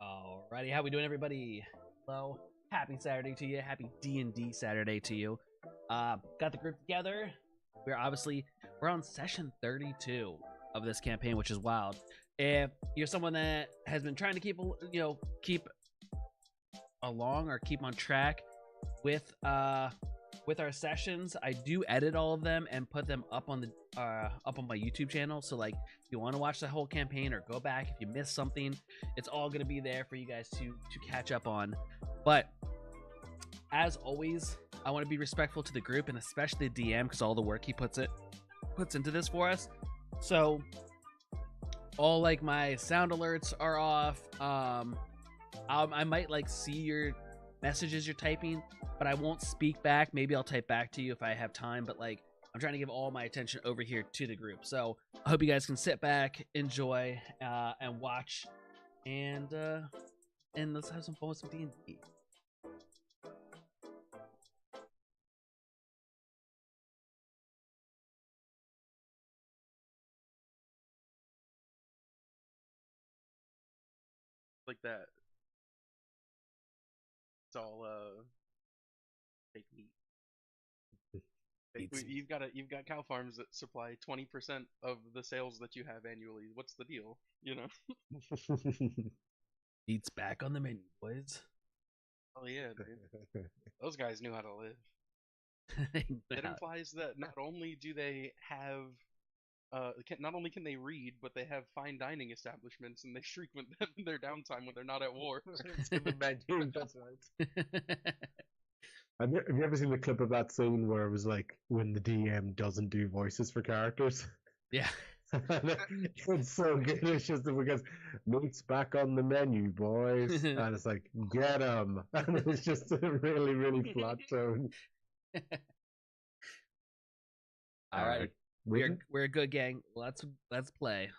Alrighty, how we doing, everybody? Hello, happy Saturday to you. Happy D&D Saturday to you. Got the group together. We're on session 32 of this campaign, which is wild. If you're someone that has been trying to keep along or keep on track with our sessions, I do edit all of them and put them up on my YouTube channel. So like, if you want to watch the whole campaign or go back if you missed something, it's all going to be there for you guys to catch up on. But as always, I want to be respectful to the group and especially the DM because all the work he puts into this for us. So all like my sound alerts are off. I might like see your messages you're typing, but I won't speak back. Maybe I'll type back to you if I have time, but like I'm trying to give all my attention over here to the group. So I hope you guys can sit back, enjoy, and watch, and let's have some fun with some D&D. Like that. It's all fake meat. You've got cow farms that supply 20% of the sales that you have annually. What's the deal? You know? Meat's back on the menu, boys. Oh yeah, dude. Those guys knew how to live. It implies that not only do they have not only can they read, but they have fine dining establishments, and they frequent them in their downtime when they're not at war. That's right. Have you ever seen the clip of that scene where it was like when the DM doesn't do voices for characters? Yeah. It's so good. It's just because meat's back on the menu, boys, and it's like get them, and it's just a really, really flat tone. All right, we're a good gang. Let's play.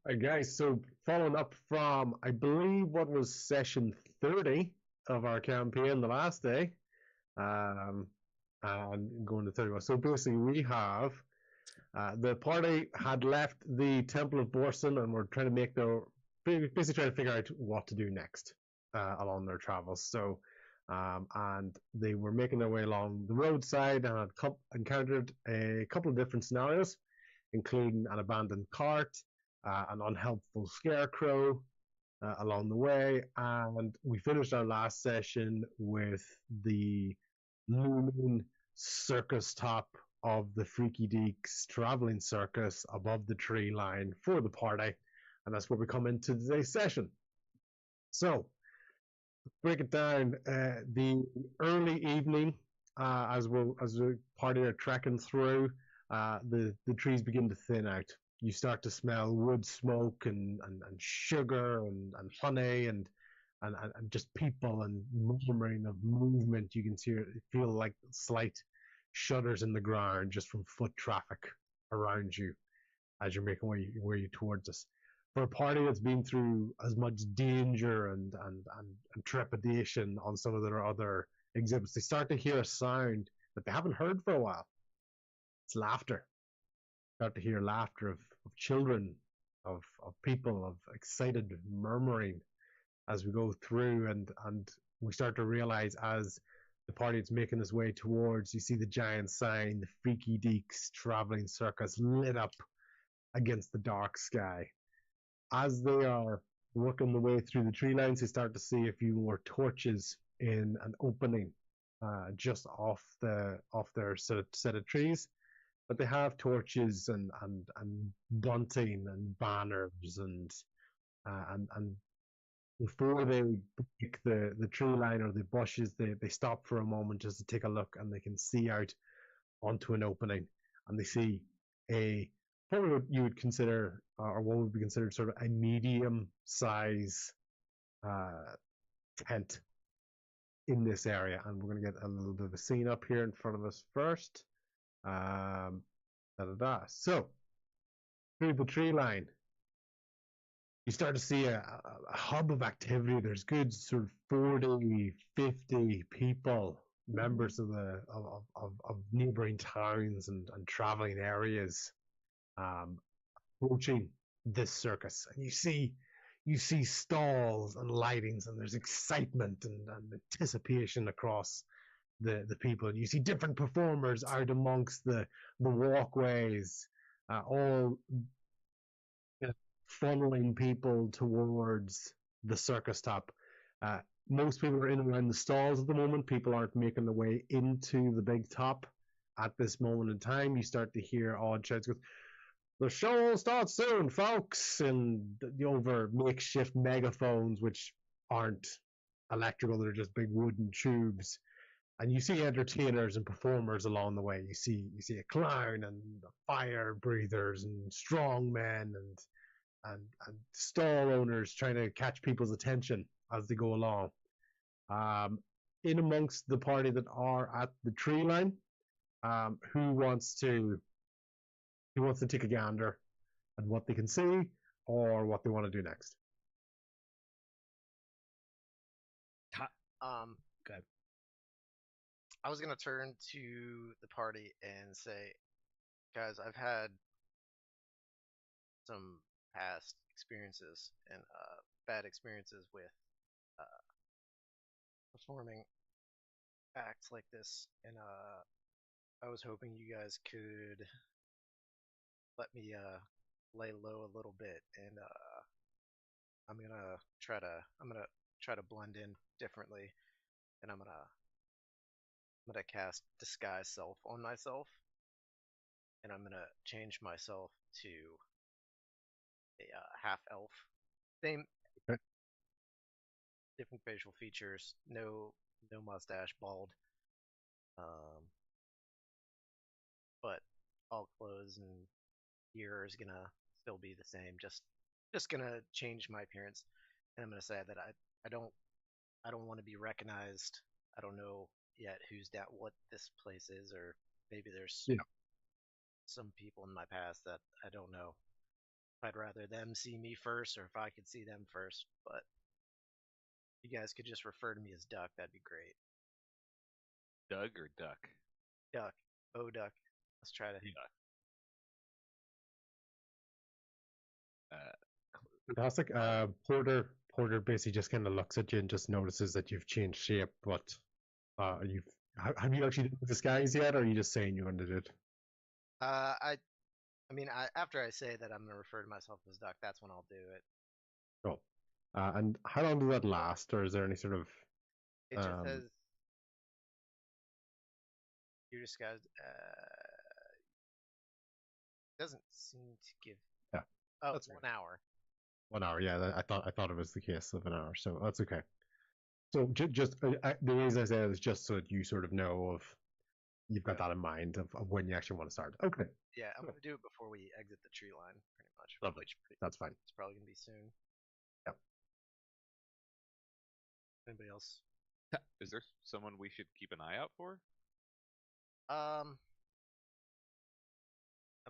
All right, guys. So following up from, I believe, what was session 30 of our campaign the last day, and going to 31. So basically, we have the party had left the Temple of Borson, and we're trying to basically trying to figure out what to do next along their travels. So, and they were making their way along the roadside and had encountered a couple of different scenarios, including an abandoned cart, an unhelpful scarecrow along the way, and we finished our last session with the looming circus top of the Freaky Deeks traveling circus above the tree line for the party, and that's where we come into today's session. So, break it down. The early evening, as the party are trekking through, the trees begin to thin out. You start to smell wood smoke and sugar and honey and just people and murmuring of movement. You can feel like slight shudders in the ground just from foot traffic around you as you're making way towards us. For a party that's been through as much danger and trepidation on some of their other exhibits, they start to hear a sound that they haven't heard for a while. It's laughter. Start to hear laughter of children, of people, of excited murmuring as we go through, and we start to realize as the party is making its way towards, you see the giant sign, the Freaky Deeks Traveling Circus, lit up against the dark sky. As they are working the way through the tree lines, they start to see a few more torches in an opening just off their set of trees. But they have torches and bunting and banners and before they break the tree line or the bushes, they stop for a moment just to take a look, and they can see out onto an opening, and they see probably what you would consider, or what would be considered sort of a medium size tent in this area. And we're going to get a little bit of a scene up here in front of us first. So, through the tree line, you start to see a hub of activity. There's good sort of 40, 50 people members of neighboring towns and traveling areas um, approaching this circus, and you see stalls and lightings, and there's excitement and anticipation across the people, and you see different performers out amongst the walkways, all funneling people towards the circus top. Most people are in and around the stalls at the moment. People aren't making their way into the big top at this moment in time. You start to hear odd shouts, "The show will start soon, folks!" and over makeshift megaphones, which aren't electrical; they're just big wooden tubes. And you see entertainers and performers along the way. You see a clown and fire breathers and strong men and stall owners trying to catch people's attention as they go along. In amongst the party that are at the tree line, who wants to take a gander at what they can see or what they want to do next? Good. I was gonna turn to the party and say, guys, I've had some past experiences and bad experiences with performing acts like this, and I was hoping you guys could let me lay low a little bit, and I'm gonna try to blend in differently, and I'm gonna cast disguise self on myself, and I'm gonna change myself to a half elf. Same, Okay. different facial features, no mustache, bald, but all clothes and gear is gonna still be the same. Just gonna change my appearance, and I'm gonna say that I don't want to be recognized. I don't know yet what this place is, or maybe there's some people in my past that I don't know. I'd rather them see me first, or if I could see them first. But if you guys could just refer to me as Duck, that'd be great. Doug or Duck? Duck. Oh, Duck. Let's try to. Fantastic. Porter basically just kind of looks at you and just notices that you've changed shape, but have you actually done the disguise yet, or are you just saying you're going to do it? I mean, after I say that I'm going to refer to myself as Duck, that's when I'll do it. Cool. And how long does that last, or is there any sort of? It just says you're disguised. Doesn't seem to give. Yeah. Oh, that's 1 hour. 1 hour. Yeah, I thought it was the case of an hour, so that's okay. So just the reason I say it is just so that you sort of know of you've got that in mind of when you actually want to start. Okay. Yeah, I'm gonna do it before we exit the tree line, pretty much. Lovely. That's fine. It's probably gonna be soon. Yep. Anybody else? Is there someone we should keep an eye out for? I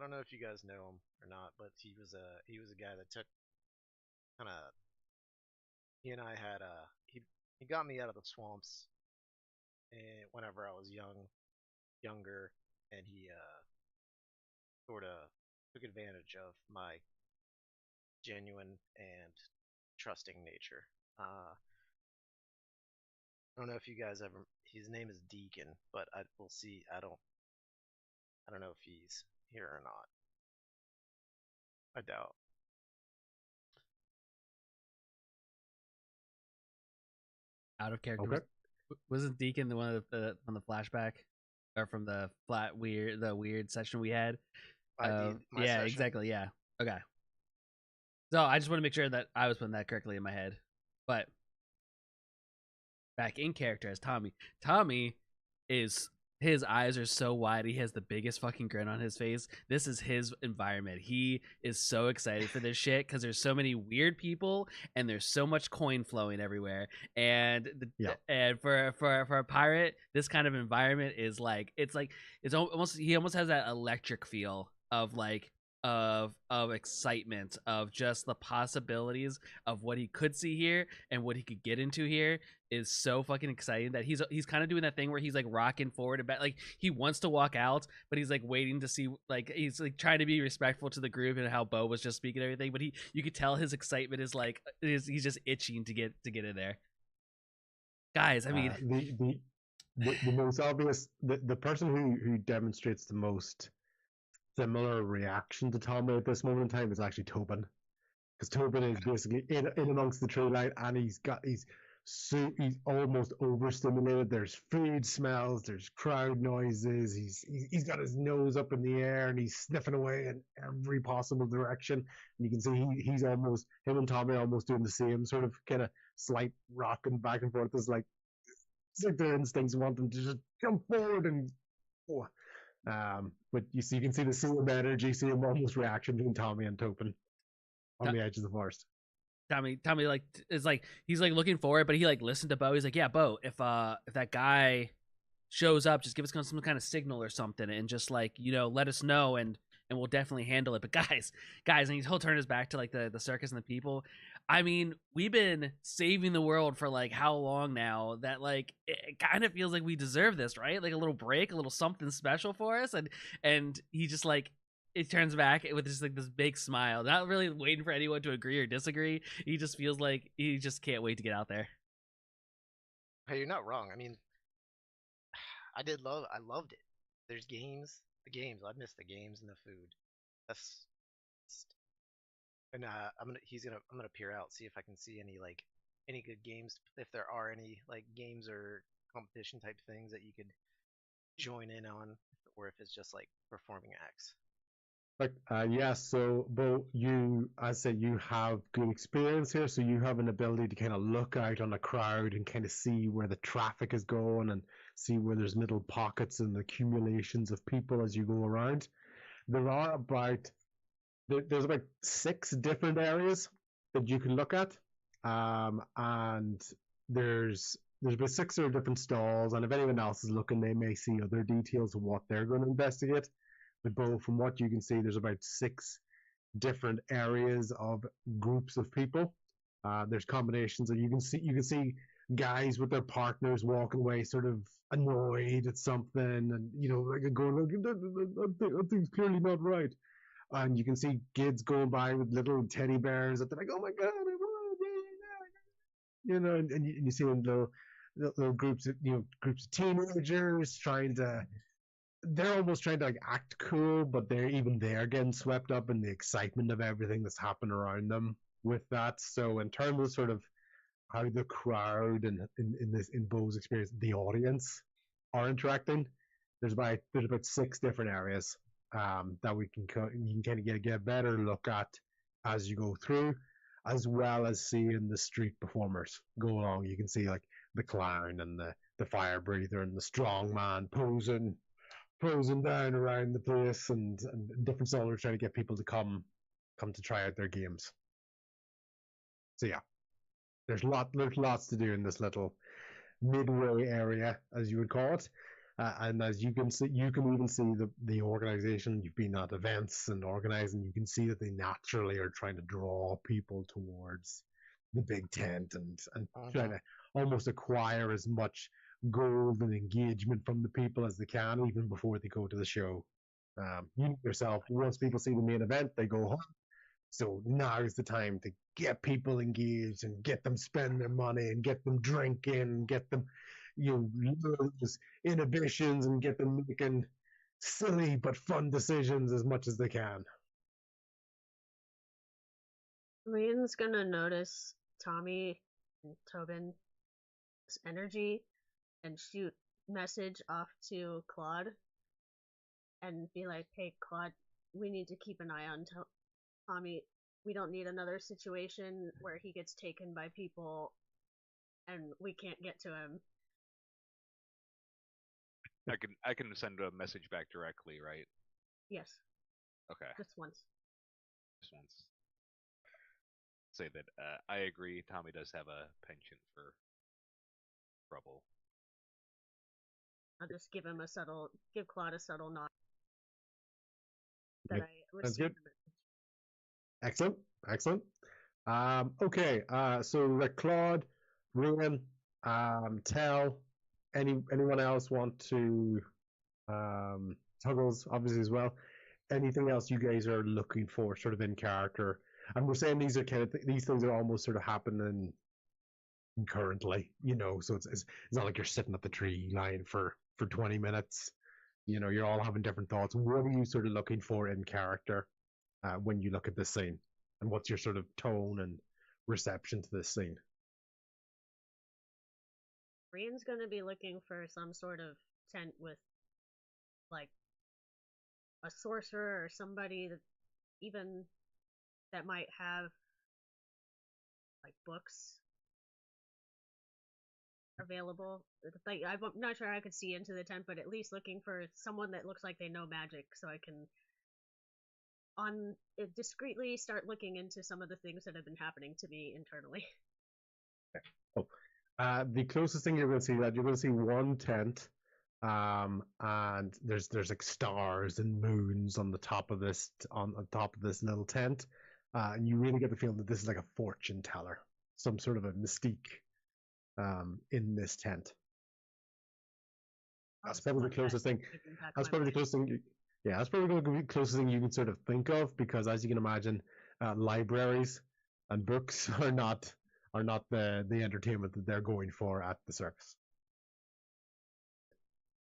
don't know if you guys know him or not, but he was a guy that took kind of. He and I had he got me out of the swamps, and whenever I was younger, and he sort of took advantage of my genuine and trusting nature. I don't know if you guys ever. His name is Deacon, but we'll see. I don't know if he's here or not. I doubt. Out of character. Okay. Wasn't Deacon the one from the flashback, or from the weird session we had? Yeah, session? Exactly. Yeah. Okay. So I just want to make sure that I was putting that correctly in my head. But back in character as Tommy. Tommy is. His eyes are so wide. He has the biggest fucking grin on his face. This is his environment. He is so excited for this shit because there's so many weird people and there's so much coin flowing everywhere. And and for a pirate, this kind of environment is like it's almost he almost has that electric feel of like of excitement of just the possibilities of what he could see here and what he could get into here is so fucking exciting that he's kind of doing that thing where he's like rocking forward and back, like he wants to walk out, but he's like waiting to see, like he's like trying to be respectful to the group and how Bo was just speaking and everything, but you could tell his excitement is like he's just itching to get in there. Guys, I mean, the most obvious, the person who demonstrates the most similar reaction to Tommy at this moment in time is actually Tobin, because Tobin is basically in amongst the tree line, and he's almost overstimulated. There's food smells, there's crowd noises. He's got his nose up in the air and he's sniffing away in every possible direction. And you can see he's almost, him and Tommy are almost doing the same sort of kind of slight rocking back and forth. It's like their instincts want them to just come forward and. Oh. But you can see the same energy, same almost reaction between Tommy and Tobin on the edge of the forest. Tommy like is like he's like looking forward, but he like listened to Bo. He's like, yeah, Bo, if that guy shows up, just give us some kind of signal or something, and just like, you know, let us know, and we'll definitely handle it. But guys, and he'll turn his back to like the circus and the people. I mean, we've been saving the world for like how long now that like it kind of feels like we deserve this, right? Like a little break, a little something special for us, and he just like it turns back with just like this big smile, not really waiting for anyone to agree or disagree. He just feels like he just can't wait to get out there. Hey, you're not wrong. I mean, I loved it. There's games, I miss the games and the food. That's, and I'm gonna peer out, see if I can see any good games, if there are any like games or competition type things that you could join in on, or if it's just like performing acts. Like, yes, so Bo, I said, you have good experience here, so you have an ability to kind of look out on a crowd and kind of see where the traffic is going and see where there's little pockets and accumulations of people as you go around. There's about 6 different areas that you can look at, and there's about 6 or different stalls, and if anyone else is looking, they may see other details of what they're going to investigate. But Bo, from what you can see, there's about 6 different areas of groups of people. There's combinations, and you can see guys with their partners walking away, sort of annoyed at something, and you know, like going, that thing's clearly not right. And you can see kids going by with little teddy bears that they're like, oh my god, you know, and you see little groups of teenagers they're almost trying to like act cool, but they're getting swept up in the excitement of everything that's happened around them with that. So in terms of sort of how the crowd and in Bo's experience, the audience are interacting, there's about 6 different areas that you can kind of get a better look at as you go through, as well as seeing the street performers go along. You can see like the clown and the fire breather and the strong man posing down around the place, and different sellers trying to get people to come to try out their games. So yeah, there's lots to do in this little midway area, as you would call it. And as you can see, you can even see the organization. You've been at events and organizing. You can see that they naturally are trying to draw people towards the big tent and trying to almost acquire as much gold and engagement from the people as they can, even before they go to the show. You yourself, once people see the main event, they go home. So now is the time to get people engaged and get them spend their money and get them drinking, get them, lose inhibitions and get them making silly but fun decisions as much as they can. Ryan's gonna notice Tommy and Tobin's energy and shoot message off to Claude and be like, hey Claude, we need to keep an eye on Tommy. We don't need another situation where he gets taken by people and we can't get to him. I can send a message back directly, right? Yes. Okay. Just once. Say that I agree. Tommy does have a penchant for trouble. I'll just give Claude a subtle nod. that Yep. I Sounds received. good. Excellent. Okay. So Claude, Ruin, Tell, anyone else want to, Tuggles obviously as well. Anything else you guys are looking for, sort of in character? And we're saying these are these things are almost sort of happening currently, so it's not like you're sitting at the tree line for 20 minutes. You're all having different thoughts. What are you sort of looking for in character when you look at this scene? And what's your sort of tone and reception to this scene? Brienne's gonna be looking for some sort of tent with, like, a sorcerer or somebody that might have, like, books available. Like, I'm not sure I could see into the tent, but at least looking for someone that looks like they know magic, so I can discreetly start looking into some of the things that have been happening to me internally. Oh, the closest thing you're going to see, that you're going to see one tent, and there's like stars and moons on the top of this little tent, and you really get the feeling that this is like a fortune teller, some sort of a mystique in this tent. That's probably the closest thing. That's probably the closest thing. Yeah, that's probably the closest thing you can sort of think of, because as you can imagine, libraries and books are not the entertainment that they're going for at the circus.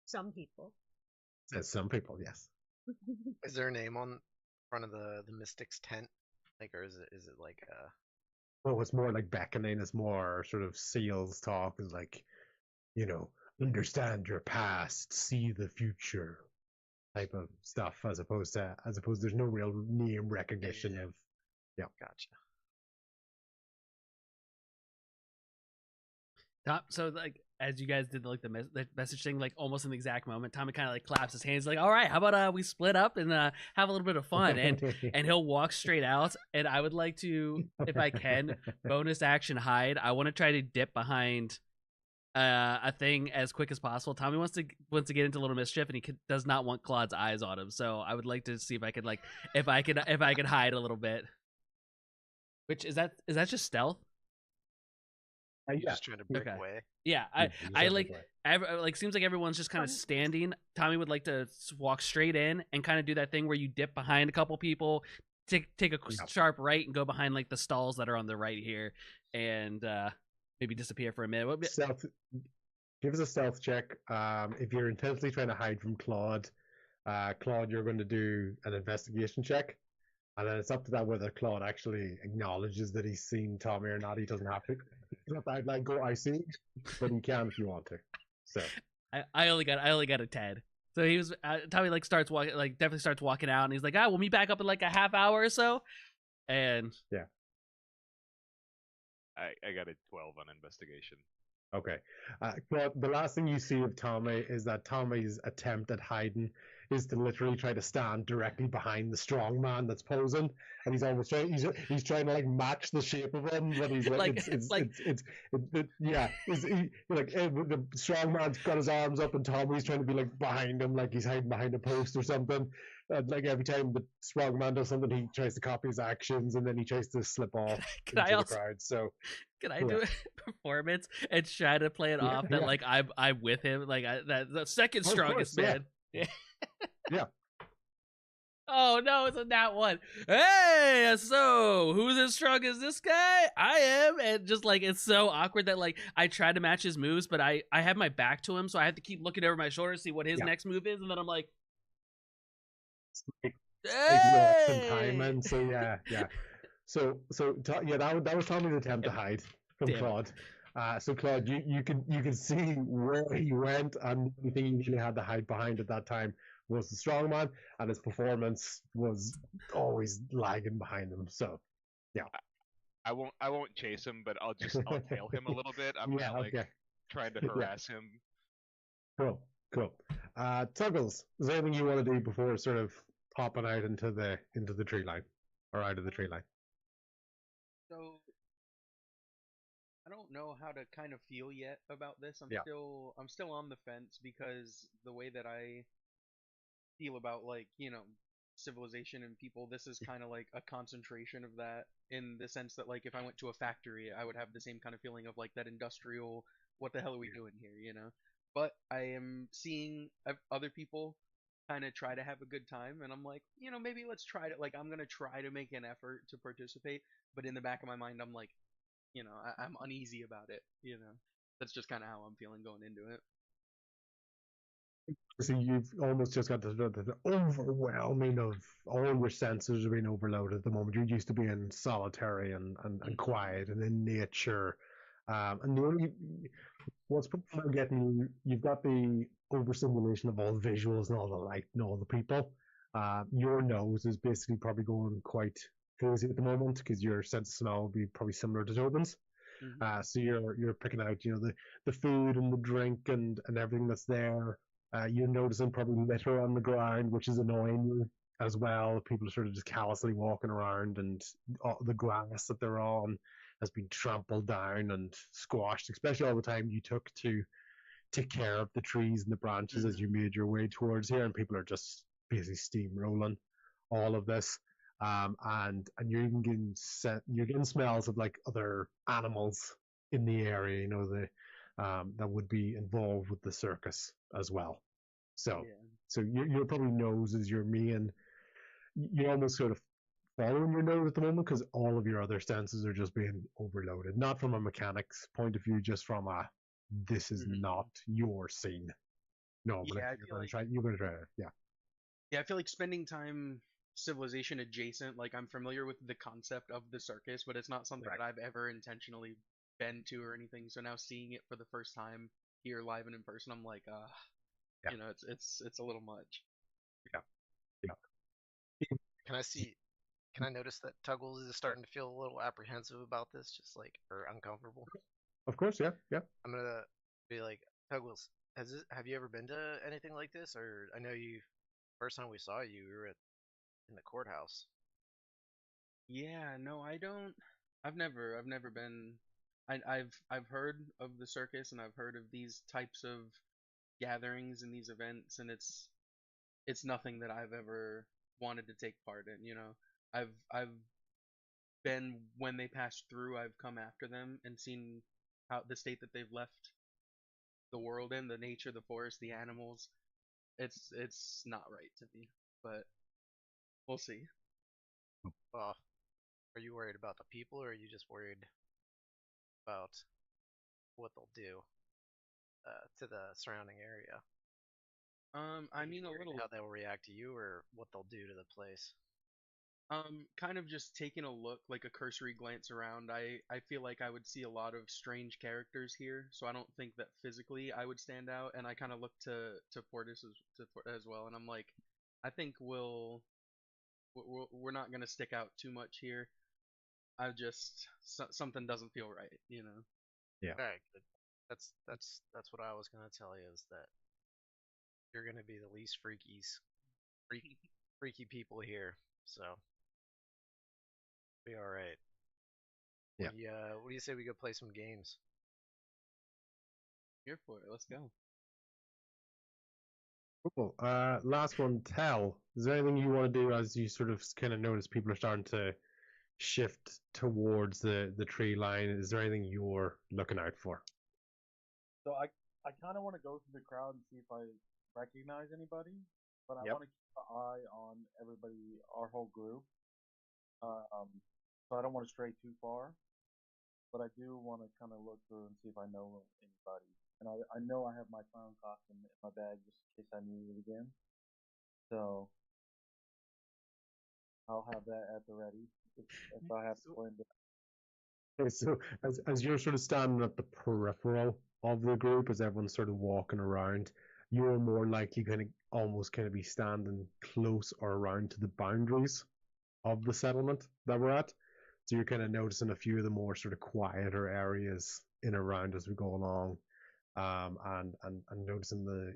Some people. Says some people, yes. Is there a name on front of the Mystic's tent? Like, or is it like Well, it's more like beckoning. It's more sort of seals talk. Is like, understand your past, see the future, type of stuff. As opposed there's no real name recognition of. Yeah, gotcha. So like as you guys did like the message thing, like almost in the exact moment, Tommy kind of like claps his hands like, all right, how about we split up and have a little bit of fun, and he'll walk straight out. And I would like to, if I can, bonus action hide. I want to try to dip behind a thing as quick as possible. Tommy wants to get into a little mischief, and he does not want Claude's eyes on him. So I would like to see if I could if I could hide a little bit. Which is that just stealth? You're just trying to break away. Yeah, I like seems like everyone's just kind of standing. Tommy would like to walk straight in and kind of do that thing where you dip behind a couple people, take a sharp right and go behind like the stalls that are on the right here, and maybe disappear for a minute. Give us a stealth check. If you're intensely trying to hide from Claude, you're going to do an investigation check. And then it's up to that whether Claude actually acknowledges that he's seen Tommy or not. He doesn't have to. He's not that like go I see, but he can if you want to. So I only got a 10. So he was Tommy definitely starts walking out, and he's like, we'll meet back up in like a half hour or so. And yeah, I got a 12 on investigation. Okay. But the last thing you see of Tommy is that Tommy's attempt at hiding is to literally try to stand directly behind the strong man that's posing, and he's almost trying. He's trying to like match the shape of him, but he's like, the strong man's got his arms up, and Tommy's trying to be like behind him, like he's hiding behind a post or something. And like every time the strong man does something, he tries to copy his actions, and then he tries to slip off into the crowd. So. Can I do a performance and try to play it off that like I'm with him, like the second strongest man? Yeah. Yeah. Oh no, it's that one. Hey, so who's as strong as this guy? I am. And just like it's so awkward that like I try to match his moves, but I have my back to him, so I have to keep looking over my shoulder to see what his next move is, and then I'm like, hey! Timing, so yeah. So that was Tommy's attempt to hide from Claude. So Claude, you can see where he went, and the thing he really had to hide behind at that time was the strongman, and his performance was always lagging behind him. So yeah, I won't chase him, but I'll tail him a little bit. I'm not trying to harass him. Cool. Tuggles, is there anything you want to do before sort of popping out into the tree line or out of the tree line? So I don't know how to kind of feel yet about this. I'm still on the fence, because the way that I feel about civilization and people, this is kind of like a concentration of that, in the sense that like if I went to a factory, I would have the same kind of feeling of like that industrial, what the hell are we doing here, you know? But I am seeing other people kind of try to have a good time, and I'm like, you know, maybe let's try to, like, I'm gonna try to make an effort to participate, but in the back of my mind, I'm like, you know, I'm uneasy about it, you know. That's just kind of how I'm feeling going into it. So you've almost just got the overwhelming of all your senses are being overloaded at the moment. You're used to being solitary and quiet and in nature. And the only what's probably getting you've got the overstimulation of all the visuals and all the light and all the people. Your nose is basically probably going quite hazy at the moment because your sense of smell will be probably similar to Tobin's. So you're picking out, you know, the food and the drink and everything that's there. You're noticing probably litter on the ground, which is annoying you as well. People are sort of just callously walking around, and all the grass that they're on has been trampled down and squashed, especially all the time you took to take care of the trees and the branches as you made your way towards here, and people are just basically steamrolling all of this. And you're even getting smells of like other animals in the area, you know, that would be involved with the circus as well. So your probably nose is your main. You're almost sort of following your nose at the moment because all of your other senses are just being overloaded. Not from a mechanics point of view, just from a this is not your scene. No, but Yeah, you're going to try. You're going to try it. Yeah. Yeah, I feel like spending time civilization adjacent, like I'm familiar with the concept of the circus, but it's not something that I've ever intentionally been to or anything. So now seeing it for the first time here live and in person, I'm like, you know, it's a little much. Yeah. Can I notice that Tuggles is starting to feel a little apprehensive about this, just like, or uncomfortable? Of course, yeah. I'm gonna be like, Tuggles, have you ever been to anything like this? Or I know first time we saw you, we were in the courthouse. Yeah, no, I don't. I've never been. I've heard of the circus and I've heard of these types of gatherings and these events, and it's nothing that I've ever wanted to take part in. You know, I've been when they passed through. I've come after them and seen how the state that they've left the world in, the nature, the forest, the animals. It's not right to me, but we'll see. Well, are you worried about the people, or are you just worried about what they'll do to the surrounding area? I mean, a little. How they'll react to you, or what they'll do to the place. Kind of just taking a look, like a cursory glance around. I feel like I would see a lot of strange characters here, so I don't think that physically I would stand out. And I kind of look to Portis as well, and I'm like, I think we're not gonna stick out too much here. I just something doesn't feel right, you know. Yeah. All right, good. That's what I was gonna tell you, is that you're gonna be the least freaky people here, so be all right. Yeah. What do you say we go play some games? Here for it. Let's go. Cool. Last one, Tell. Is there anything you want to do as you sort of kind of notice people are starting to shift towards the tree line? Is there anything you're looking out for? So I kind of want to go through the crowd and see if I recognize anybody, but I want to keep an eye on everybody, our whole group. So I don't want to stray too far, but I do want to kind of look through and see if I know anybody. And I know I have my clown costume in my bag just in case I need it again. So I'll have that at the ready if I have to blend it. Okay, so as you're sort of standing at the peripheral of the group, as everyone's sort of walking around, you're more likely going to almost kind of be standing close or around to the boundaries of the settlement that we're at. So you're kind of noticing a few of the more sort of quieter areas in around as we go along, and noticing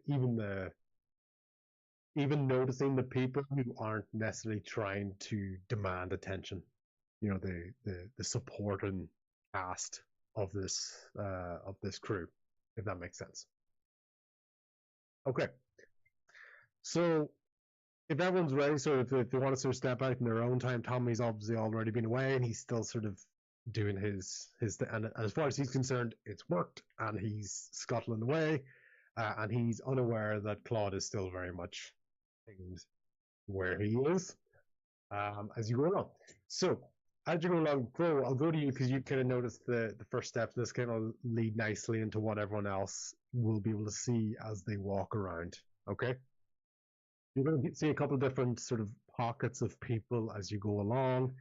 even noticing the people who aren't necessarily trying to demand attention. You know, the supporting cast of this crew, if that makes sense. Okay, so if everyone's ready, sort of, if they want to sort of step out in their own time, Tommy's obviously already been away, and he's still sort of doing his and as far as he's concerned, it's worked, and he's scuttling away, and he's unaware that Claude is still very much where he is, as you go along. So as you go along, Flo, I'll go to you because you kind of noticed the first steps. This kind of lead nicely into what everyone else will be able to see as they walk around. Okay. You're going to see a couple of different sort of pockets of people as you go along,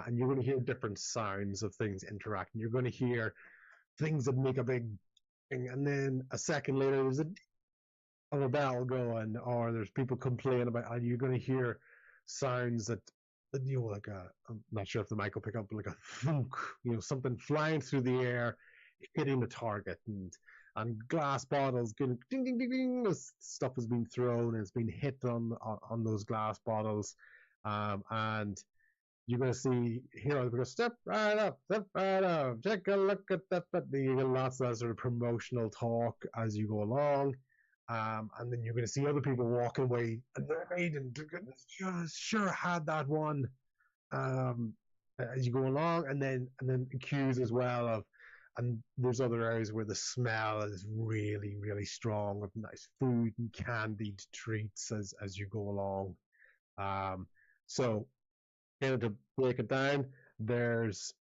and you're going to hear different sounds of things interacting. You're going to hear things that make a big thing, and then a second later there's a bell going, or there's people complaining about, and you're going to hear sounds that like I'm not sure if the mic will pick up, but like a thunk, something flying through the air, hitting the target, and glass bottles going ding ding ding ding as stuff has been thrown and it's been hit on those glass bottles, and you're going to see heroes going step right up, take a look at that. But you get lots of that sort of promotional talk as you go along, and then you're going to see other people walking away annoyed and sure had that one, as you go along, and then cues as well of. And there's other areas where the smell is really, really strong of nice food and candied treats as you go along. So, to break it down, there's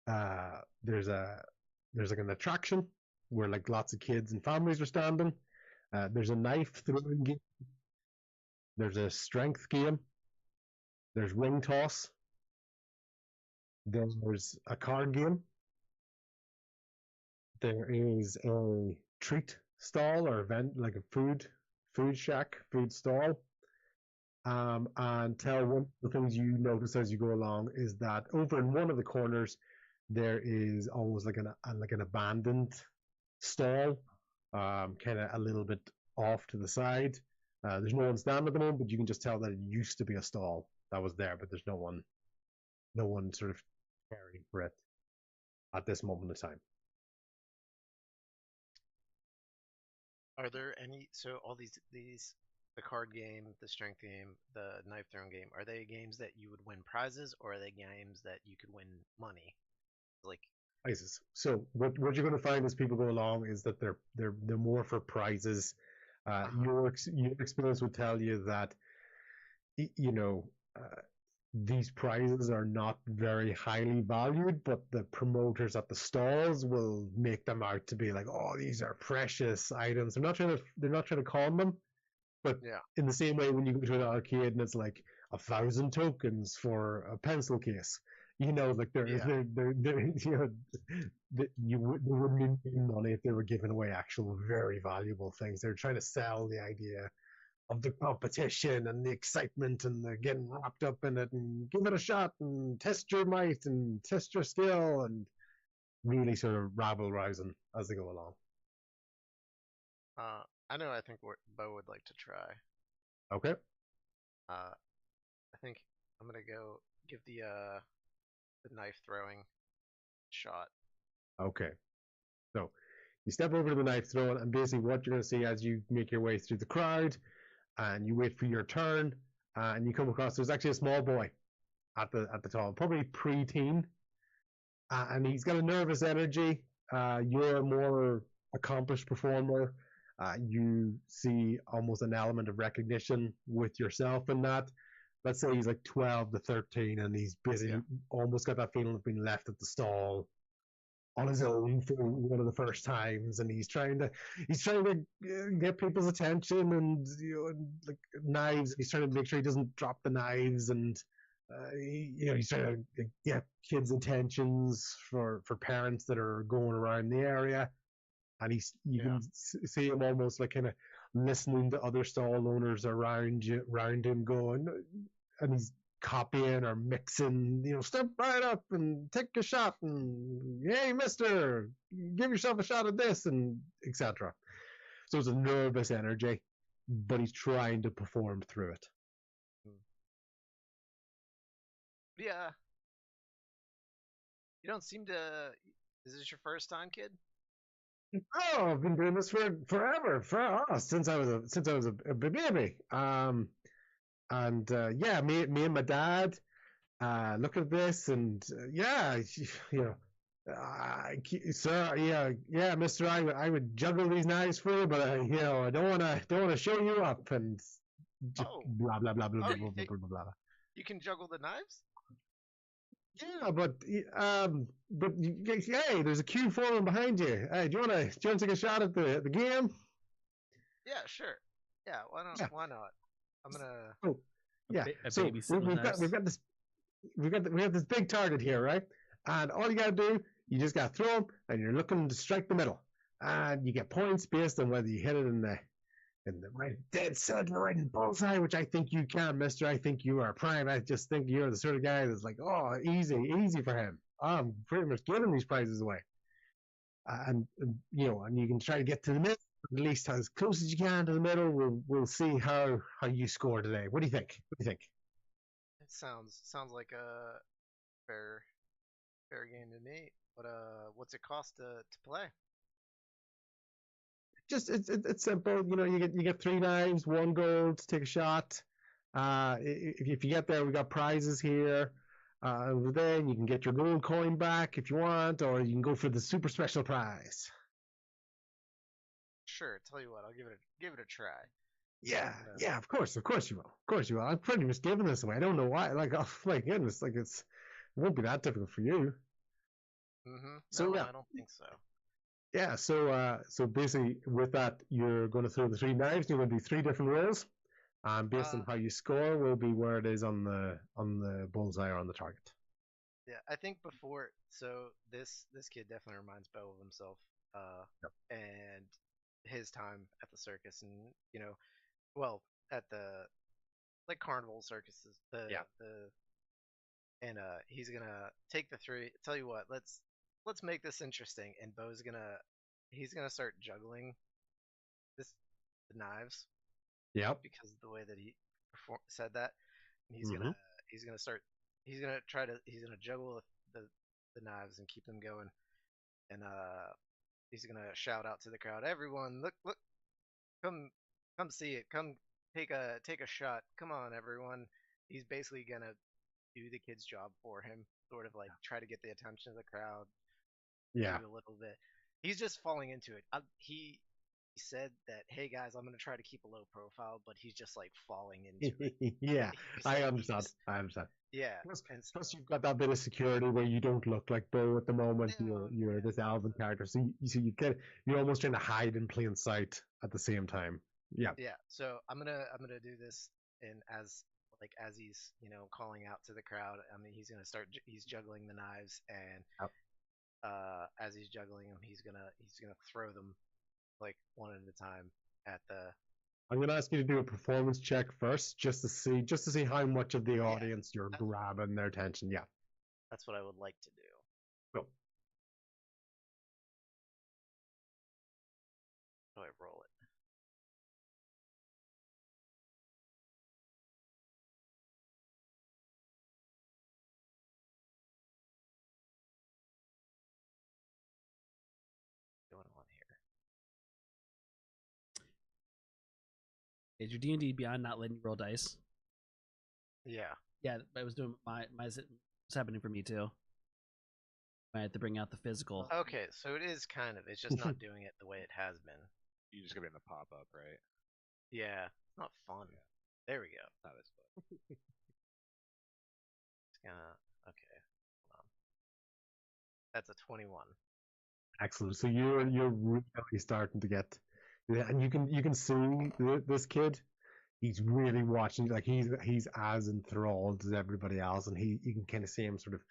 like an attraction where like lots of kids and families are standing. There's a knife throwing game. There's a strength game. There's ring toss. There's a card game. There is a treat stall or event, like a food shack, food stall. And tell one of the things you notice as you go along is that over in one of the corners there is almost like an abandoned stall, kind of a little bit off to the side. There's no one standing at the moment, but you can just tell that it used to be a stall that was there, but there's no one sort of caring for it at this moment in time. Are there any, so all these the card game, the strength game, the knife throwing game, are they games that you would win prizes, or are they games that you could win money? Like prizes. So what you're going to find as people go along is that they're more for prizes. Your experience would tell you that these prizes are not very highly valued, but the promoters at the stalls will make them out to be like, oh, these are precious items. They're not trying to con them, but in the same way when you go to an arcade and it's like 1,000 tokens for a pencil case, like they wouldn't be money if they were giving away actual very valuable things. They're trying to sell the idea of the competition and the excitement and the getting wrapped up in it and give it a shot and test your might and test your skill and really sort of rabble rousing as they go along. I know. I think Bo would like to try. Okay. I think I'm gonna go give the knife throwing shot. Okay. So you step over to the knife throwing, and basically what you're going to see as you make your way through the crowd, and you wait for your turn, and you come across, there's actually a small boy at the top, probably pre-teen, and he's got a nervous energy. You're a more accomplished performer. You see almost an element of recognition with yourself in that. Let's say he's like 12 to 13 and he's busy, almost got that feeling of being left at the stall on his own for one of the first times, and he's trying to get people's attention and like knives. He's trying to make sure he doesn't drop the knives, and he's trying to get kids' attentions for parents that are going around the area, and you can see him almost like kind of listening to other stall owners around him going, and he's copying or mixing, step right up and take a shot and hey mister, give yourself a shot at this and etc. So it's a nervous energy, but he's trying to perform through it. Yeah. You don't seem to. Is this your first time, kid? Oh, I've been doing this forever, since I was a baby. And yeah, me and my dad look at this, and yeah, you know. Sir, yeah, Mister, I would juggle these knives for you, but you know, I don't want to show you up and Oh, blah blah blah blah oh, blah you blah think blah blah blah. you can juggle the knives? Yeah, but hey, there's a queue forming behind you. Hey, do you want to take a shot at the game? Yeah, sure. Yeah, why not? Yeah. Why not? I'm gonna. Oh, yeah. A So baby sitting with knives. we have this big target here, right? And all you gotta do, you just gotta throw them, and you're looking to strike the middle, and you get points based on whether you hit it in the right dead center, right in bullseye, which I think you can, Mister. I think you are prime. I just think you're the sort of guy that's like, oh, easy for him. I'm pretty much giving these prizes away, and you know, and you can try to get to the middle, at least as close as you can to the middle. We'll see how you score today. What do you think? What do you think? It sounds like a fair game to me. But what's it cost to play? Just it's simple. You know, you get 3 knives, 1 gold to take a shot. If you get there, we got prizes here. Then you can get your gold coin back if you want, or you can go for the super special prize. Sure. Tell you what, I'll give it a try. Yeah, of course you will. I'm pretty much giving this away. I don't know why. Like, oh my goodness, like it won't be that difficult for you. Mm-hmm. So No, yeah. I don't think so. Yeah, so basically with that, you're going to throw the 3 knives. You're going to do 3 different rolls, and based on how you score will be where it is on the bullseye or on the target. Yeah, I think before. So this kid definitely reminds Bo of himself. Yep. And his time at the circus, and well, at the like carnival circuses. And he's gonna take the 3. Tell you what, let's make this interesting. And he's gonna start juggling the knives Yep. because of the way that he said that. And he's Mhm. gonna juggle the knives and keep them going. And he's gonna shout out to the crowd, everyone, look, come see it, come take a shot, come on everyone. He's basically gonna do the kid's job for him, sort of like try to get the attention of the crowd. Yeah. Do a little bit. He's just falling into it. He said that, hey guys, I'm gonna try to keep a low profile, but he's just like falling into it. Yeah, He's I like- understand. I understand. Yeah. Plus you've got that bit of security where you don't look like Bo at the moment. No, You're this Alvin character, so you're almost trying to hide in plain sight at the same time. Yeah. Yeah, so I'm gonna do this, and as he's calling out to the crowd, I mean he's juggling the knives, and Yep. as he's juggling them, he's gonna throw them like one at a time at the. I'm gonna ask you to do a performance check first, just to see how much of the audience you're grabbing their attention. Yeah. That's what I would like to do. Cool. So I roll it. Going on here. Is your D&D Beyond not letting you roll dice? Yeah. Yeah, I was doing it's happening for me too. I had to bring out the physical. Okay, so it is kind of. It's just not doing it the way it has been. You just get in the pop up, right? Yeah, it's not fun. Yeah. There we go. Not as fun. It's gonna. Okay, hold on. That's a 21. Excellent. So you're really starting to get, and you can see this kid. He's really watching. Like he's as enthralled as everybody else, and you can kind of see him sort of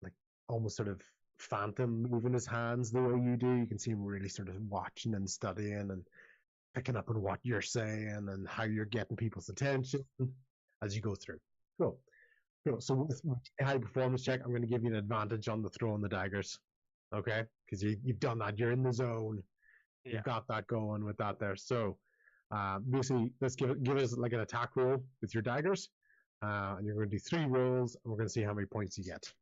like almost sort of phantom moving his hands the way you do. You can see him really sort of watching and studying and picking up on what you're saying and how you're getting people's attention as you go through. Cool. So with a high performance check, I'm going to give you an advantage on the throwing the daggers. Okay, because you've done that. You're in the zone. Yeah. You've got that going with that there. So basically, let's give us like an attack roll with your daggers, and you're going to do 3 rolls, and we're going to see how many points you get.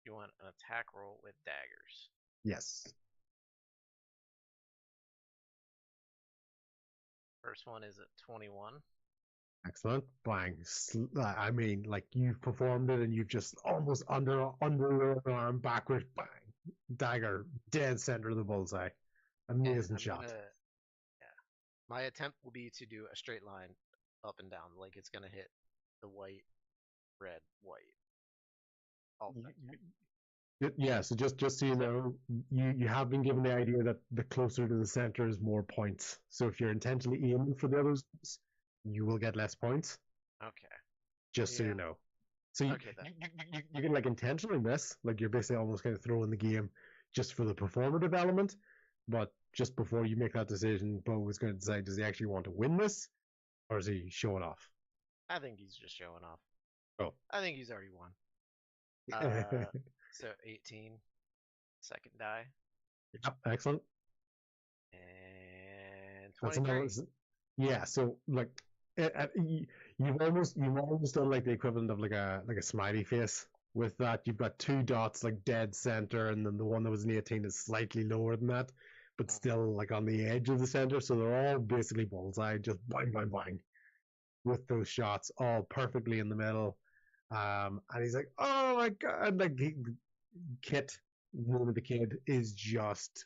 You want an attack roll with daggers. Yes. First one is a 21. Excellent. Bang. I mean, like you've performed it and you've just almost under your arm backwards. Bang. Dagger. Dead center of the bullseye. Amazing shot. My attempt will be to do a straight line up and down, like it's gonna hit the white, red, white. All Yeah, so just so you know, you have been given the idea that the closer to the center is more points. So if you're intentionally aiming for the others, you will get less points. Okay. Just so you know. So you can like intentionally miss, like you're basically almost kind of throwing the game just for the performative element. But just before you make that decision, Bo is going to decide, does he actually want to win this, or is he showing off? I think he's just showing off. Oh. I think he's already won. So 18, second die. Yep, excellent. And 23. Yeah, so like you've almost done like the equivalent of like a smiley face. With that, you've got two dots like dead center, and then the one that was an 18 is slightly lower than that, but still like on the edge of the center. So they're all basically bullseye, just bang, bang, bang, with those shots all perfectly in the middle. And he's like, "Oh my god!" Like Kit, the kid, is just,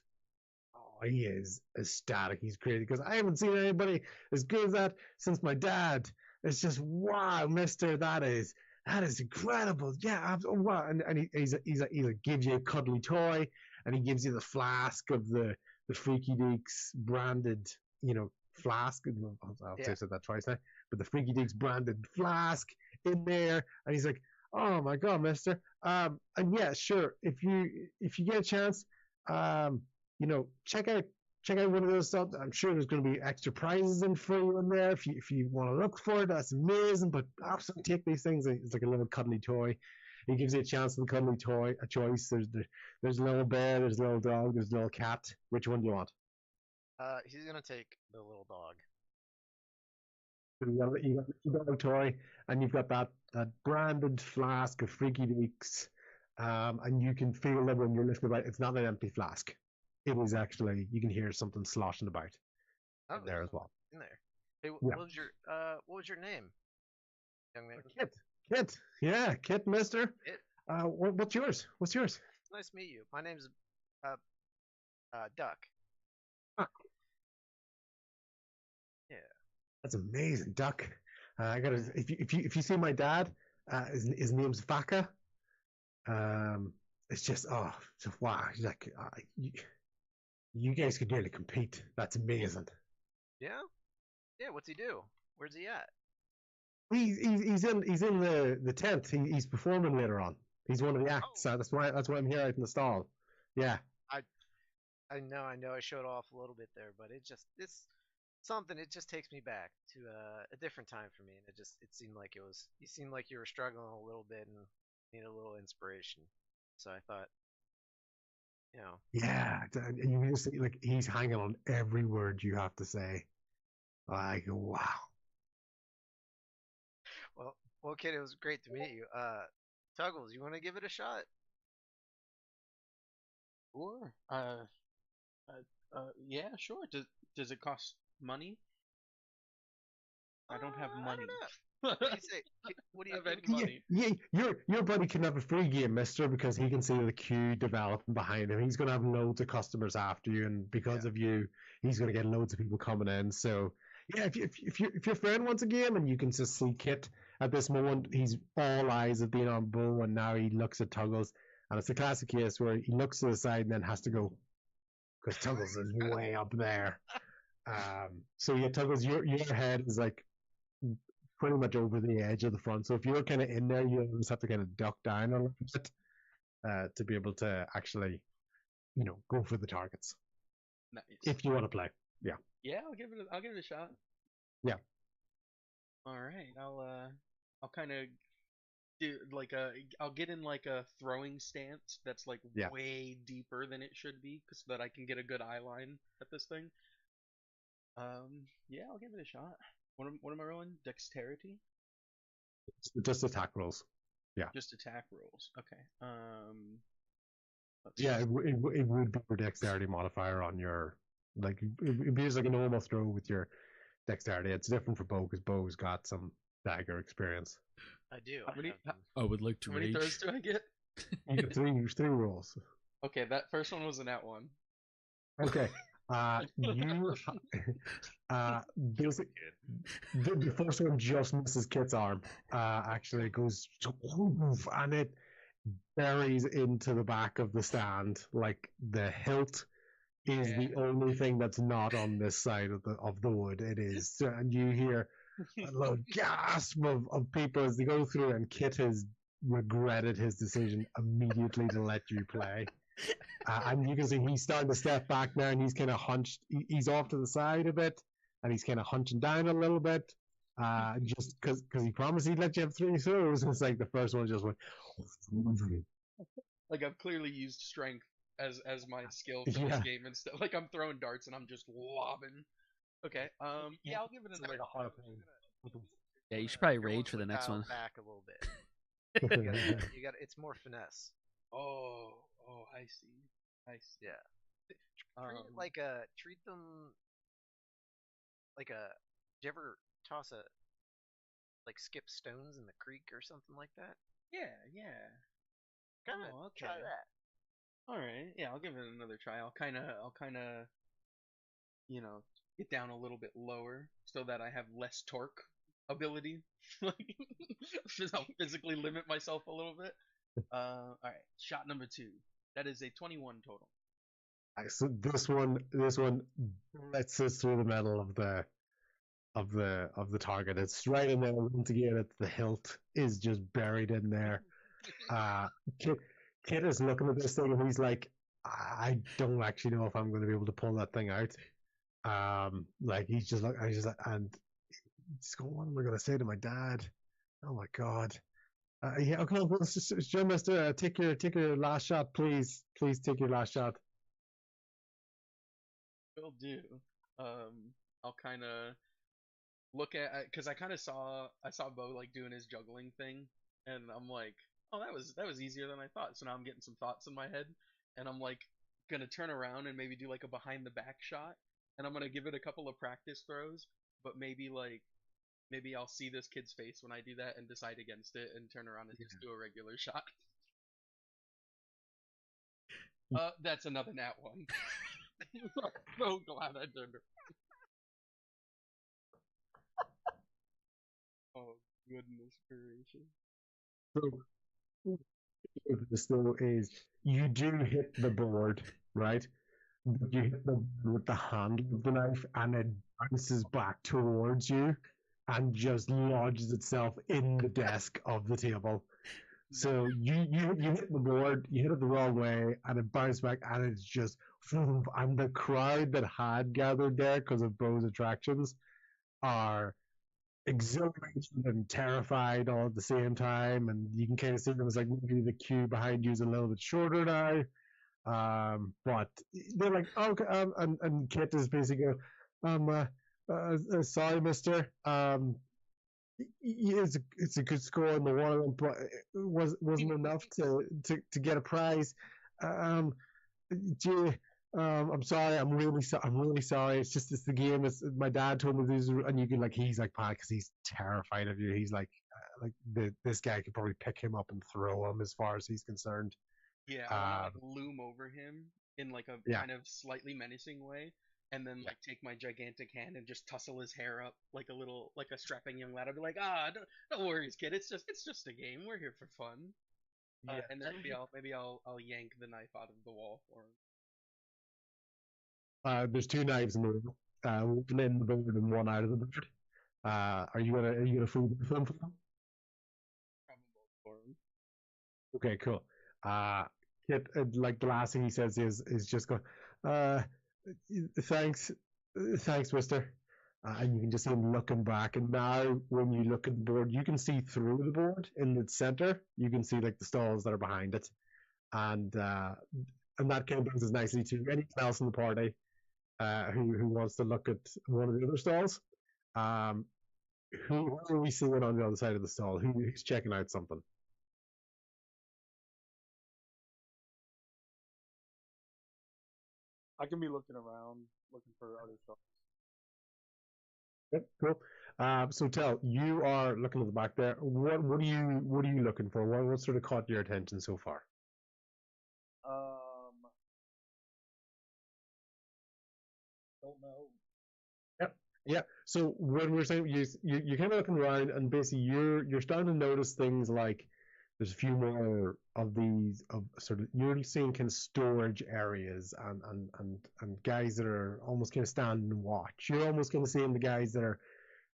he is ecstatic. He's crazy because I haven't seen anybody as good as that since my dad. It's just, wow, Mister, that is incredible. Yeah, wow. And he gives you a cuddly toy, and he gives you the flask of the Freaky Deeks branded, flask. I've said that twice now, but the Freaky Deeks branded flask in there, and he's like, "Oh my god, Mister." And yeah, sure. If you get a chance, check out one of those stuff. I'm sure there's going to be extra prizes in for you in there. If you want to look for it, that's amazing. But absolutely take these things. It's like a little cuddly toy. It gives you a chance with a cuddly toy, a choice. There's a little bear, there's a little dog, there's a little cat. Which one do you want? He's gonna take the little dog. So you got the dog toy, and you've got that branded flask of Freaky Deeks, and you can feel that when you're listening about it, it's not an empty flask. It was actually, you can hear something sloshing about in there as well. In there. Hey, what was your name, young man? Kit. Yeah, Kit, Mister. Kit. What's yours? Nice to meet you. My name's Duck. Duck. Yeah. That's amazing, Duck. I gotta. If you see my dad, his name's Vaca. It's just wow. He's like, you guys could nearly compete. That's amazing. Yeah. Yeah. What's he do? Where's he at? He's in the tent. He's performing later on. He's one of the acts. That's why I'm here out in the stall. Yeah. I know. I showed off a little bit there, but it's something. It just takes me back to a different time for me, and it seemed like you seemed like you were struggling a little bit and needed a little inspiration. So I thought, Yeah, and you can see like he's hanging on every word you have to say. Like, wow. Well, kid, it was great to meet you. Tuggles, you want to give it a shot? Sure. Yeah, sure. Does it cost money? I don't have money. I don't know. What do you say? What do you have any money? Yeah, your buddy can have a free game, Mister, because he can see the queue developing behind him. He's going to have loads of customers after you, and because of you, he's going to get loads of people coming in. So, yeah, if your friend wants a game and you can just see Kit at this moment, he's all eyes have been on Bo, and now he looks at Tuggles, and it's a classic case where he looks to the side and then has to go because Tuggles is way up there. So yeah, Tuggles, your head is like pretty much over the edge of the front. So if you're kind of in there, you just have to kind of duck down a little bit to be able to actually, go for the targets. Nice. If you want to play, yeah. Yeah, I'll give it a shot. Yeah. All right, I'll kind of do like I'll get in like a throwing stance that's like way deeper than it should be, so that I can get a good eye line at this thing. Yeah, I'll give it a shot. What am I rolling? Dexterity? Just attack rolls. Yeah. Just attack rolls. Okay. Yeah, it would be your dexterity modifier on your, like, it'd be just like a normal throw with your dexterity. It's different for Bo because Bo's got some dagger experience. I do. How many- have them. I would like to How many throws do I get? You get three rolls. Okay, that first one was a nat 1. Okay. Basic, the first one just misses Kit's arm. Actually, it goes and it buries into the back of the stand. Like the hilt is the only thing that's not on this side of the wood. It is, and you hear a little gasp of people as they go through, and Kit has regretted his decision immediately to let you play. And you can see he's starting to step back now, and he's kind of hunched. He's off to the side a bit, and he's kind of hunching down a little bit, just because he promised he'd let you have 3 throws. It's like the first one just went. Like I've clearly used strength as my skill for this game instead. Like I'm throwing darts and I'm just lobbing. Okay. Yeah, I'll give it another. Yeah, you should probably Your rage ones for the would next dial one. back a little bit. You got it's more finesse. Oh, I see. Yeah. Treat them like a. Did you ever toss a skip stones in the creek or something like that? Yeah. Kind of Oh, okay. try that. All right. Yeah, I'll give it another try. I'll kind of, get down a little bit lower so that I have less torque ability. Like, I'll physically limit myself a little bit. All right. Shot number 2. That is a 21 total. So this one blitzes through the middle of the target. It's right in there. Once again, the hilt is just buried in there. Kit is looking at this thing and he's like, I don't actually know if I'm going to be able to pull that thing out. Like he's just like, and he's going, what am I going to say to my dad? Oh my god. Yeah, okay, well, let's just, Jim, Mister, take your last shot, please. Please take your last shot. Will do. I'll kind of look at because I kind of saw Bo like doing his juggling thing, and I'm like, oh, that was easier than I thought. So now I'm getting some thoughts in my head, and I'm like gonna turn around and maybe do like a behind the back shot, and I'm gonna give it a couple of practice throws, but maybe I'll see this kid's face when I do that and decide against it and turn around and just do a regular shot. That's another nat 1. I'm so glad I turned it. Oh, goodness gracious. So this though is you do hit the board, right? But you hit the with the handle of the knife, and it bounces back towards you, and just lodges itself in the desk of the table. So you hit the board, you hit it the wrong way, and it bounced back, and it's just, and the crowd that had gathered there because of Bo's attractions are exhilarated and terrified all at the same time, and you can kind of see them as like maybe the queue behind you is a little bit shorter now. But they're like, okay, and Kit is basically, sorry, Mister. It's a good score in the one of them, but it wasn't enough to get a prize. Gee, I'm sorry. I'm really sorry. It's the game. It's my dad told me this, and you can like he's like panic because he's terrified of you. He's like this guy could probably pick him up and throw him as far as he's concerned. Yeah, I want to like loom over him in like a kind of slightly menacing way, and then like take my gigantic hand and just tussle his hair up like a strapping young lad. I'd be like, don't worry, kid. It's just a game. We're here for fun. And then maybe I'll yank the knife out of the wall for him. There's 2 knives in the room. One in the board and one out of the board. Are you gonna free them for them? Probably for him. Okay, cool. Kit, like the last thing he says is just go, thanks, Mister. And you can just see him looking back. And now, when you look at the board, you can see through the board in the center. You can see like the stalls that are behind it, and that kind of brings us nicely to anyone else in the party who wants to look at one of the other stalls. Who are we seeing on the other side of the stall? Who's checking out something? I can be looking around, looking for other stuff. Yep, cool. So tell you are looking at the back there. What are you looking for? What sort of caught your attention so far? Don't know. Yep. Yeah. So when we're saying you're kind of looking around, and basically you're starting to notice things like there's a few more of these of sort of you're seeing kind of storage areas and guys that are almost kind of standing and watch. You're almost kind of seeing the guys that are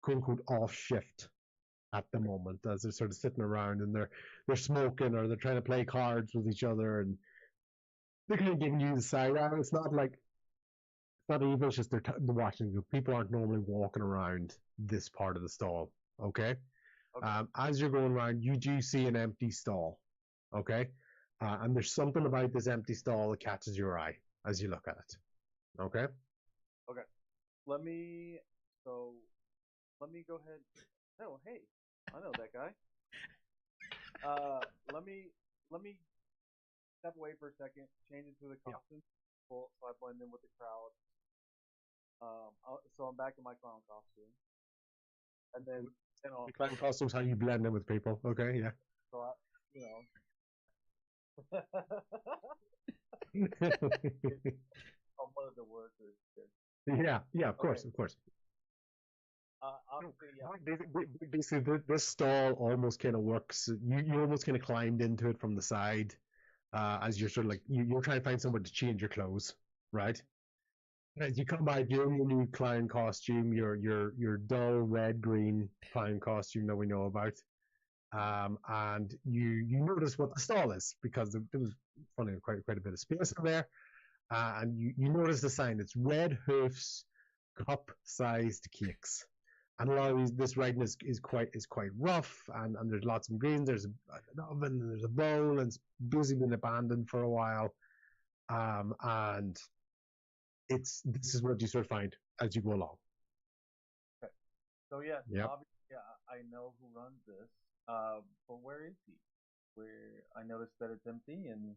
quote unquote off shift at the moment as they're sort of sitting around and they're smoking or they're trying to play cards with each other and they're kind of giving you the side eye. It's not like it's not evil, it's just they're watching you. People aren't normally walking around this part of the stall. Okay. Okay. As you're going around, you do see an empty stall. Okay. And there's something about this empty stall that catches your eye as you look at it. Okay. Okay. Let me go ahead. Oh, hey, I know that guy. Let me step away for a second, change into the costume, so I blend in with the crowd. So I'm back in my clown costume, and then I'll. Clown costumes, how you blend in with people. Okay. Yeah. So I, you know. I'm one of the workers here. Yeah, of course, Okay. of course. Obviously, yeah. Basically, this stall almost kind of works. You almost kind of climbed into it from the side, as you're sort of like you're trying to find somewhere to change your clothes, right? As you come by, you're in your new clown costume, your dull red green clown costume that we know about, and you notice what the stall is because there was funny quite a bit of space in there, and you notice the sign. It's Red Hoof's cup-sized cakes. And a lot of this writing is quite rough, and there's lots of greens. There's an oven, and there's a bowl, and it's basically been abandoned for a while. And this is what you sort of find as you go along. Okay. So yeah, Yep. obviously, yeah, I know who runs this. But where is he? Where I noticed that it's empty and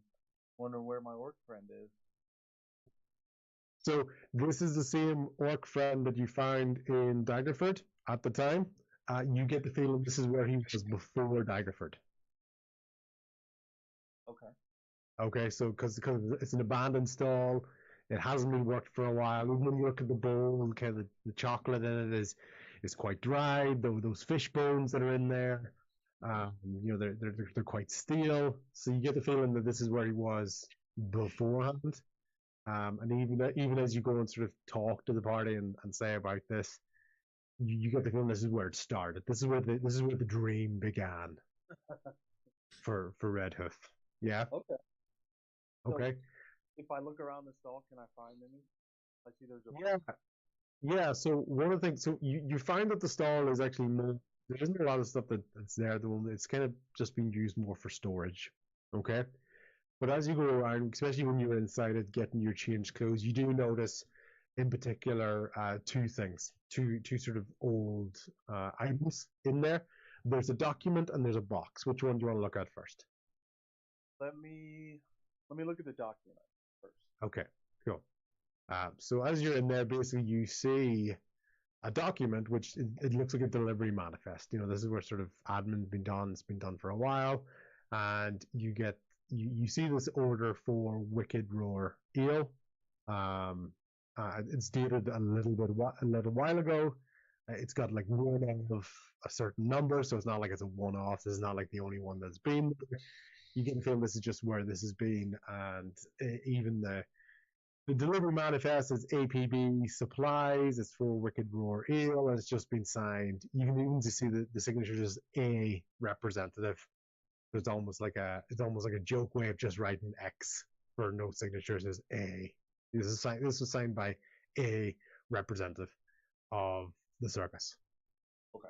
wonder where my orc friend is. So this is the same orc friend that you found in Daggerford at the time. You get the feeling this is where he was before Daggerford. Okay. Okay, so because it's an abandoned stall, it hasn't been worked for a while. Even when you look at the bowl, kind of the chocolate in it is quite dry. Those fish bones that are in there, they're quite stale. So you get the feeling that this is where he was beforehand. And even as you go and sort of talk to the party and say about this, you get the feeling this is where it started. This is where the dream began for Red Hoof. Yeah. Okay. So Okay. if I look around the stall, can I find any? I see there's a Yeah. So one of the things, so you find that the stall is actually more. There isn't a lot of stuff that's there. It's kind of just being used more for storage. Okay. But as you go around, especially when you're inside it, getting your changed clothes, you do notice, in particular, two things, two sort of old items in there. There's a document and there's a box. Which one do you want to look at first? Let me look at the document first. Okay, cool. So as you're in there, basically you see a document which it looks like a delivery manifest. This is where sort of admin's been done. It's been done for a while, and you see this order for Wicked Roar Ale. It's dated a little while ago. It's got like one of a certain number, so it's not like it's a one-off. This is not like the only one that's been. You can feel this is just where this has been, and even the delivery manifest is APB supplies. It's for Wicked Roar Ale, and it's just been signed. You can even see the signature is A representative. It's almost like a joke way of just writing X for no signatures is A. This was signed by A representative of the circus. Okay.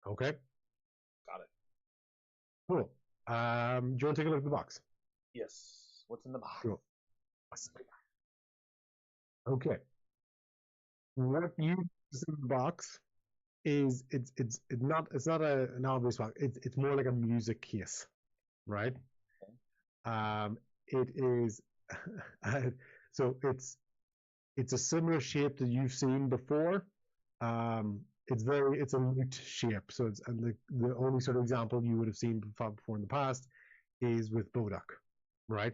Okay. Got it. Cool. Do you want to take a look at the box? Yes. What's in the box? Cool. Okay. What you see in the box is it's not an obvious box. It's more like a music case, right? Okay. It is so it's a similar shape that you've seen before, It's a loot shape. So it's, and the only sort of example you would have seen before in the past is with Boduk, right?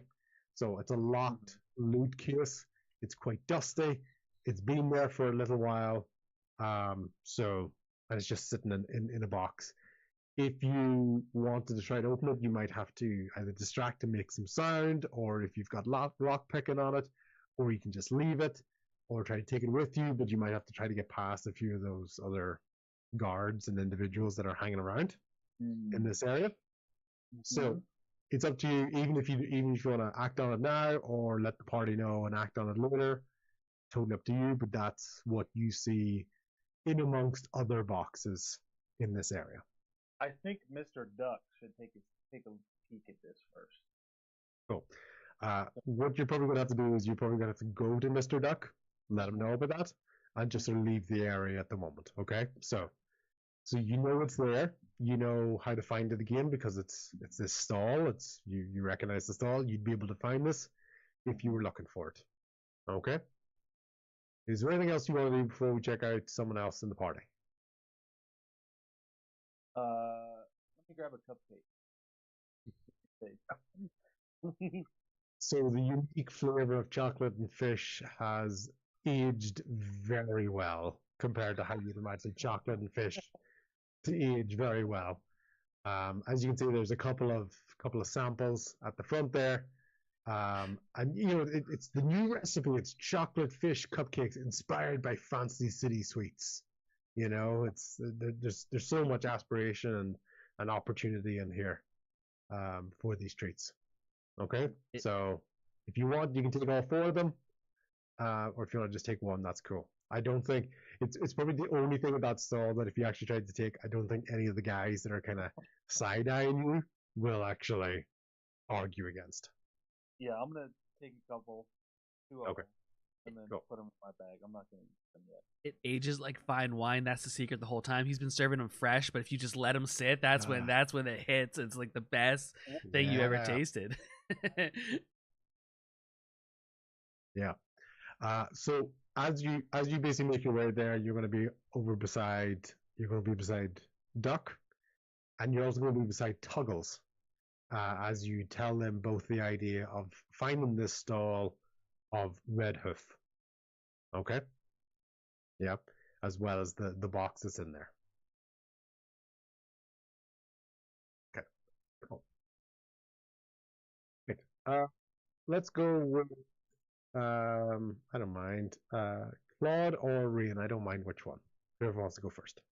So it's a locked loot case. It's quite dusty. It's been there for a little while. So and it's just sitting in a box. If you wanted to try to open it, you might have to either distract and make some sound, or if you've got rock picking on it, or you can just leave it, or try to take it with you, but you might have to try to get past a few of those other guards and individuals that are hanging around in this area. So it's up to you, even if you want to act on it now or let the party know and act on it later, totally up to you, but that's what you see in amongst other boxes in this area. I think Mr. Duck should take a peek at this first. Cool. What you're probably going to have to do is you're probably going to have to go to Mr. Duck, let him know about that, and just sort of leave the area at the moment. Okay, so you know it's there. You know how to find it again because it's this stall. It's you recognize the stall. You'd be able to find this if you were looking for it. Okay. Is there anything else you want to do before we check out someone else in the party? Let me grab a cupcake. So the unique flavor of chocolate and fish has aged very well compared to how you'd imagine chocolate and fish to age very well. As you can see, there's a couple of samples at the front there. And you know, it's the new recipe. It's chocolate fish cupcakes inspired by fancy city sweets. You know, it's there's so much aspiration and opportunity in here for these treats. Okay, so if you want, you can take all 4 of them, or if you want to just take one, that's cool. I don't think it's probably the only thing about stall that if you actually tried to take, I don't think any of the guys that are kind of side-eyeing you will actually argue against. Yeah, I'm gonna take a couple, 2 of them, and then Cool. put them in my bag. I'm not gonna eat them yet. It ages like fine wine. That's the secret the whole time. He's been serving them fresh, but if you just let them sit, that's when it hits. It's like the best thing you ever tasted. Yeah. So as you basically make your way there, you're going to be beside Duck, and you're also going to be beside Tuggles. As you tell them both the idea of finding this stall of Red Hoof. Okay. Yep. As well as the box that's in there. Okay. Cool. Right. Let's go with I don't mind. Claude or Rian, I don't mind which one. Whoever wants to go first.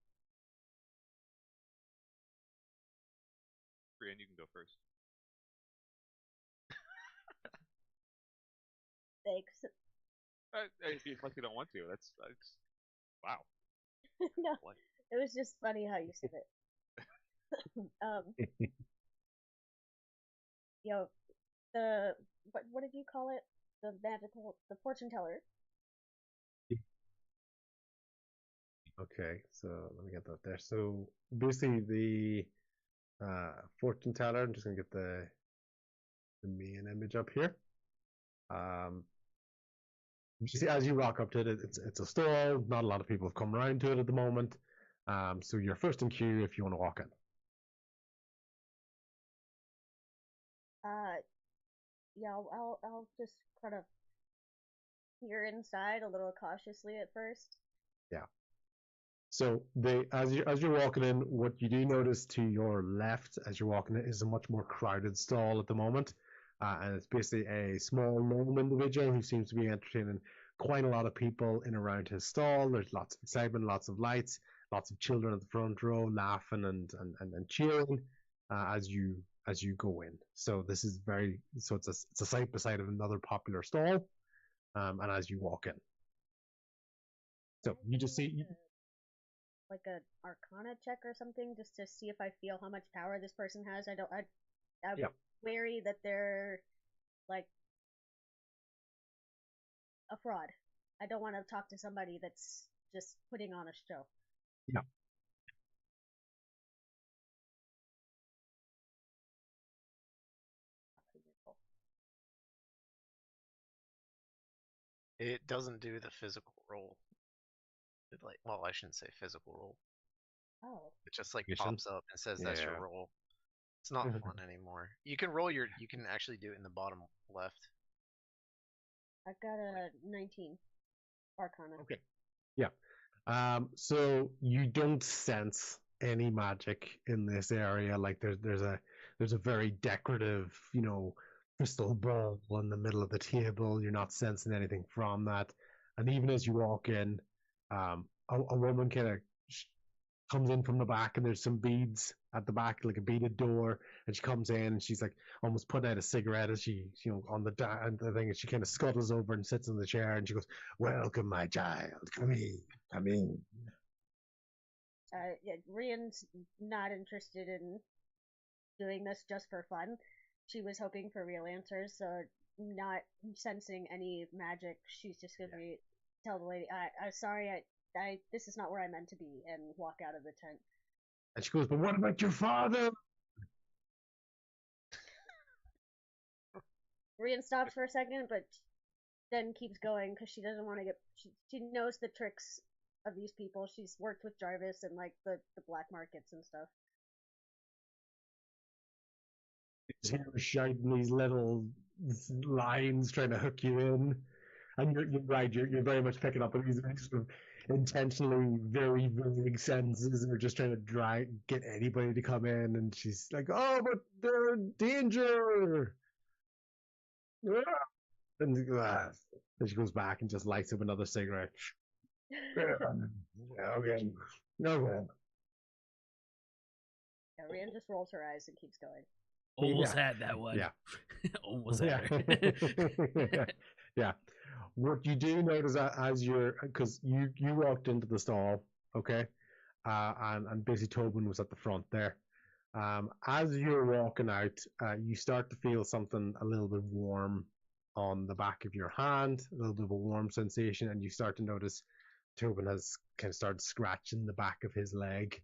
Brian, you can go first. Thanks. Unless you don't want to. That's wow. No, What? it was just funny how you said it. Yo, the what did you call it? The fortune teller. Okay, so let me get that there. So basically the fortune teller, I'm just gonna get the main image up here. You see, as you walk up to it, it's a stall. Not a lot of people have come around to it at the moment. So you're first in queue if you want to walk in. Yeah, I'll just kind of peer inside a little cautiously at first. Yeah. So as you're walking in, what you do notice to your left as you're walking in is a much more crowded stall at the moment. And it's basically a small gnome individual who seems to be entertaining quite a lot of people in around his stall. There's lots of excitement, lots of lights, lots of children at the front row laughing and cheering as you go in. So this is it's a side by side of another popular stall, and as you walk in. So you just see like an Arcana check or something, just to see if I feel how much power this person has. I'm wary that they're like a fraud. I don't want to talk to somebody that's just putting on a show. Yeah. It doesn't do the physical roll. Like, well, I shouldn't say physical roll. Oh. It just like Mission? pops up and says that's your Yeah. roll. It's not fun anymore. You can roll your. You can actually do it in the bottom left. I've got a 19 Arcana. Okay. Yeah. So you don't sense any magic in this area. Like there's a very decorative, crystal ball in the middle of the table. You're not sensing anything from that. And even as you walk in, a woman kind of comes in from the back, and there's some beads at the back, like a beaded door. And she comes in, and she's like almost putting out a cigarette as she, on the thing, and she kind of scuttles over and sits in the chair, and she goes, "Welcome, my child. Come in, come in." Yeah, Rian's not interested in doing this just for fun. She was hoping for real answers, so not sensing any magic, she's just gonna tell the lady, sorry, this is not where I meant to be," and walk out of the tent. And she goes, "But what about your father?" Rian stops for a second, but then keeps going because she doesn't want to get. She knows the tricks of these people. She's worked with Jarvis and like the black markets and stuff. He's shouting these little lines trying to hook you in. And you're right, you're very much picking up on these sort of intentionally very vague sentences, and are just trying to get anybody to come in. And she's like, "Oh, but they're in danger!" And she goes back and just lights up another cigarette. Okay. Yeah, Rian just rolls her eyes and keeps going. Almost had that one. Yeah. Almost had her. Yeah. What you do notice as because you walked into the stall, okay, and basically Tobin was at the front there. As you're walking out, you start to feel something a little bit warm on the back of your hand, a little bit of a warm sensation, and you start to notice Tobin has kind of started scratching the back of his leg,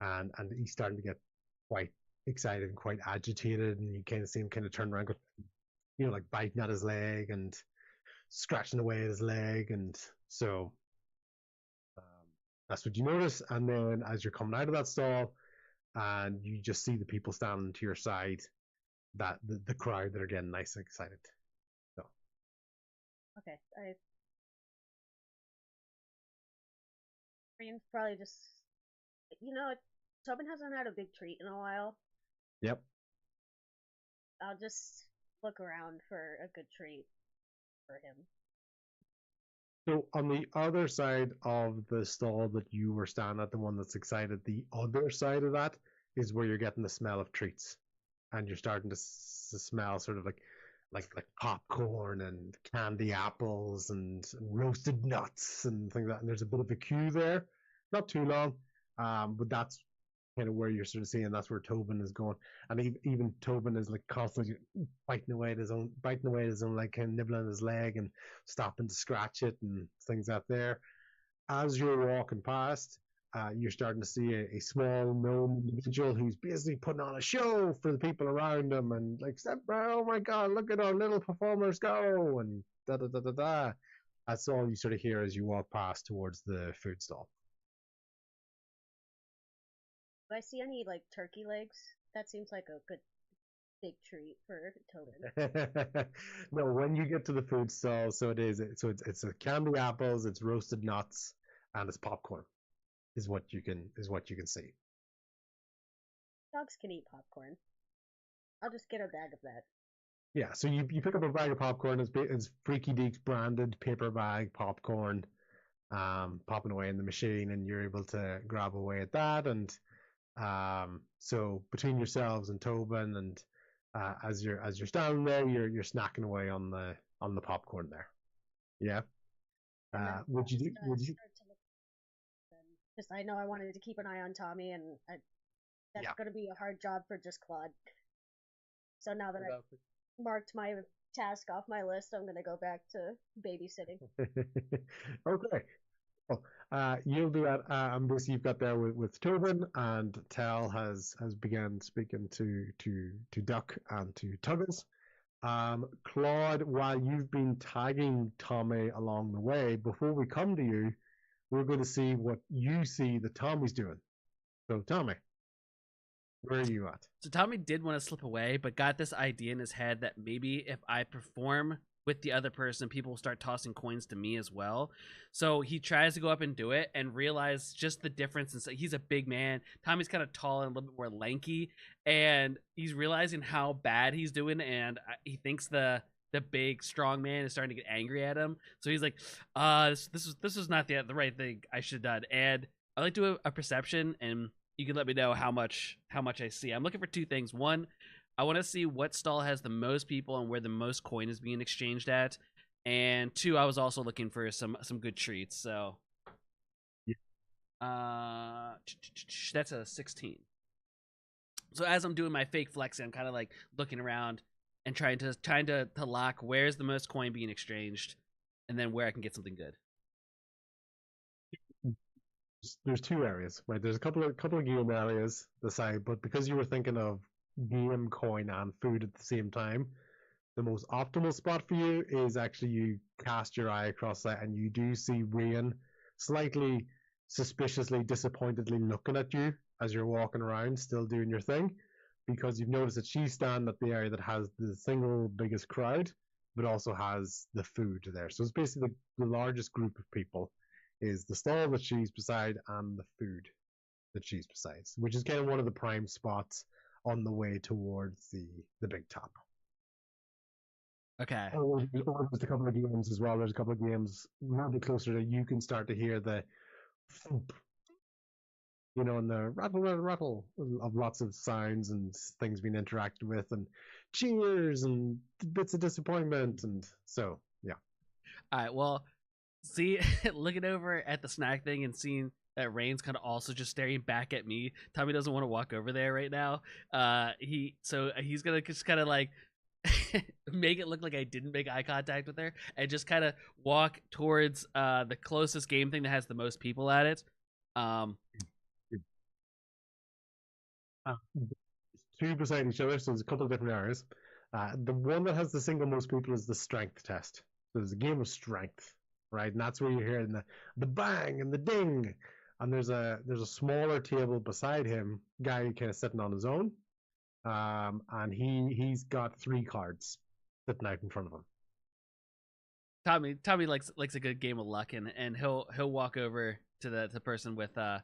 and he's starting to get quite excited and quite agitated, and you kind of see him kind of turn around, like biting at his leg and scratching away at his leg, and so that's what you notice. And then as you're coming out of that stall, and you just see the people standing to your side, that the crowd that are getting nice and excited. So okay, Rian's probably just, Tobin hasn't had a big treat in a while. Yep. I'll just look around for a good treat for him. So on the other side of the stall that you were standing at, the one that's excited, the other side of that is where you're getting the smell of treats, and you're starting to smell sort of like popcorn and candy apples and roasted nuts and things like that. And there's a bit of a queue there, not too long, but that's kind of where you're sort of seeing that's where Tobin is going. And even Tobin is like constantly biting away at his own like kind of nibbling his leg and stopping to scratch it and things out there. As you're walking past, you're starting to see a small gnome individual who's basically putting on a show for the people around him, and like, "Oh my god, look at our little performers go," and da da da da da. That's all you sort of hear as you walk past towards the food stall. Do I see any like turkey legs? That seems like a good big treat for Tobin. No, when you get to the food stall, it's a candy apples, it's roasted nuts, and it's popcorn. Is what you can see. Dogs can eat popcorn. I'll just get a bag of that. Yeah, so you pick up a bag of popcorn. It's Freaky Deeks branded paper bag popcorn, popping away in the machine, and you're able to grab away at that. And so between yourselves and Tobin, and as you're standing there, you're snacking away on the popcorn there. Yeah. Would you? Just, I know I wanted to keep an eye on Tommy, and that's going to be a hard job for just Claude. So now that I've marked my task off my list, I'm going to go back to babysitting. Okay. Well, you'll do that. Basically, you've got there with Tobin, and Tel has begun speaking to Duck and to Tuggles. Claude, while you've been tagging Tommy along the way, before we come to you, we're going to see what you see that Tommy's doing. So, Tommy, where are you at? So Tommy did want to slip away, but got this idea in his head that maybe if I perform with the other person, people will start tossing coins to me as well. So he tries to go up and do it and realize just the difference. And he's a big man. Tommy's kind of tall and a little bit more lanky, and he's realizing how bad he's doing, and he thinks the big strong man is starting to get angry at him. So he's like, this was not the right thing I should have done. And I like to do a perception, and you can let me know how much I see. I'm looking for two things. One, I want to see what stall has the most people and where the most coin is being exchanged at. And two, I was also looking for some good treats. So, that's a 16. So as I'm doing my fake flexing, I'm kind of like looking around and trying to lock where's the most coin being exchanged, and then where I can get something good. There's two areas, right? There's a couple of game areas the side, but because you were thinking of game coin and food at the same time, the most optimal spot for you is actually you cast your eye across that and you do see Rain slightly suspiciously, disappointedly looking at you as you're walking around, still doing your thing, because you've noticed that she's standing at the area that has the single biggest crowd, but also has the food there. So it's basically the largest group of people is the stall that she's beside and the food that she's beside, which is kind of one of the prime spots on the way towards the big top. Okay. Or there's a couple of games as well. There's a couple of games a little bit closer that you can start to hear the thump, and the rattle of lots of sounds and things being interacted with, and cheers and bits of disappointment, and so yeah. All right. Well, see, looking over at the snack thing and seeing that Rain's kind of also just staring back at me. Tommy doesn't want to walk over there right now. He's gonna just kind of like make it look like I didn't make eye contact with her and just kind of walk towards the closest game thing that has the most people at it. Two beside each other, so there's a couple of different areas. The one that has the single most people is the strength test. So there's a game of strength, right? And that's where you're hearing the bang and the ding. And there's a smaller table beside him, guy kind of sitting on his own. And he's got 3 cards sitting out in front of him. Tommy likes a good game of luck, and he'll walk over to the person with the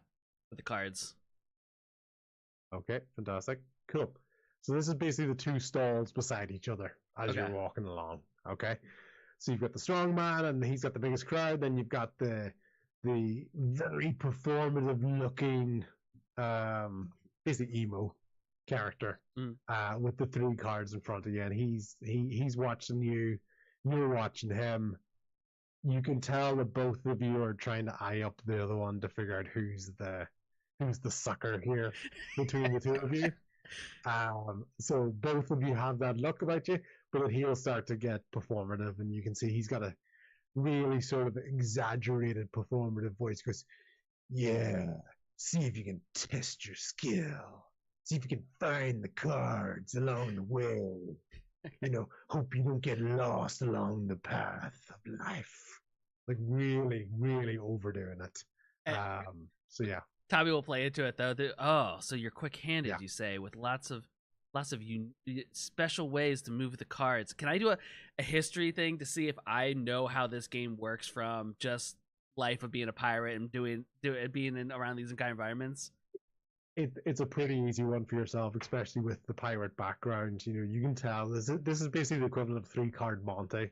cards. Okay, fantastic, cool. So this is basically the 2 stalls beside each other as you're walking along. Okay, so you've got the strong man, and he's got the biggest crowd. Then you've got the very performative looking, basically emo character with the 3 cards in front of you, and he's watching you, you're watching him. You can tell that both of you are trying to eye up the other one to figure out who's the sucker here between the 2 of you. So both of you have that look about you, but he'll start to get performative, and you can see he's got a really sort of exaggerated performative voice. He goes, yeah, see if you can test your skill. See if you can find the cards along the way. Hope you don't get lost along the path of life. Like really, really overdoing it. So yeah. Tommy will play into it though. So you're quick-handed, you say, with lots of special ways to move the cards. Can I do a history thing to see if I know how this game works from just life of being a pirate and being around these kind of environments? It's a pretty easy one for yourself, especially with the pirate background. You can tell this is basically the equivalent of 3-card Monte.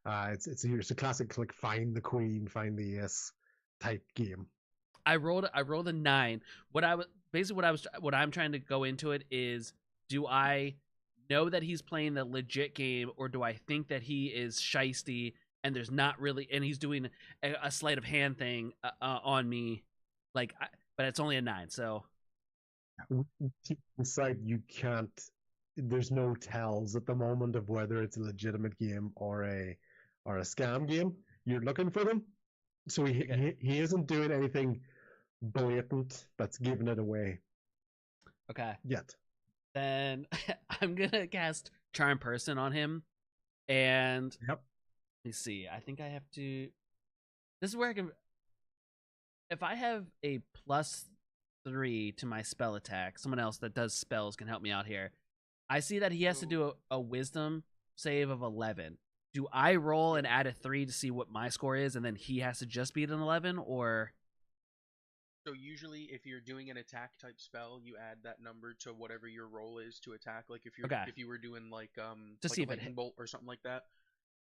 It's a classic like find the queen, find the ace type game. I rolled a 9. What I'm trying to go into it is, do I know that he's playing the legit game, or do I think that he is shiesty and there's not really, and he's doing a sleight of hand thing on me, but it's only a 9, so. Inside, you can't. There's no tells at the moment of whether it's a legitimate game or a scam game. You're looking for them, so he isn't doing anything blatant that's giving it away. Okay. Yet. Then I'm gonna cast Charm Person on him, and yep. Let me see. I think I have to. This is where I can. if I have a +3 to my spell attack, someone else that does spells can help me out here. I see that he has to do a wisdom save of 11. Do I roll and add a 3 to see what my score is, and then he has to just beat an 11, or? So usually, if you're doing an attack type spell, you add that number to whatever your roll is to attack. Like if you were doing like To like see a if it lightning bolt or something like that,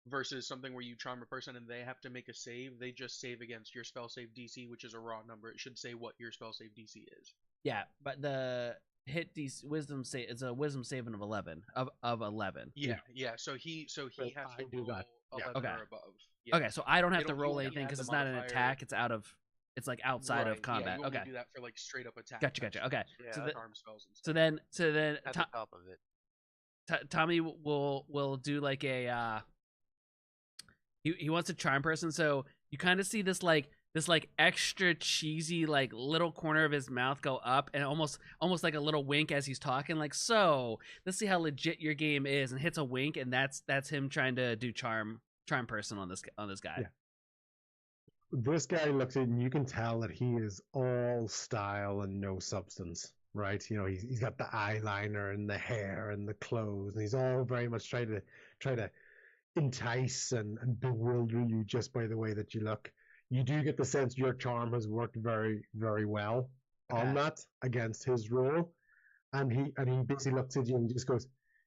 versus something where you charm a person and they have to make a save. They just save against your spell save DC, which is a raw number. It should say what your spell save DC is. Yeah, but the hit DC wisdom save is a wisdom saving of 11 of 11. Yeah. So he has I to do roll that. Yeah. 11 Okay. or above. Yeah. Okay, so I don't have to You roll only anything add because the it's not an modifier- attack. It's like outside Right, of combat. Yeah, you only Okay, do that for like straight up attack. gotcha. type Okay, Yeah, so, spells, charm spells and stuff. so then at the top of it. Tommy will do like a he wants to charm person, so you kind of see this extra cheesy like little corner of his mouth go up and almost like a little wink as he's talking, like, so let's see how legit your game is, and hits a wink, and that's him trying to do charm person on this guy. Yeah. This guy looks at it and you can tell that he is all style and no substance, right? You know, he's got the eyeliner and the hair and the clothes, and he's all very much try to entice and bewilder you just by the way that you look. You do get the sense your charm has worked very, very well on that against his role. And he basically looks at you and just goes,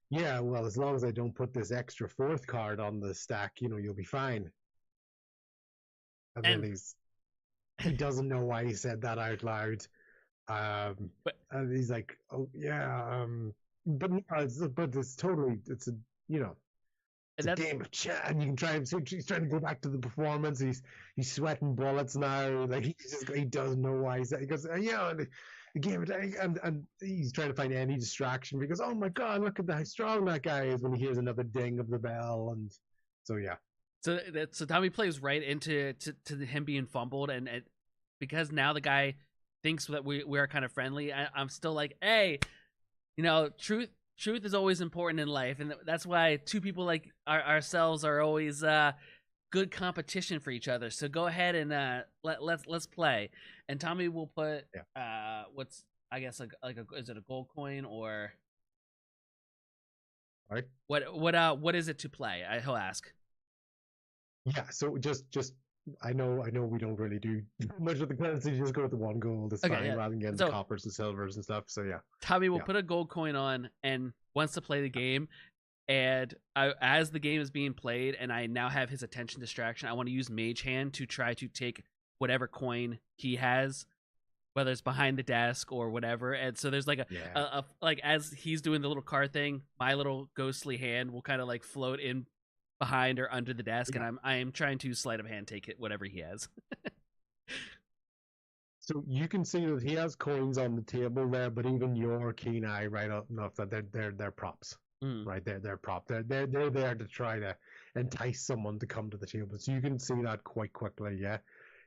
yeah, well, as long as I don't put this extra 4th card on the stack, you know, you'll be fine. And then he doesn't know why he said that out loud. And he's like, oh yeah, but it's totally, it's a, you know, it's a game of chat, and you can try him. So he's trying to go back to the performance. He's sweating bullets now. Like he doesn't know why he said. He goes, yeah, the game of and he's trying to find any distraction because, oh my god, look at how strong that guy is when he hears another ding of the bell, and so yeah. So Tommy plays right into him being fumbled, and because now the guy thinks that we are kind of friendly. I'm still like, hey, you know, truth is always important in life, and that's why two people like ourselves are always good competition for each other. So go ahead and let's play. And Tommy will put what's, I guess, like is it a gold coin or right? What is it to play? He'll ask. Yeah, so just I know we don't really do much of the currency. You just go with the 1 gold. It's fine, rather than getting the coppers and silvers and stuff. So yeah, Tommy will put a gold coin on and wants to play the game. And as the game is being played, and I now have his attention distraction, I want to use Mage Hand to try to take whatever coin he has, whether it's behind the desk or whatever. And so there's like a like as he's doing the little card thing, my little ghostly hand will kind of like float in behind or under the desk, and I am trying to sleight of hand take it whatever he has. So you can see that he has coins on the table there, but even your keen eye right up enough that they're props, right? They're prop. They're there to try to entice someone to come to the table. So you can see that quite quickly. Yeah,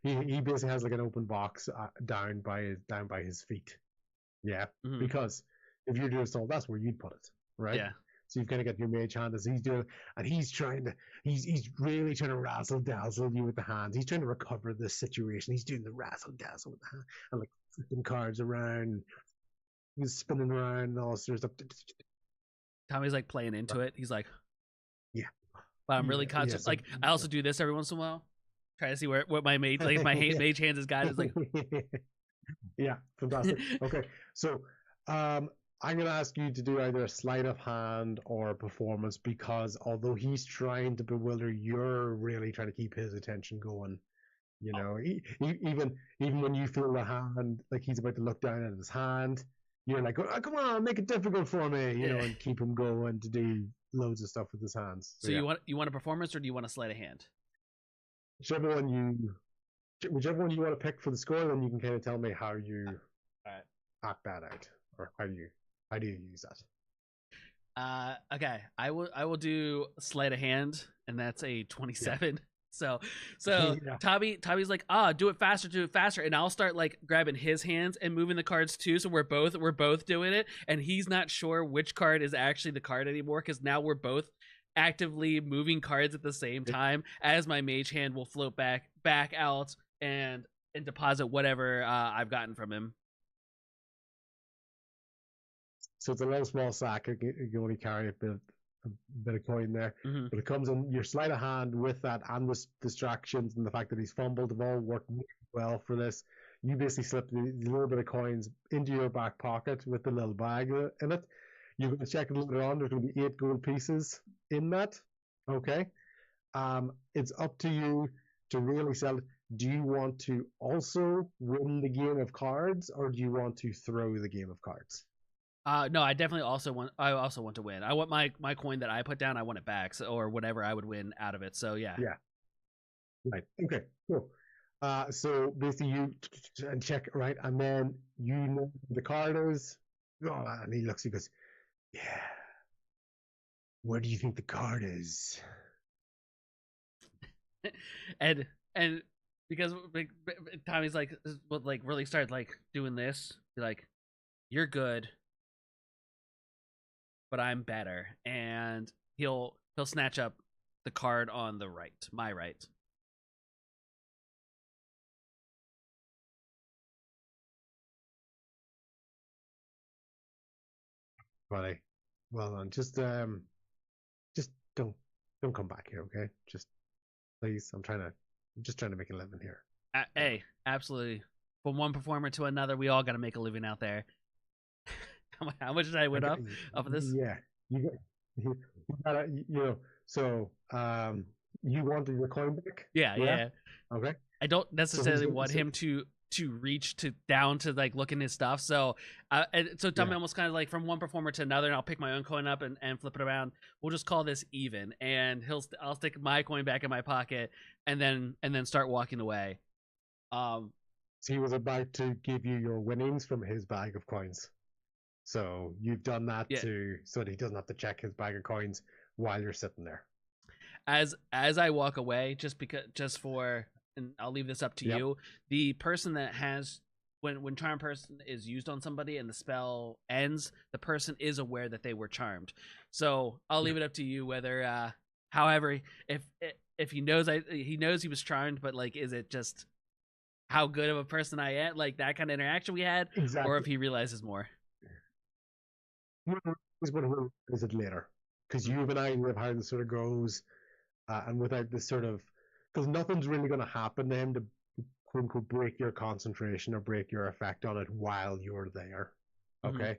he basically has like an open box down by his feet. Yeah, because if you're doing so, that's where you'd put it, right? Yeah. So you've kind of got your mage hand as he's doing, and he's really trying to razzle dazzle you with the hands. He's trying to recover this situation. He's doing the razzle dazzle with the hand and like flipping cards around, he's spinning around and all sorts of stuff. Tommy's like playing into it. He's like, yeah, but I'm really conscious. So, like I also do this every once in a while, try to see what my mage like my mage hands has got. Is like, yeah, fantastic. Okay, so I'm going to ask you to do either a sleight of hand or a performance, because although he's trying to bewilder, you're really trying to keep his attention going. You know, even when you feel the hand, like he's about to look down at his hand, you're like, oh, come on, make it difficult for me, you know, and keep him going to do loads of stuff with his hands. So you want a performance, or do you want a sleight of hand? Whichever one you want to pick for the score, then you can kind of tell me how you act that out, or how do you use that? Okay, I will do sleight of hand, and that's a 27. Yeah. So Tommy's like, do it faster, and I'll start like grabbing his hands and moving the cards too. So we're both doing it, and he's not sure which card is actually the card anymore, because now we're both actively moving cards at the same time as my mage hand will float back out, and and deposit whatever I've gotten from him. So it's a little small sack. You can only carry a bit of coin there. Mhm. But it comes in your sleight of hand with that and with distractions and the fact that he's fumbled have all worked really well for this. You basically slip the little bit of coins into your back pocket with the little bag in it. You're going to check it later on. There's going to be 8 gold pieces in that. Okay. It's up to you to really sell it. Do you want to also win the game of cards, or do you want to throw the game of cards? No, I definitely also want. I also want to win. I want my coin that I put down. I want it back, or whatever I would win out of it. So yeah. Yeah. Right. Okay. Cool. So basically you and check right, and then you know the card is. Oh, and he looks. He goes, "Yeah. Where do you think the card is?" and because Tommy's like really started like doing this, like, you're good, but I'm better, and he'll snatch up the card on the right, my right. Right. Well done. Just don't come back here, okay? Just please. I'm just trying to make a living here. Hey, absolutely. From one performer to another, we all got to make a living out there. How much did I win off of this? Yeah, you gotta, So, you wanted your coin back? Yeah. Okay. I don't necessarily So want him to reach down to like look in his stuff. So, so Tommy almost kind of like from one performer to another, and I'll pick my own coin up and flip it around. We'll just call this even, and I'll stick my coin back in my pocket, and then start walking away. So he was about to give you your winnings from his bag of coins. So you've done that so that he doesn't have to check his bag of coins while you're sitting there. As I walk away, and I'll leave this up to you. The person that has when charm person is used on somebody and the spell ends, the person is aware that they were charmed. So I'll leave it up to you whether, however, if he knows he was charmed, but like, is it just how good of a person I am, like that kind of interaction we had, exactly. or if he realizes more. Is what we'll visit later, because you and I know how this sort of goes, and without this sort of, because nothing's really going to happen to him to quote unquote break your concentration or break your effect on it while you're there. Okay,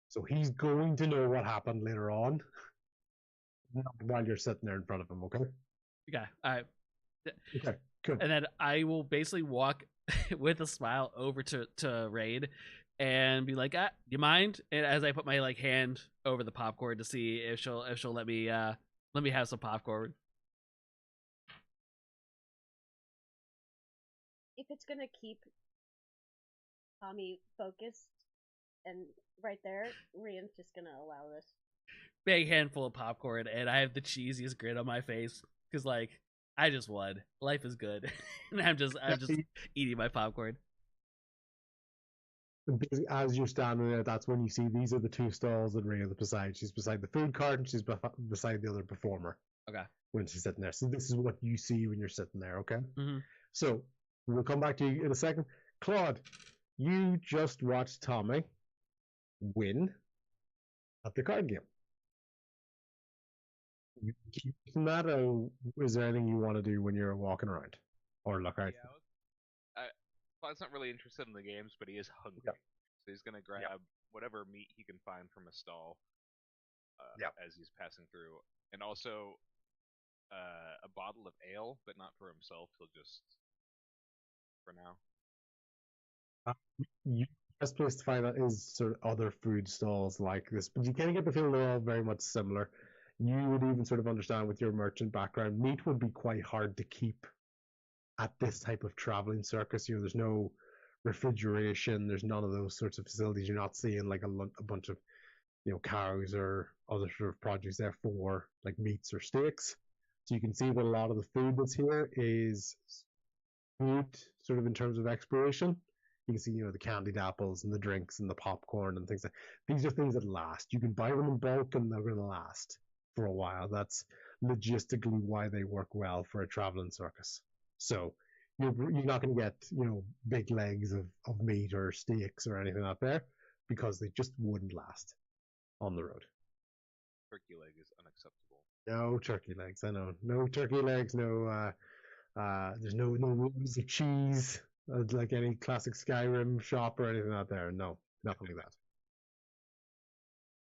so he's going to know what happened later on, while you're sitting there in front of him. Okay. Okay. All right. Okay. Good. And then I will basically walk with a smile over to Raid and be like, you mind? And as I put my like hand over the popcorn to see if she'll let me have some popcorn. If it's gonna keep Tommy focused and right there, Rian's just gonna allow this. Big handful of popcorn, and I have the cheesiest grin on my face because like I just won. Life is good, and I'm just eating my popcorn. As you're standing there, that's when you see these are the 2 stalls that Ray is beside. She's beside the food cart, and she's beside the other performer. Okay. When she's sitting there, so this is what you see when you're sitting there. Okay. Mm-hmm. So we'll come back to you in a second. Claude, you just watched Tommy win at the card game. You keep that, or is there anything you want to do when you're walking around or look out? Claude's not really interested in the games, but he is hungry, so he's gonna grab whatever meat he can find from a stall as he's passing through, and also a bottle of ale, but not for himself. He'll just for now. The best place to find that is sort of other food stalls like this, but you kind of get the feeling they're all very much similar. You would even sort of understand with your merchant background, meat would be quite hard to keep at this type of traveling circus. There's no refrigeration, there's none of those sorts of facilities. You're not seeing like a bunch of cows or other sort of produce there for like meats or steaks. So you can see that a lot of the food that's here is food sort of in terms of expiration. You can see the candied apples and the drinks and the popcorn and things like these are things that last. You can buy them in bulk and they're going to last for a while. That's logistically why they work well for a traveling circus. So you're not going to get big legs of meat or steaks or anything out there because they just wouldn't last on the road. Turkey leg is unacceptable. No turkey legs, I know. No turkey legs. No. There's no rolls of cheese like any classic Skyrim shop or anything out there. No, nothing like that.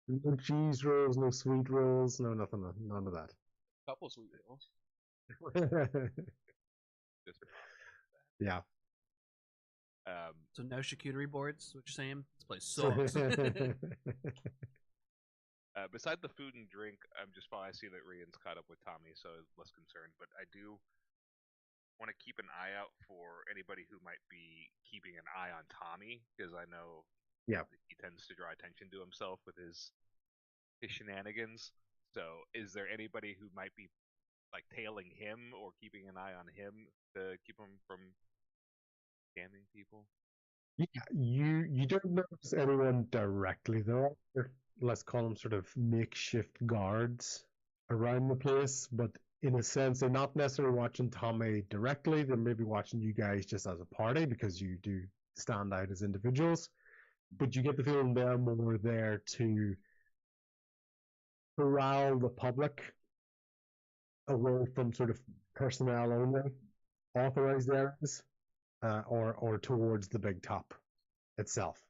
No cheese rolls, no sweet rolls, no nothing, none of that. Couple sweet rolls. Yeah. So no charcuterie boards. What you're saying? This place sucks. Beside the food and drink, I'm just I see that Rian's caught up with Tommy, so I'm less concerned. But I do want to keep an eye out for anybody who might be keeping an eye on Tommy, because I know he tends to draw attention to himself with his shenanigans. So is there anybody who might be like tailing him or keeping an eye on him to keep him from scamming people? Yeah, you don't notice anyone directly though. Let's call them sort of makeshift guards around the place, but in a sense, they're not necessarily watching Tommy directly. They're maybe watching you guys just as a party because you do stand out as individuals. But you get the feeling they're more there to corral the public away from sort of personnel only authorized areas, or towards the big top itself.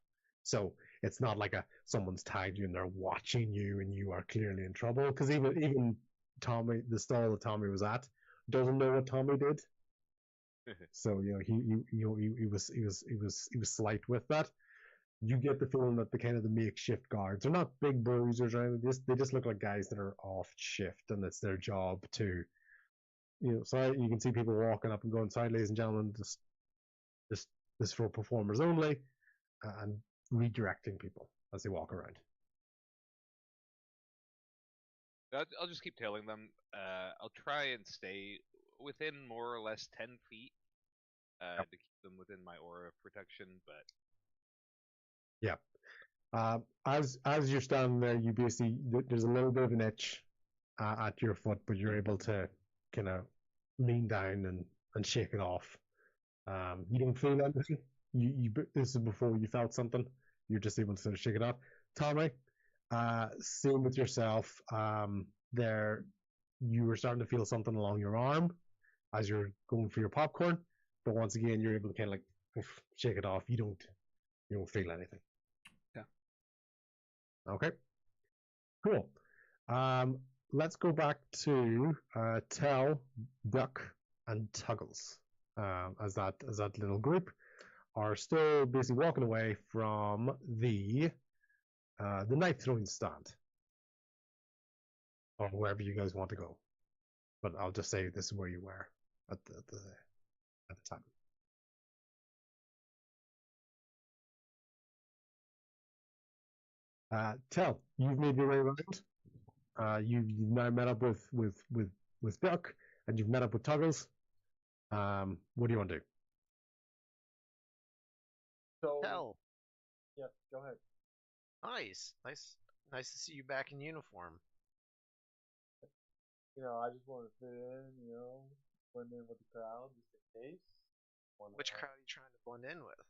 So it's not like someone's tagged you and they're watching you and you are clearly in trouble. Because even Tommy, the stall that Tommy was at, doesn't know what Tommy did. So he was slight with that. You get the feeling that the kind of the makeshift guards are not big bruisers or anything. They just look like guys that are off shift and it's their job to, so you can see people walking up and going, "Sorry, ladies and gentlemen, this for performers only," and redirecting people as they walk around. I'll just keep tailing them. I'll try and stay within more or less 10 feet to keep them within my aura of protection, but... Yeah. As you're standing there, you basically, there's a little bit of an itch at your foot, but you're able to kind of lean down and shake it off. You don't feel anything. This is before you felt something. You're just able to sort of shake it off. Tommy, same with yourself. There, you were starting to feel something along your arm as you're going for your popcorn, but once again, you're able to kind of like shake it off. You don't feel anything. Yeah. Okay. Cool. Let's go back to Tell, Duck, and Tuggles. As that little group are still basically walking away from the knife throwing stand, or wherever you guys want to go. But I'll just say this is where you were at the time. Tell, you've made your way around. You've now met up with Duck, and you've met up with Tuggles. What do you want to do? So, Hell, yeah, go ahead. nice to see you back in uniform. I just want to fit in, blend in with the crowd just in case. Which crowd are you trying to blend in with?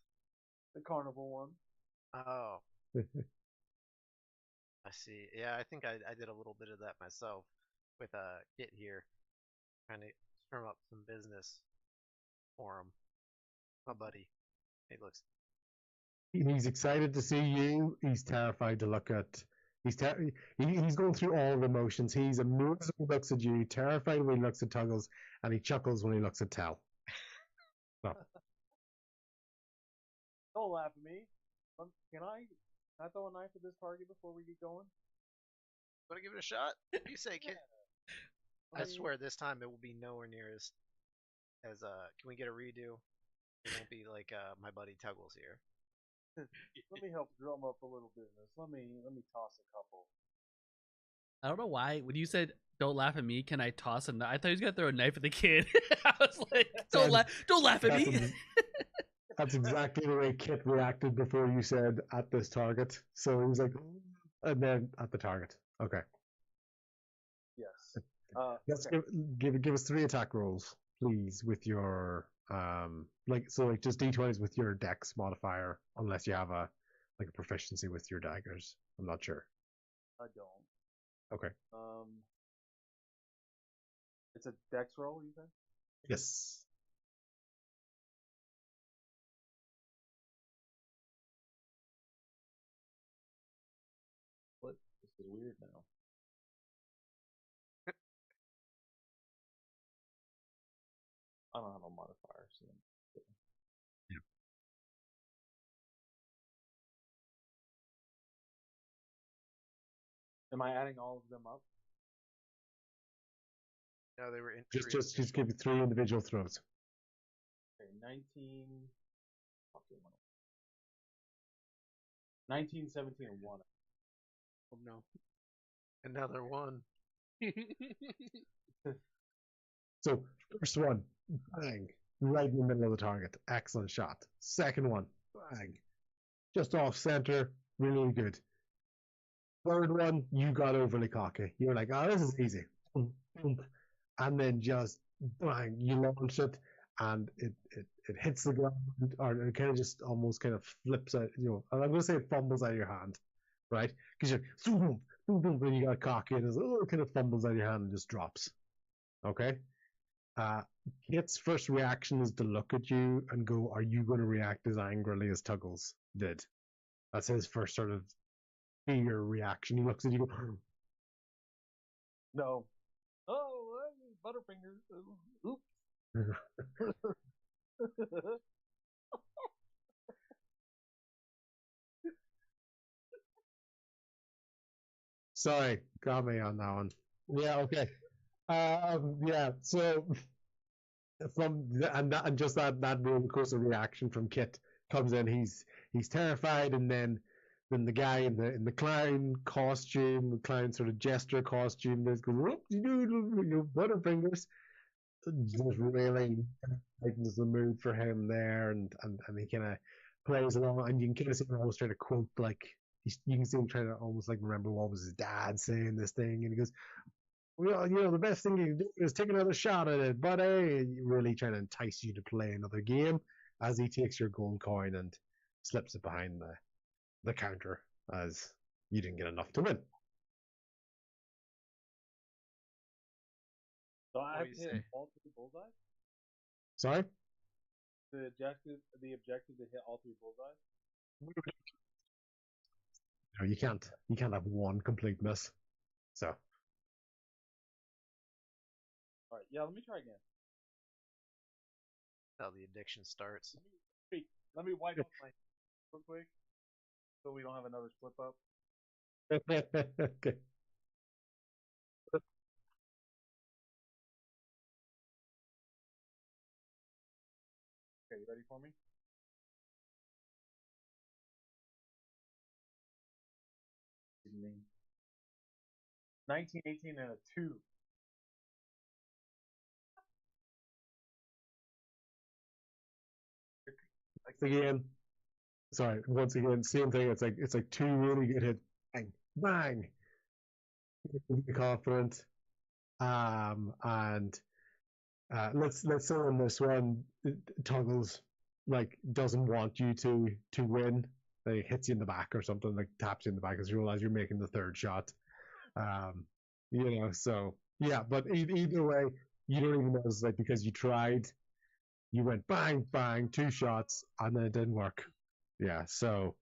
The carnival one. Oh, I see. Yeah, I think I did a little bit of that myself with Kit here, trying to strum up some business for him. My buddy. He's excited to see you. He's terrified to look at. He's going through all the emotions. He's amused when he looks at you, terrified when he looks at Tuggles, and he chuckles when he looks at Tell. So. Don't laugh at me. Can I throw a knife at this target before we get going? Want to give it a shot? You say, Kit. I swear this time it will be nowhere near as can we get a redo? It won't be like my buddy Tuggles here. Let me help drum up a little business. Let me toss a couple. I don't know why. When you said "don't laugh at me," can I toss a knife? I thought he was gonna throw a knife at the kid. I was like, don't laugh at me. That's exactly the way Kit reacted before you said "at this target." So he was like, and then at the target. Okay. Yes. Let's give us 3 attack rolls, please, with your Like just D20s with your dex modifier, unless you have a proficiency with your daggers. I'm not sure. I don't. Okay. It's a dex roll, you said? Yes. What? This is weird now. I don't have a modifier, so. Yeah. Am I adding all of them up? No, they were in Just give you 3 individual throws. Okay, 19, 17, and 1. Oh no. Another one. So first one, bang, right in the middle of the target. Excellent shot. Second one, bang, just off center. Really good. Third one, you got overly cocky. You're like, oh, this is easy. Boom, boom. And then just bang, you launch it, and it hits the ground, or it kind of just almost kind of flips out. I'm going to say it fumbles out of your hand, right? Because you're boom, boom, boom, then you got cocky, and it kind of fumbles out of your hand and just drops. Okay. Kit's first reaction is to look at you and go, are you going to react as angrily as Tuggles did? That's his first sort of fear reaction. He looks at you and goes, no. Oh, Butterfinger. Oops. sorry, got me on that one. Yeah, okay. Yeah, so and just that roller coaster reaction from Kit comes in. He's terrified, and then the guy in the clown costume, clown sort of jester costume, just goes, you Butterfingers. Just really lightens the mood for him there, and he kind of plays along, and you can kind of see him almost trying to quote, like, you can see him trying to almost like remember what was his dad saying this thing, and he goes, well, the best thing you can do is take another shot at it, buddy. Really trying to entice you to play another game as he takes your gold coin and slips it behind the counter, as you didn't get enough to win. So I have to hit all 3 bullseyes? Sorry? The objective to hit all 3 bullseyes? No, you can't. You can't have one complete miss. So. Alright, yeah, let me try again. That's how the addiction starts. Let me wipe up my real quick, so we don't have another slip up. Okay. Okay, you ready for me? Evening. 19, 18, and a 2. Again, sorry. Once again, same thing. It's like 2 really good hits. Bang, bang. Be confident. And let's say on this one, Tuggles like doesn't want you to win. Like hits you in the back or something, like taps you in the back as you realize you're making the 3rd shot. So yeah, but either way, you don't even notice, like, because you tried, you went bang bang 2 shots and then it didn't work. Yeah, so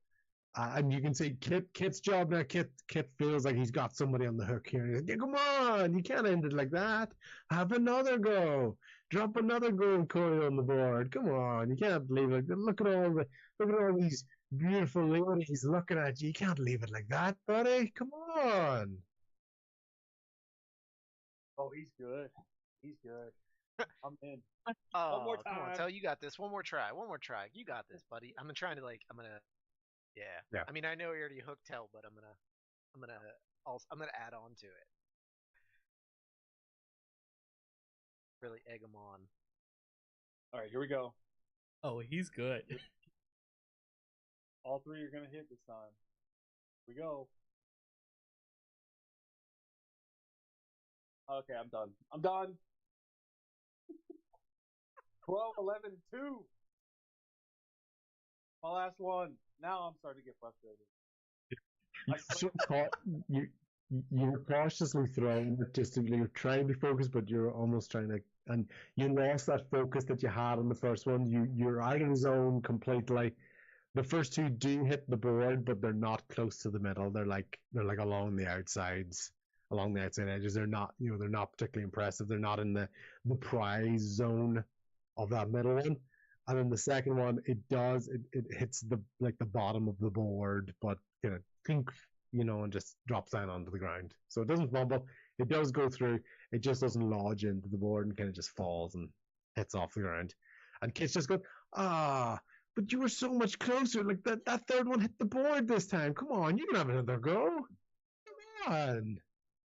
and you can see Kit's job now. Kit feels like he's got somebody on the hook here. He's like, come on, you can't end it like that. Have another go. Drop another gold coin on the board. Come on, you can't leave it. Look at all these beautiful ladies looking at you. You can't leave it like that, buddy. Come on. Oh, he's good. He's good. I'm in. Oh, One more time. Come on, Tell, you got this. One more try. You got this, buddy. I'm gonna. Yeah. I mean, I know you already hooked Tell, but I'm gonna add on to it. Really egg him on. All right, here we go. Oh, he's good. All 3 are gonna hit this time. Here we go. Okay, I'm done. 12, 11, 2. My last one. Now I'm starting to get frustrated. You're cautiously throwing it just to, you're trying to be focused, but you're almost trying to, and you lost that focus that you had on the first one. You're out of the zone completely. The first two do hit the board, but they're not close to the middle. They're like along the outsides, along the outside edges. They're not, they're not particularly impressive. They're not in the prize zone of that middle one. And then the second one, it hits the bottom of the board, but clink, and just drops down onto the ground. So it doesn't fumble. It does go through. It just doesn't lodge into the board and kind of just falls and hits off the ground. And Kit's just going, but you were so much closer. Like that third one hit the board this time. Come on, you can have another go. Come on.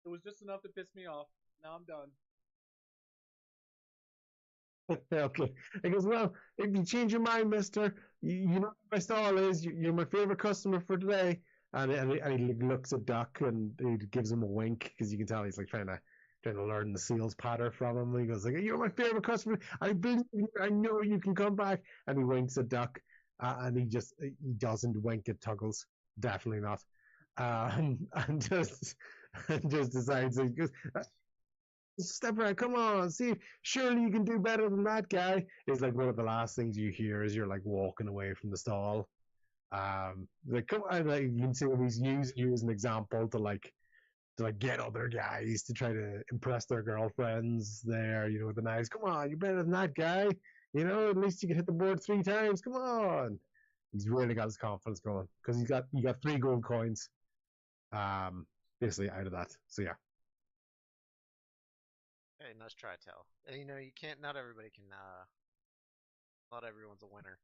It was just enough to piss me off. Now I'm done. Okay. He goes, well, if you change your mind, mister, you know what my stall is. You're my favorite customer for today. And he looks at Duck and he gives him a wink because you can tell he's like trying to learn the sales pattern from him. And he goes like, you're my favorite customer. I know you can come back. And he winks at Duck, and he doesn't wink at Tuggles. Definitely not. And just decides, he goes, step around, come on, see, surely you can do better than that guy. Is like one of the last things you hear as you're like walking away from the stall. Like, come on, like, you can see him, he's using you as an example to get other guys to try to impress their girlfriends there, with the knives. Come on, you're better than that guy. At least you can hit the board 3 times. Come on. He's really got his confidence going because you got 3 gold coins, basically out of that. So yeah. Hey, nice try, Tell. And you can't. Not everybody can. Not everyone's a winner.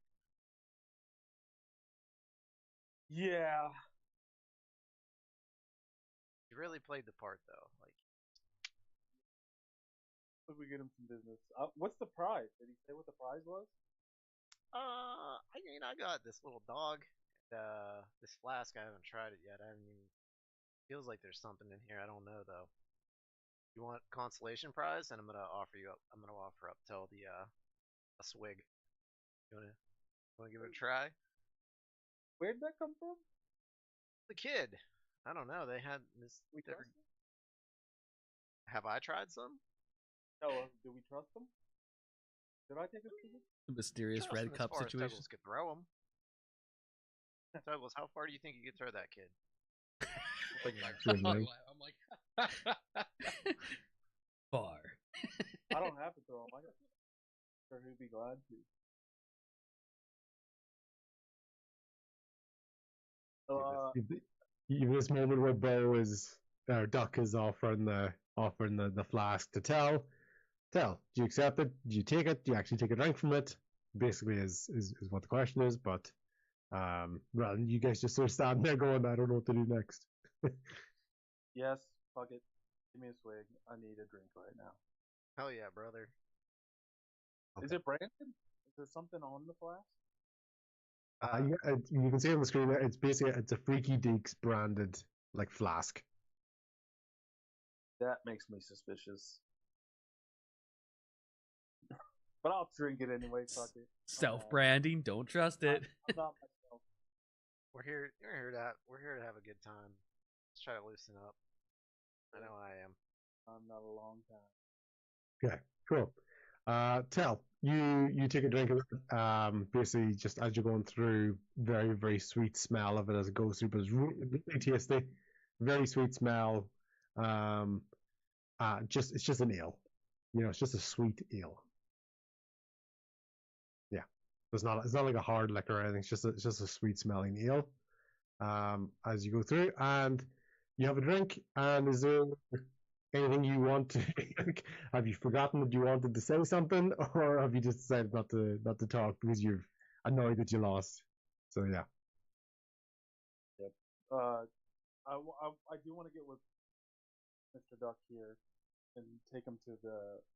Yeah. You really played the part, though. If we get him some business. What's the prize? Did he say what the prize was? I got this little dog. This flask. I haven't tried it yet. Feels like there's something in here. I don't know though. You want consolation prize, and I'm gonna offer up Tell the a swig. You wanna give it a try? Where'd that come from? The kid. I don't know. They had this. Have I tried some? No. Do we trust them? Did I take a swig? The mysterious red cup situation. Douglas could throw them. Douglas, how far do you think you could throw that kid? I'm like, far. I don't have to throw him. Sure, he'd be glad to. This moment where Duck is offering the flask to Tell. Tell, do you accept it? Do you take it? Do you actually take a drink from it? Basically, is what the question is. But rather than you guys just sort of standing there going, I don't know what to do next. Yes, fuck it. Give me a swig. I need a drink right now. Hell yeah, brother. Okay. Is it branded? Is there something on the flask? You can see on the screen there, it's a Freaky Deeks branded flask. That makes me suspicious. But I'll drink it anyway. Fuck it. Self-branding, don't trust it. I'm not myself. We're here to have a good time. Let's try to loosen up. I know I am. I'm not a long time. Okay, cool. Tell, you take a drink of it. Basically, just as you're going through, very, very sweet smell of it as it goes through, but it's really, really tasty. Very sweet smell. It's just an ale. It's just a sweet ale. Yeah, it's not like a hard liquor or anything. It's just a sweet smelling ale. As you go through, and you have a drink, and is there anything you want to have you forgotten that you wanted to say something, or have you just decided not to talk because you're annoyed that you lost? So yeah. Yep. I do want to get with Mr. Duck here and take him to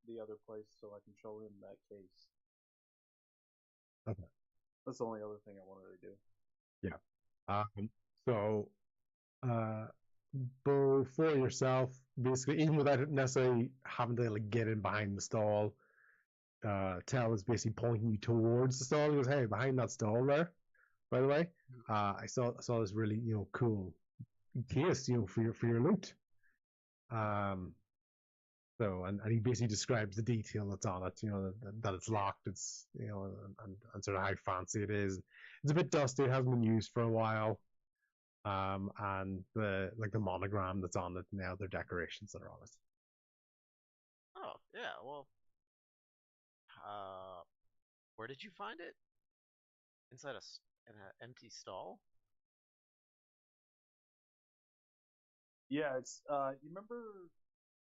the other place so I can show him that case. Okay. That's the only other thing I wanted to do. Yeah. So for yourself, basically, even without necessarily having to get in behind the stall, Tell is basically pointing you towards the stall. He goes, "Hey, behind that stall there, by the way, I saw this really cool case for your loot." So and he basically describes the detail that's on it. That it's locked. It's and sort of how fancy it is. It's a bit dusty. It hasn't been used for a while. And the monogram that's on it now, the decorations that are on it. Oh yeah, well, where did you find it? Inside in an empty stall? Yeah, it's you remember,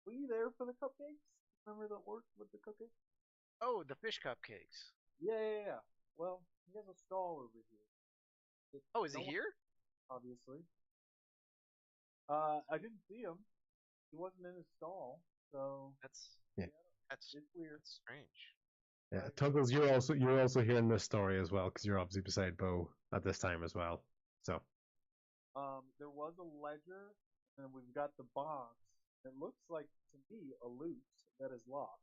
were you there for the cupcakes? Remember that worked with the cupcakes? Oh, the fish cupcakes. Yeah. Well, he has a stall over here. Oh, is he here? Obviously. I didn't see him. He wasn't in his stall, so That's it's weird. That's strange. Yeah, Tuggles, you're also hearing this story as well because you're obviously beside Bo at this time as well. So there was a ledger, and we've got the box. It looks like to me a loot that is locked.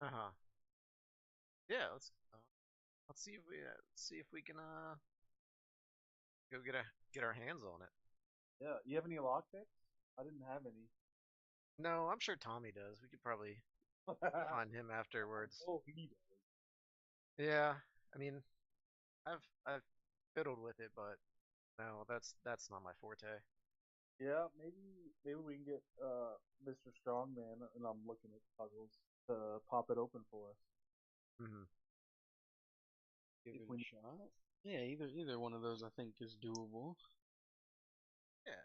Uh-huh. Yeah, let's see if we can go get our hands on it. Yeah, you have any lockpicks? I didn't have any. No, I'm sure Tommy does. We could probably find him afterwards. Oh, he does. Yeah, I mean, I've fiddled with it, but no, that's not my forte. Yeah, maybe we can get Mr. Strongman, and I'm looking at puzzles to pop it open for us. Mm-hmm. Give it a shot. Yeah, either one of those I think is doable. Yeah.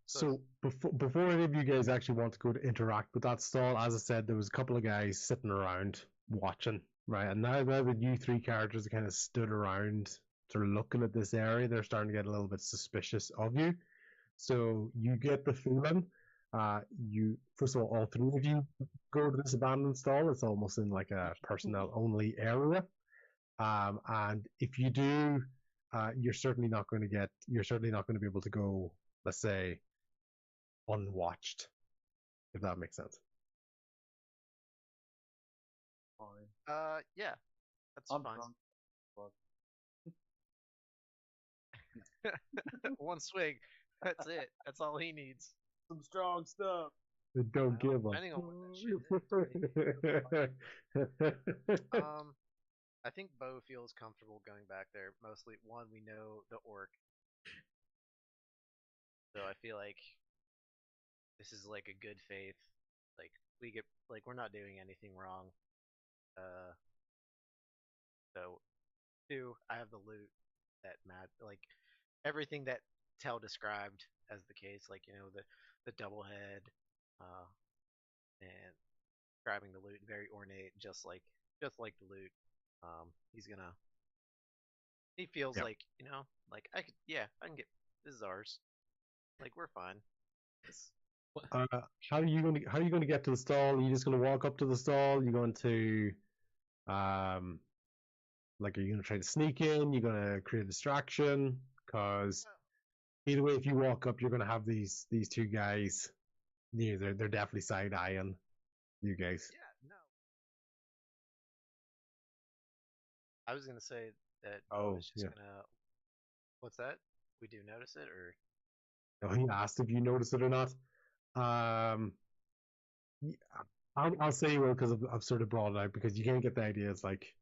So before any of you guys actually want to go to interact with that stall, as I said, there was a couple of guys sitting around watching, right? And now that you three characters kind of stood around, sort of looking at this area, they're starting to get a little bit suspicious of you. So you get the feeling, you first of all three of you go to this abandoned stall. It's almost in like a personnel only area. And if you do, you're certainly not going to be able to go, let's say, unwatched, if that makes sense. Fine. Yeah, that's I'm fine. drunk. One swig. That's it. That's all he needs. Some strong stuff. Don't give up. Depending on what that shit is. I think Bo feels comfortable going back there. Mostly, one, we know the orc, so I feel like this is like a good faith. Like we're not doing anything wrong. So two, I have the loot that like everything that Tell described as the case, like the double head, and describing the loot very ornate, just like the loot. He's gonna. He feels like like I can get this is ours. Like we're fine. How are you going to get to the stall? Are you just going to walk up to the stall? You're going to like, are you going to try to sneak in? You're going to create a distraction? Because either way, if you walk up, you're going to have these two guys. Yeah, they're definitely side eyeing you guys. Yeah, no. I was gonna say that. Oh, was just gonna. What's that? We do notice it, or? No, he asked if you noticed it or not. I'll say you will because I've sort of brought it out because you can't get the idea. It's like,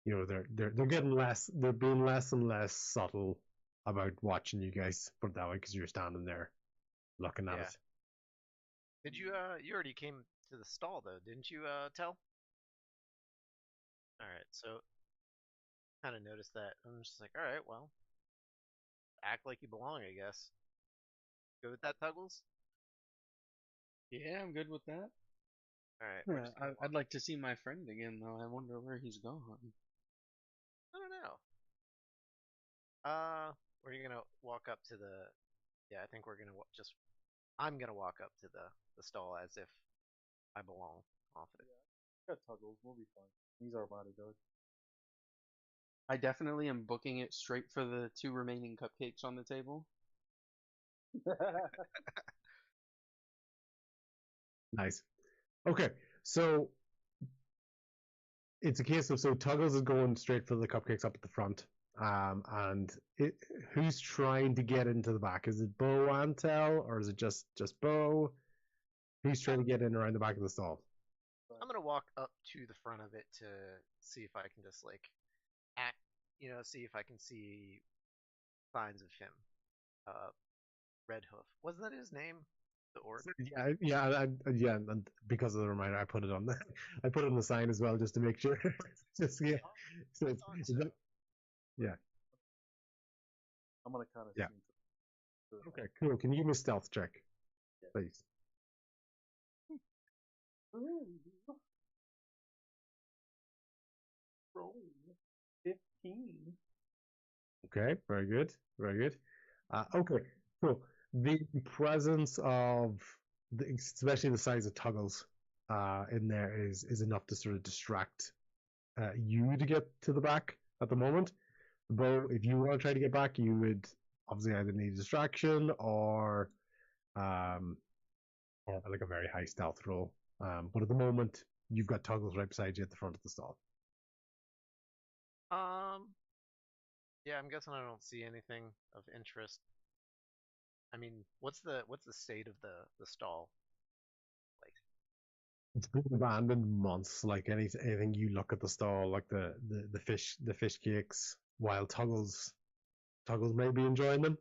they're getting less. They're being less and less subtle about watching you guys. Put it that way, because you're standing there looking at it. Did you? You already came to the stall though, didn't you? Tell. All right, so kind of noticed that. I'm just like, all right, well, act like you belong, I guess. Good with that, Tuggles? Yeah, I'm good with that. All right. Yeah, I'd like to see my friend again, though. I wonder where he's gone. I don't know. We're gonna walk up to the. Yeah, I think we're gonna just. I'm gonna walk up to the stall as if I belong. Confident. Yeah, got Tuggles. We'll be fine. He's our bodyguard. I definitely am booking it straight for the 2 remaining cupcakes on the table. Nice. Okay, so it's a case of, so Tuggles is going straight for the cupcakes up at the front. And who's trying to get into the back? Is it Bo Antel, or is it just Bo? Who's trying to get in around the back of the stall? I'm gonna walk up to the front of it to see if I can just act, see if I can see signs of him. Red Hoof, wasn't that his name? The orc. Yeah, and because of the reminder, I put it on the I put it on the sign as well, just to make sure. Just yeah. So yeah. I'm gonna kind of yeah. Okay, cool. Can you give me a stealth check, please? Roll 15. Okay, very good, very good. Okay, so the presence of especially the size of Tuggles in there is enough to sort of distract you to get to the back at the moment. But if you want to try to get back, you would obviously either need a distraction or like a very high stealth roll. But at the moment, you've got Tuggles right beside you at the front of the stall. Yeah, I'm guessing I don't see anything of interest. I mean, what's the state of the stall like? It's been abandoned months. Like anything you look at the stall, like the fish cakes, while Tuggles may be enjoying them,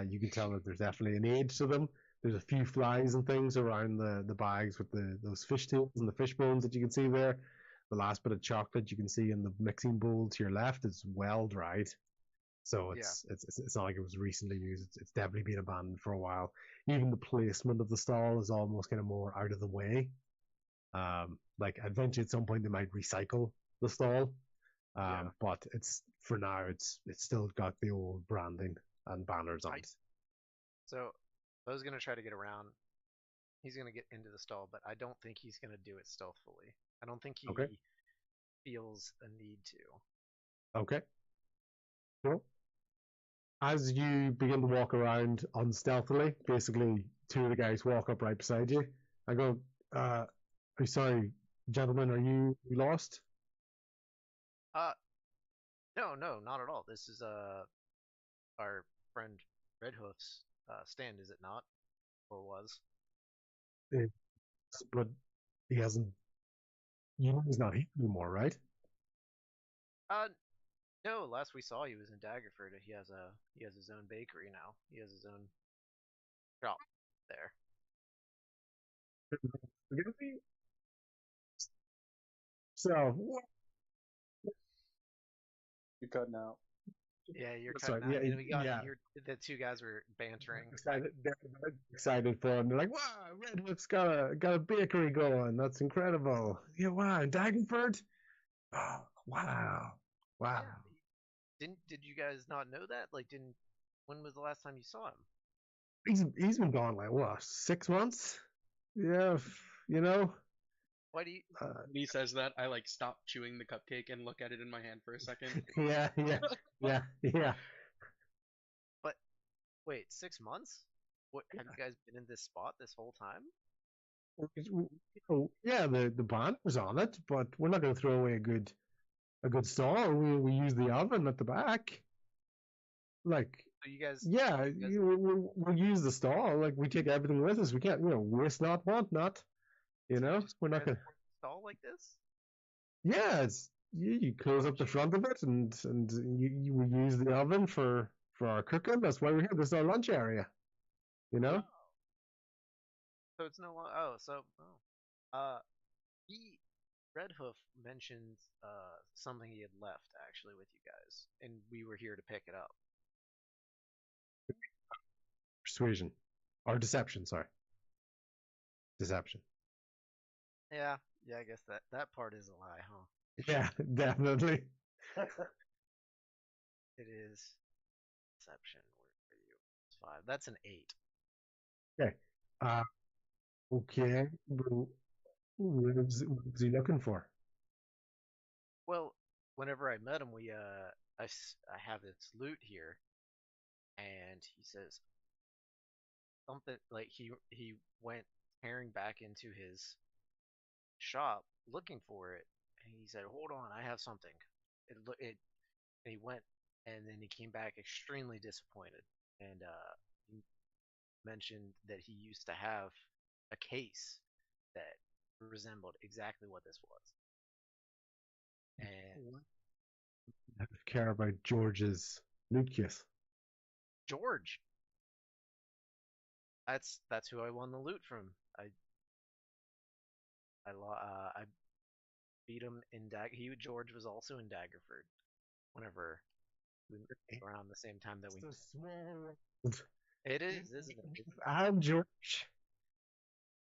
you can tell that there's definitely an age to them. There's a few flies and things around the bags with those fish tails and the fish bones that you can see there. The last bit of chocolate you can see in the mixing bowl to your left is well dried. So it's not like it was recently used. It's definitely been abandoned for a while. Even the placement of the stall is almost kind of more out of the way. Like eventually at some point they might recycle the stall. But it's for now it's still got the old branding and banners on it. So Bo's gonna try to get around. He's gonna get into the stall, but I don't think he's gonna do it stealthily. I don't think he feels a need to. Okay. Cool. As you begin to walk around unstealthily, basically two of the guys walk up right beside you. I go, sorry, gentlemen, are you lost? No, not at all. This is our friend Red Hoof's stand, is it not? Or was? But he hasn't. You know he's not here anymore, right? No. Last we saw, he was in Daggerford. He has his own bakery now. He has his own shop there. So you're cutting out. Yeah, you're cutting out. Yeah, the two guys were bantering. They're excited for him. They're like, "Wow, Red Hook's got a bakery going. That's incredible." Yeah, wow, Daggerford. Oh, wow. Yeah. Did you guys not know that? When was the last time you saw him? He's been gone like what, 6 months? Yeah, you know. Why do you? When he says that, I stop chewing the cupcake and look at it in my hand for a second. yeah. But wait, 6 months? What have you guys been in this spot this whole time? Yeah, the band was on it, but we're not going to throw away a good stall. We use the oven at the back. So you guys? Yeah, we'll use the stall. We take everything with us. We can't, waste not, want not. We're not going to stall like this. Yeah, you close up the front of it, and we use the oven for our cooking. That's why we're here. This is our lunch area. So it's no. Red Hoof mentioned something he had left actually with you guys, and we were here to pick it up. Persuasion, or deception? Sorry, deception. Yeah, I guess that part is a lie, huh? Yeah, definitely. It is deception. Where are you? It's 5. That's an 8. Okay. Okay. What was he looking for? Well, whenever I met him, I have this loot here, and he says something like he went tearing back into his shop looking for it, he said, "Hold on, I have something." It and he went, and then he came back extremely disappointed, and he mentioned that he used to have a case that resembled exactly what this was. And I care about George's Lucas. George, that's who I won the loot from. I beat him in George was also in Daggerford. Whenever we around the same time that we. It's a small world. It is, isn't it? I'm George.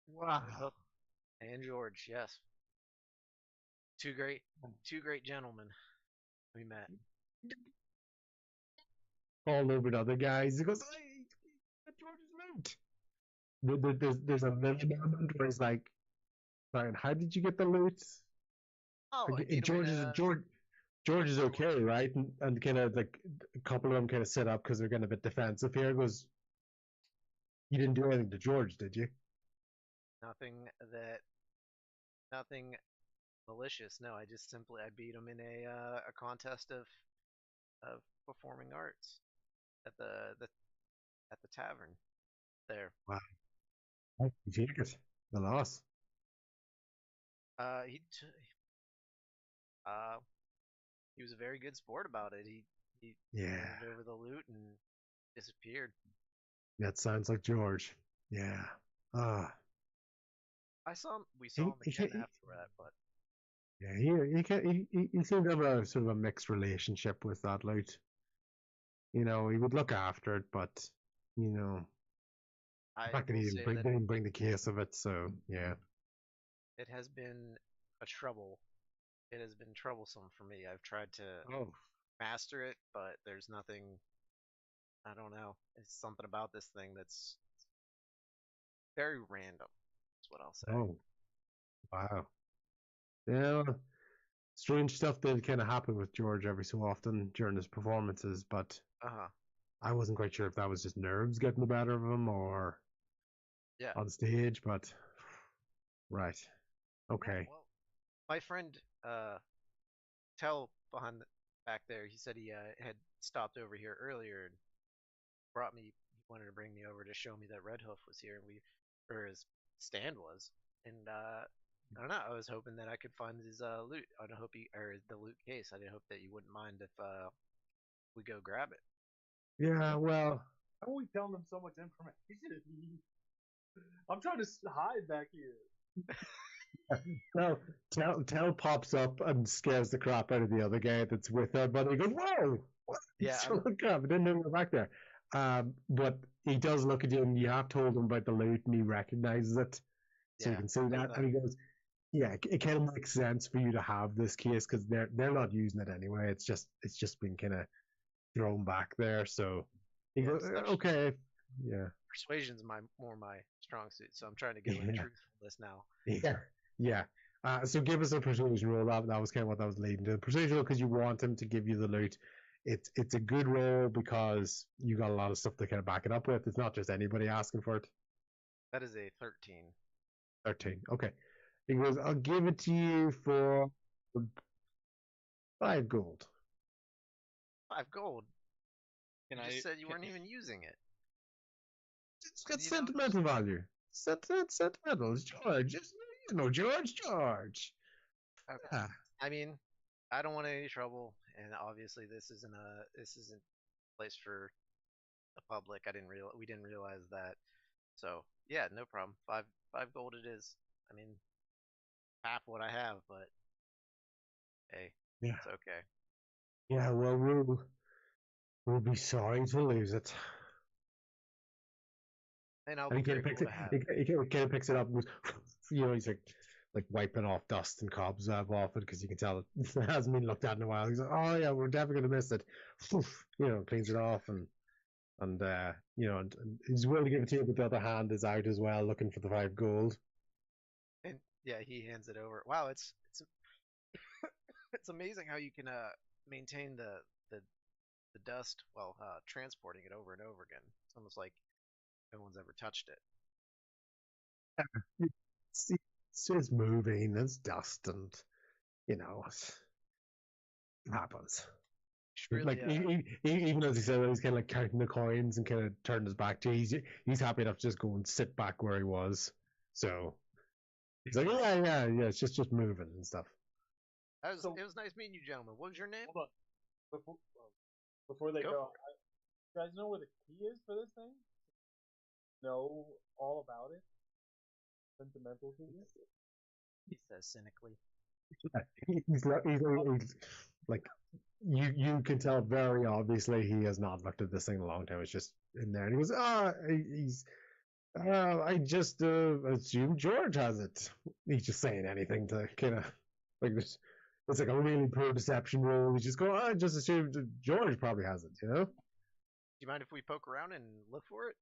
Wow. And George, yes. Two great gentlemen we met. All over the other guys. He goes, "Hey, get George's loot." There's a vivid moment where he's like, "Fine, how did you get the loot?" Oh, Like, I beat him in George is okay, right? And kind of like a couple of them kind of sit up because they're getting a bit defensive here. He goes, "You didn't do anything to George, did you?" nothing malicious. No, I beat him in a contest of performing arts at the tavern there. Wow. How did you take it? The loss. Uh, he t- uh he was a very good sport about it. He Yeah. handed over the loot and disappeared. That sounds like George. Yeah. Ah. We saw him again after that, but Yeah, he seemed to have a sort of a mixed relationship with that loot. He would look after it, but the I fact that will he say that didn't bring the case of it, so yeah. it has been a trouble. It has been troublesome for me. I've tried to Oh. master it, but there's nothing. I don't know. It's something about this thing that's very random. That's what I'll say. Oh. Wow. Yeah. Strange stuff did kind of happen with George every so often during his performances, but I wasn't quite sure if that was just nerves getting the better of him or on stage, but right. Okay. Yeah, well, my friend Tell back there, he said he had stopped over here earlier and he wanted to bring me over to show me that Red Hoof was here, or his stand was, and I don't know. I was hoping that I could find his loot. Or the loot case. I did hope that you wouldn't mind if we go grab it. Yeah, well, How are we telling them so much information? I'm trying to hide back here. well, Tell pops up and scares the crap out of the other guy that's with her, but he goes, "Whoa! What? Yeah, Look up! I didn't know you were back there." But he does look at you, and you have told him about the loot, and he recognizes it, so you can see that, and he goes, "Yeah, it kind of makes sense for you to have this case because they're not using it anyway. It's just been kind of thrown back there." So he goes, "Okay, yeah." Persuasion's more my strong suit, so I'm trying to get truthfulness now. Yeah. So give us a persuasion roll. That was kind of what that was leading to. Persuasion roll because you want him to give you the loot. It's a good roll because you got a lot of stuff to kind of back it up with. It's not just anybody asking for it. That is a 13. 13. Okay. He goes, "I'll give it to you for 5 gold." 5 gold? You just said you weren't even using it. It's got sentimental value. Sentimental. It's George. George. Okay. Yeah. I mean, I don't want any trouble, and obviously this isn't a place for the public. We didn't realize that. So yeah, no problem. Five gold it is. I mean, half what I have, but hey, it's okay. Yeah, well, we'll be sorry to lose it. And I'll be grateful to have it. He kind of picks it up and goes, he's like wiping off dust and cobweb off it because you can tell it hasn't been looked at in a while. He's like, "Oh yeah, we're definitely gonna miss it." Cleans it off and he's willing to give it to you, but the other hand is out as well, looking for the 5 gold. And yeah, he hands it over. Wow, it's it's amazing how you can maintain the dust while transporting it over and over again. It's almost like no one's ever touched it. It's just moving. There's dust and you know, it happens. Really, Like even as he said, he's kind of like counting the coins and kind of turned his back to you. He's happy enough to just go and sit back where he was. So he's like, yeah, it's just moving and stuff. it was nice meeting you, gentlemen. What was your name? Hold on. Before they Go go, you guys know where the key is for this thing? Know all about it? Sentimental to you? He says cynically. He's like you can tell very obviously he has not looked at this thing in a long time. It's just in there, and he goes, I just assume George has it. He's just saying anything to kind of like this. It's like a really poor deception roll. He's just going, I just assumed George probably has it, you know? Do you mind if we poke around and look for it?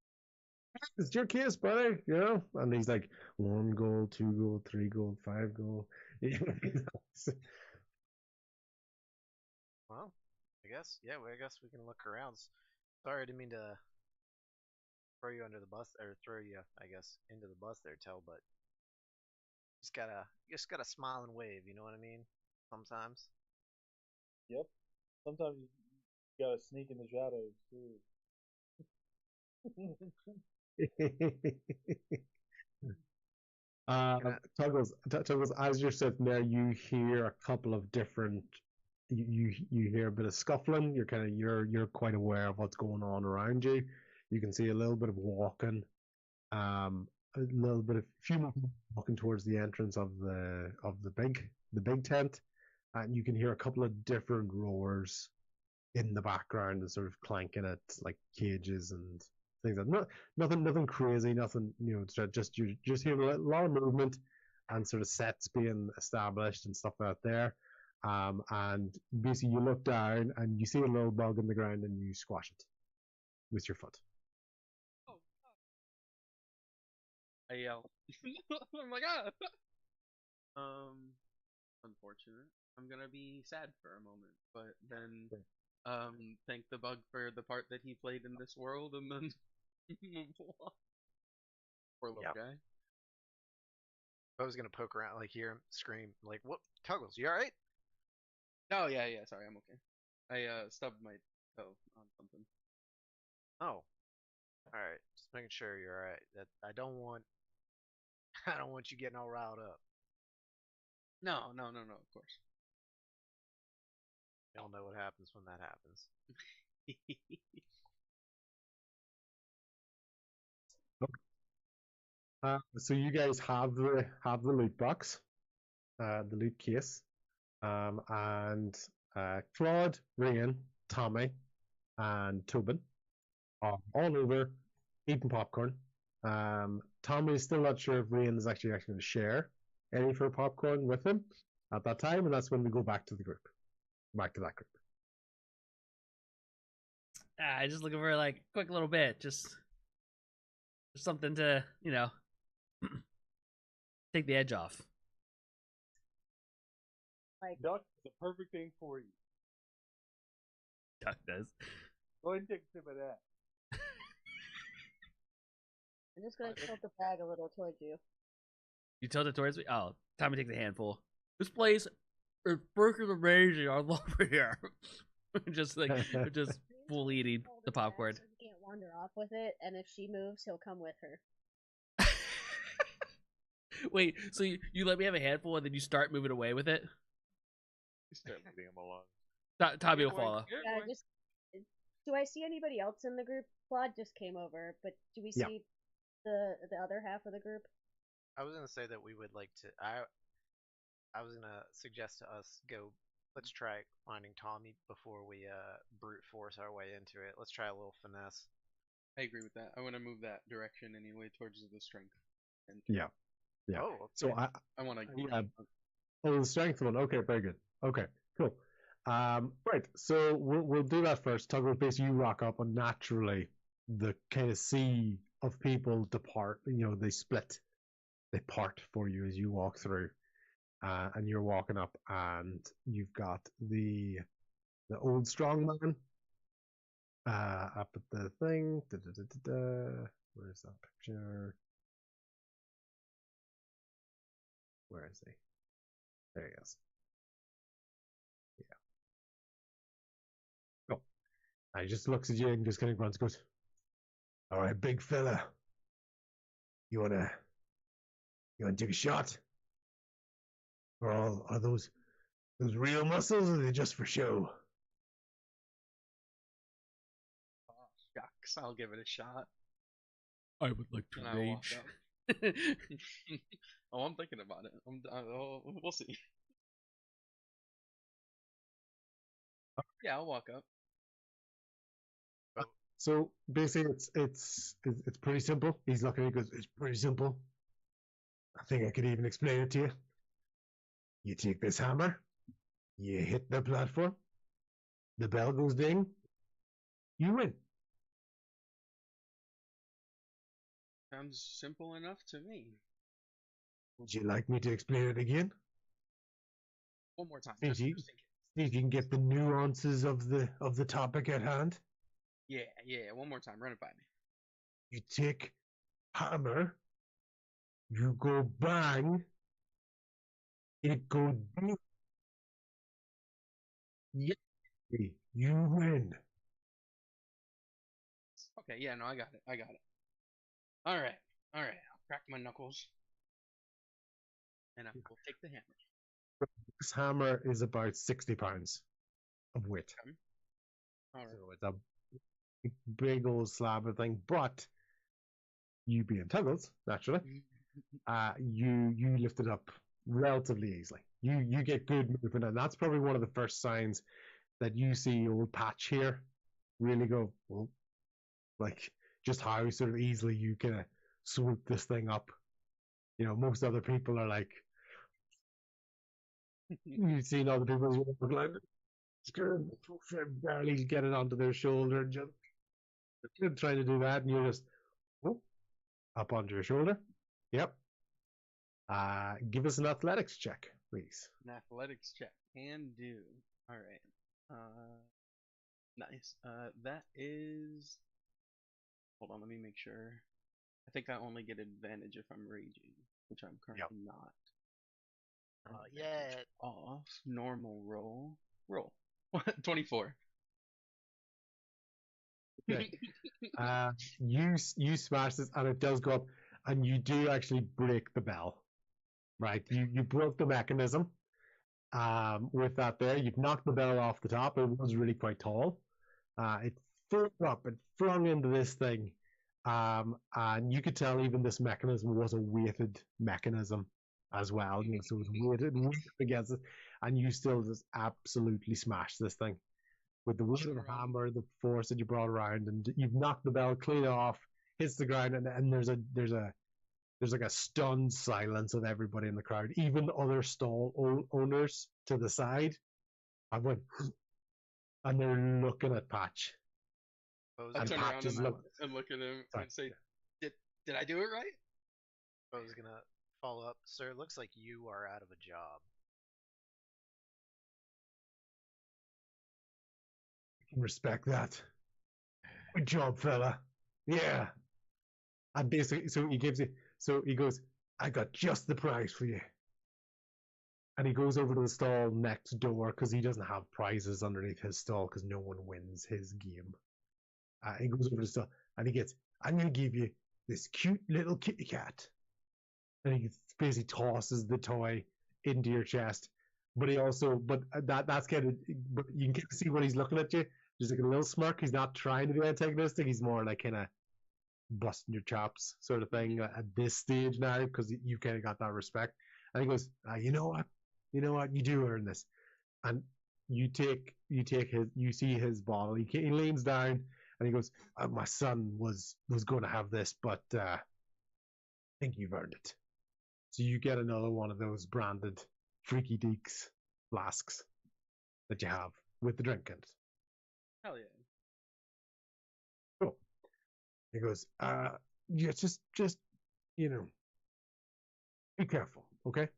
It's your case, buddy, you know? And he's like, 1 gold, 2 gold, 3 gold, 5 gold. Well, I guess we can look around. Sorry, I didn't mean to throw you under the bus or throw you, I guess, into the bus there, Tell, but you just gotta smile and wave. You know what I mean? Sometimes. Yep. Sometimes you gotta sneak in the shadows, too. Tuggles, as you're sitting there, you hear a couple of different. You hear a bit of scuffling. You're quite aware of what's going on around you. You can see a little bit of walking, a few more walking towards the entrance of the big tent, and you can hear a couple of different roars in the background and sort of clanking at like cages and things like that. Nothing crazy, nothing, you know, just you just hear a lot of movement and sort of sets being established and stuff out there. And basically you look down and you see a little bug in the ground and you squash it with your foot. Oh, I yell. I'm like, unfortunate. I'm gonna be sad for a moment, but then thank the bug for the part that he played in this world, and then move on. Poor little guy. I was gonna poke around, like hear him scream, like, "What, Tuggles? You all right?" Oh yeah, sorry, I'm okay. I stubbed my toe on something. Oh, all right. Just making sure you're all right. That I don't want you getting all riled up. No, of course. You all know what happens when that happens. So you guys have the loot box, the loot case, and Claude, Ryan, Tommy, and Tobin are all over eating popcorn. Tommy is still not sure if Ryan is actually going to share any for popcorn with him at that time, and that's when we go back to the group, back to that group. I just looking for like a quick little bit, just something to, you know, take the edge off. Like, Duck is the perfect thing for you. Duck does. Go ahead and take a sip of that. I'm just gonna tilt the bag a little towards you. You tilt it towards me? Oh, Tommy takes a handful. This place is freaking amazing. I love it here. just full eating the popcorn. So he can't wander off with it, and if she moves, he'll come with her. Wait, so you let me have a handful and then you start moving away with it? You start leading him along. Tommy will follow. Yeah, do I see anybody else in the group? Claude just came over, but do we see the other half of the group? I was gonna say that we would like to. I was gonna suggest to us go. Let's try finding Tommy before we brute force our way into it. Let's try a little finesse. I agree with that. I want to move that direction anyway towards the strength. Yeah. Oh, okay. So I want to. Oh, the strength one. Okay, very good. Okay, cool. Right. So we'll do that first. Talk about basically you rock up, and naturally the kind of sea of people depart. You know, they split, they part for you as you walk through, and you're walking up, and you've got the old strong man up at the thing. Where's that picture? Where is he? There he is. he just looks at you and just kind of grunts, goes, "All right, big fella, you wanna take a shot? Or are those real muscles, or are they just for show?" Oh, shucks, I'll give it a shot. I would like to And I walk rage. up. Oh, I'm thinking about it. We'll see. Yeah, I'll walk up. So basically, it's pretty simple. He's looking at it, goes, "It's pretty simple. I think I could even explain it to you. You take this hammer, you hit the platform, the bell goes ding, you win." Sounds simple enough to me. Would you like me to explain it again? One more time, See just if in you, case. see if you can get the nuances of the topic at hand. Yeah, one more time. Run it by me. You take hammer, you go bang, it go ding. Yeah, you win. Okay, yeah, no, I got it. All right. I'll crack my knuckles, and I will take the hammer. This hammer is about 60 pounds of weight. Okay. All right. So it's a big old slab of thing, but you being Tuggles, naturally, you lift it up relatively easily. You get good movement, and that's probably one of the first signs that you see old Patch here really go, well, like just how sort of easily you kind of swoop this thing up. You know, most other people are like, you've seen other people like barely get it onto their shoulder and just trying to do that, and you're just up onto your shoulder. Yep. Give us an athletics check, please. An athletics check. Can do. All right. Nice. That is. Hold on, let me make sure. I think I only get advantage if I'm raging, which I'm currently not. Yeah. Off. Normal roll. 24. Okay. You smash this, and it does go up, and you do actually break the bell. Right, you broke the mechanism. With that there, you've knocked the bell off the top. It was really quite tall. It flew up, it flung into this thing, and you could tell even this mechanism was a weighted mechanism as well. You know, so it was weighted against it, and you still just absolutely smashed this thing with the weight of the hammer, the force that you brought around, and you've knocked the bell clean off, hits the ground, and there's like a stunned silence of everybody in the crowd, even other stall owners to the side. I went, and they're looking at Patch. I'll turn around and look at him and say, "Did I do it right?" I was gonna follow up, sir. It looks like you are out of a job. I can respect that. Good job, fella. Yeah. And basically, so he goes, "I got just the prize for you." And he goes over to the stall next door because he doesn't have prizes underneath his stall because no one wins his game. He goes over to the stall and "I'm going to give you this cute little kitty cat." And he basically tosses the toy into your chest. But that's kind of, but you can see when he's looking at you, there's like a little smirk. He's not trying to be antagonistic. He's more like kind of busting your chops sort of thing at this stage now because you've kind of got that respect. And he goes, you know what, you do earn this. And you see his bottle. He leans down and he goes, "My son was going to have this, but I think you've earned it." So you get another one of those branded Freaky Deeks flasks that you have with the drink in it. Hell yeah. Cool. He goes, yeah, just be careful, okay?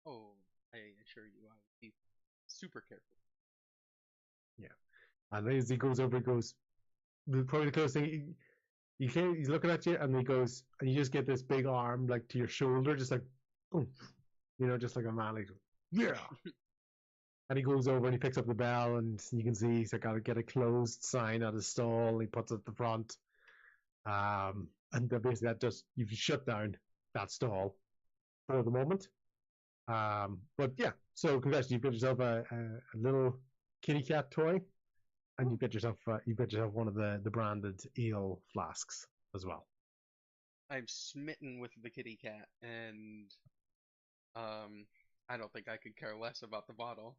Oh, I assure you, I will be super careful. Yeah. And as he goes over, he goes, probably the closest thing, he's looking at you, and he goes, and you just get this big arm, like, to your shoulder, just like, boom. Just like a man, like, yeah. And he goes over and he picks up the bell, and you can see he's got to get a closed sign at his stall. He puts it at the front. And then basically that just, you've shut down that stall for the moment. But yeah, so congratulations, you've got yourself a little kitty cat toy, and you've got yourself one of the branded ale flasks as well. I'm smitten with the kitty cat, and I don't think I could care less about the bottle.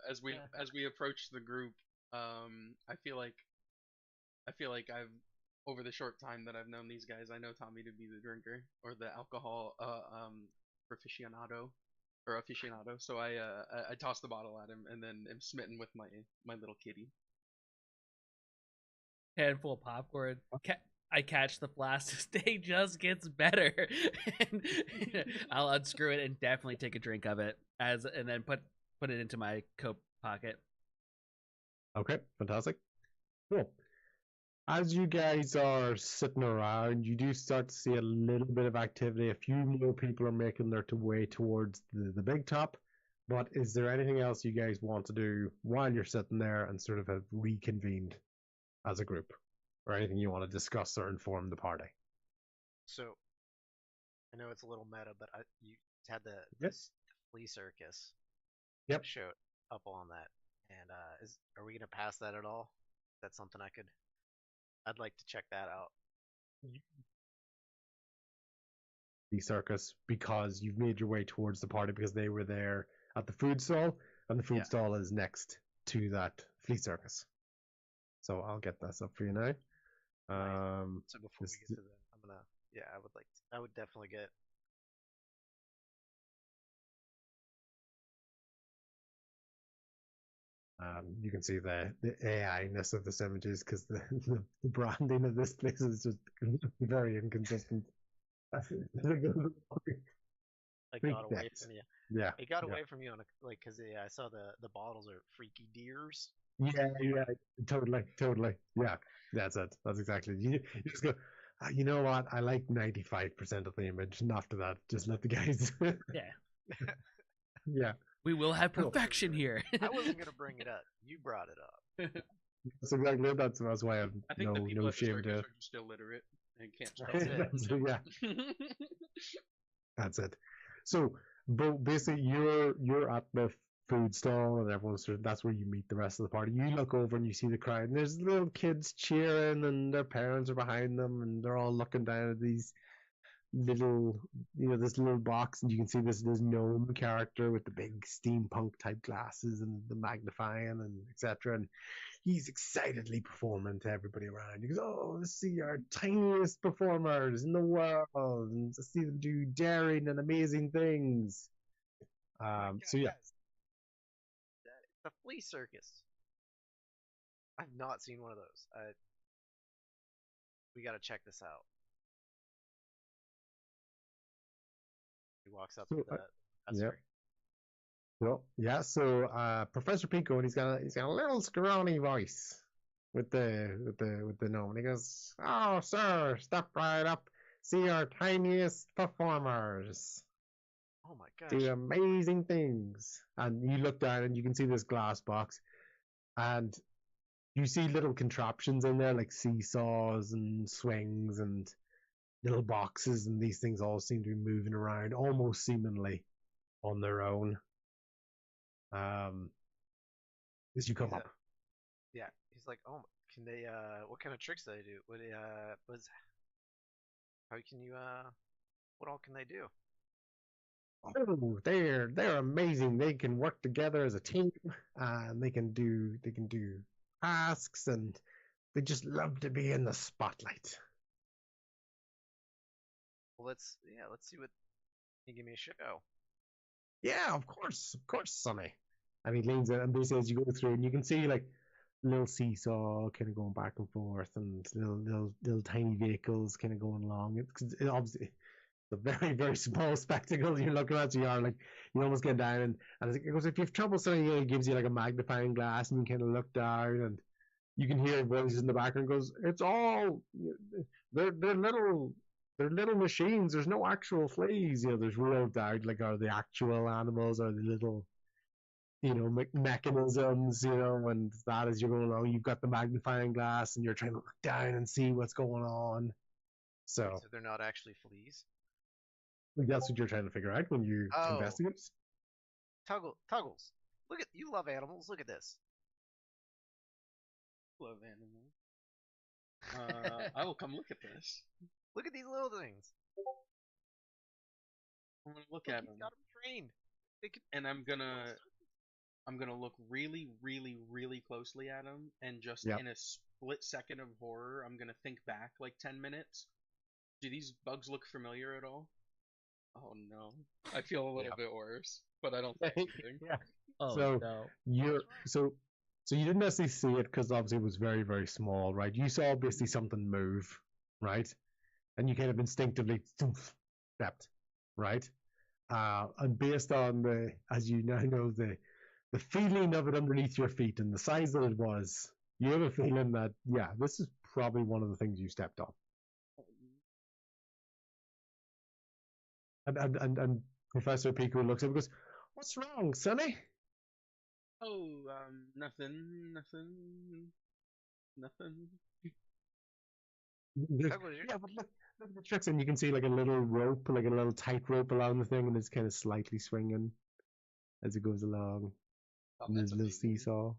As we approach the group, I feel like I've, over the short time that I've known these guys, I know Tommy to be the drinker or the alcohol aficionado. So I toss the bottle at him, and then am smitten with my little kitty. Handful of popcorn. I catch the flask. This day just gets better. And I'll unscrew it and definitely take a drink of it, and then put it into my coat pocket. Okay, fantastic. Cool. As you guys are sitting around, you do start to see a little bit of activity. A few more people are making their way towards the big top. But is there anything else you guys want to do while you're sitting there and sort of have reconvened as a group? Or anything you want to discuss or inform the party? So, I know it's a little meta, but you had this flea circus. Yep. Show up on that, and are we gonna pass that at all? That's something I'd like to check that out. The circus, because you've made your way towards the party because they were there at the food stall, and the food stall is next to that flea circus. So I'll get this up for you now. So before we get to that, I would definitely get. You can see the AI-ness of this images because the branding of this place is just very inconsistent. Like got away from you. Yeah, it got away from you on because I saw the bottles are freaky deers. Yeah, totally. Yeah, that's it. That's exactly. You just go. You know what? I like 95% of the image, and after that, just let the guys. Yeah. Yeah. We will have perfection here. I wasn't gonna bring it up. You brought it up. That's exactly it. That's why I have think the people no at the shame circus to it. are just illiterate and can't So, yeah. That's it. So, basically, you're at the food stall, and that's where you meet the rest of the party. You look over and you see the crowd, and there's little kids cheering, and their parents are behind them, and they're all looking down at these little, this little box, and you can see this gnome character with the big steampunk type glasses and the magnifying and etc. And he's excitedly performing to everybody around. He goes, "Oh, let's see our tiniest performers in the world, and to see them do daring and amazing things." So yeah. The flea circus. I've not seen one of those. We gotta check this out. He walks up to the professor. Well, yeah. So Professor Pico, and he's got a little scrawny voice with the gnome, and he goes, "Oh, sir, step right up. See our tiniest performers. Oh my gosh. Do amazing things." And you look down and you can see this glass box, and you see little contraptions in there like seesaws and swings and little boxes, and these things all seem to be moving around almost seemingly on their own. As you come up. Yeah, he's like, "Oh, can they? What kind of tricks do they do? How can you? What all can they do?" Oh, they're amazing. They can work together as a team, and they can do tasks, and they just love to be in the spotlight. Well, let's see what. Can you give me a show? Yeah, of course, Sonny. And he leans in, and basically as you go through, and you can see like little seesaw kind of going back and forth, and little tiny vehicles kind of going along. It obviously. It's a very, very small spectacle you're looking at. So you are like, you almost get down, and it goes, if you have trouble seeing, it gives you like a magnifying glass, and you kind of look down, and you can hear voices in the background. Goes, it's all they're little machines. There's no actual fleas. There's real doubt, like, are the actual animals, or the little mechanisms, and that as you're going along, you've got the magnifying glass and you're trying to look down and see what's going on. So they're not actually fleas. that's what you're trying to figure out when you investigate. Tuggles. Look at you. Love animals. Look at this. Love animals. I will come look at this. Look at these little things. I'm gonna look at them. Got them trained. And I'm gonna look really, really, really closely at them, and just in a split second of horror, I'm gonna think back like 10 minutes. Do these bugs look familiar at all? Oh no, I feel a little bit worse, but I don't think anything. Oh so no. So you didn't necessarily see it because obviously it was very, very small, right? You saw basically something move, right? And you kind of instinctively stepped, right? And based on as you now know, the feeling of it underneath your feet and the size that it was, you have a feeling that, this is probably one of the things you stepped on. And Professor Pico looks at him and goes, "What's wrong, Sonny?" Oh, nothing. Yeah, but look at the tricks, and you can see like a little rope, like a little tight rope along the thing, and it's kind of slightly swinging as it goes along. And there's a little seesaw.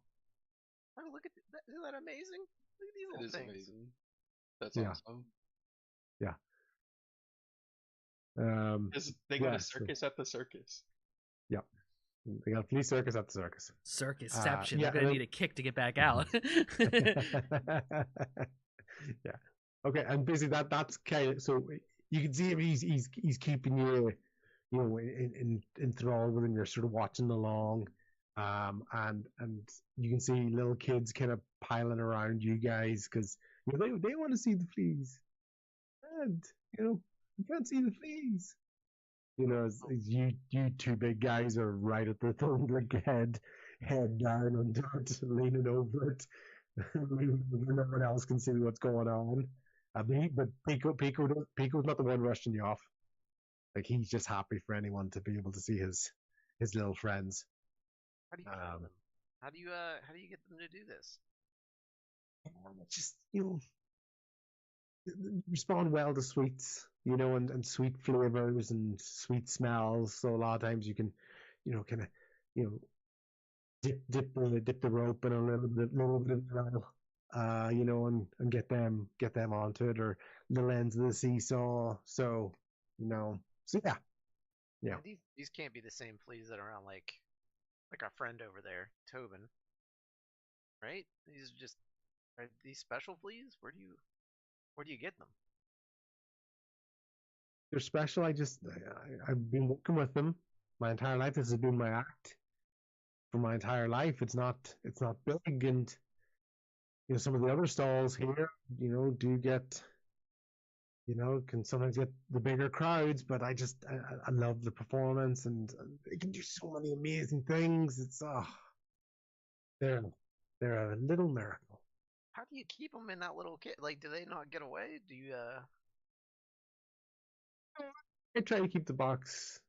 Oh, look at that! Isn't that amazing? Look at these little things. Amazing. That's awesome. Yeah. They got a circus at the circus. Yeah. They got a flea circus at the circus. Circusception. They're gonna need a kick to get back out. Yeah. Okay, and basically that's kind of, so you can see him. He's keeping you, enthralled with him. You're sort of watching along, and you can see little kids kind of piling around you guys because they want to see the fleas, and you can't see the fleas. As you two big guys are right at the thing, like head down and leaning over it. No one else can see what's going on. But Pico's not the one rushing you off. Like, he's just happy for anyone to be able to see his little friends. How do you kill them? How do you get them to do this? Just respond well to sweets, and sweet flavors and sweet smells. So a lot of times you can, kind of, dip the rope in a little bit of oil, and get them onto it, or the ends of the seesaw. So, so yeah. These can't be the same fleas that are around like our friend over there, Tobin. Right? Are these special fleas? Where do you get them? They're special. I've been working with them my entire life. This has been my act for my entire life. It's not big, and some of the other stalls here, do get, can sometimes get the bigger crowds, but I love the performance, and they can do so many amazing things. It's they're a little miracle. How do you keep them in that little kit? Like, do they not get away? Do you I try to keep the box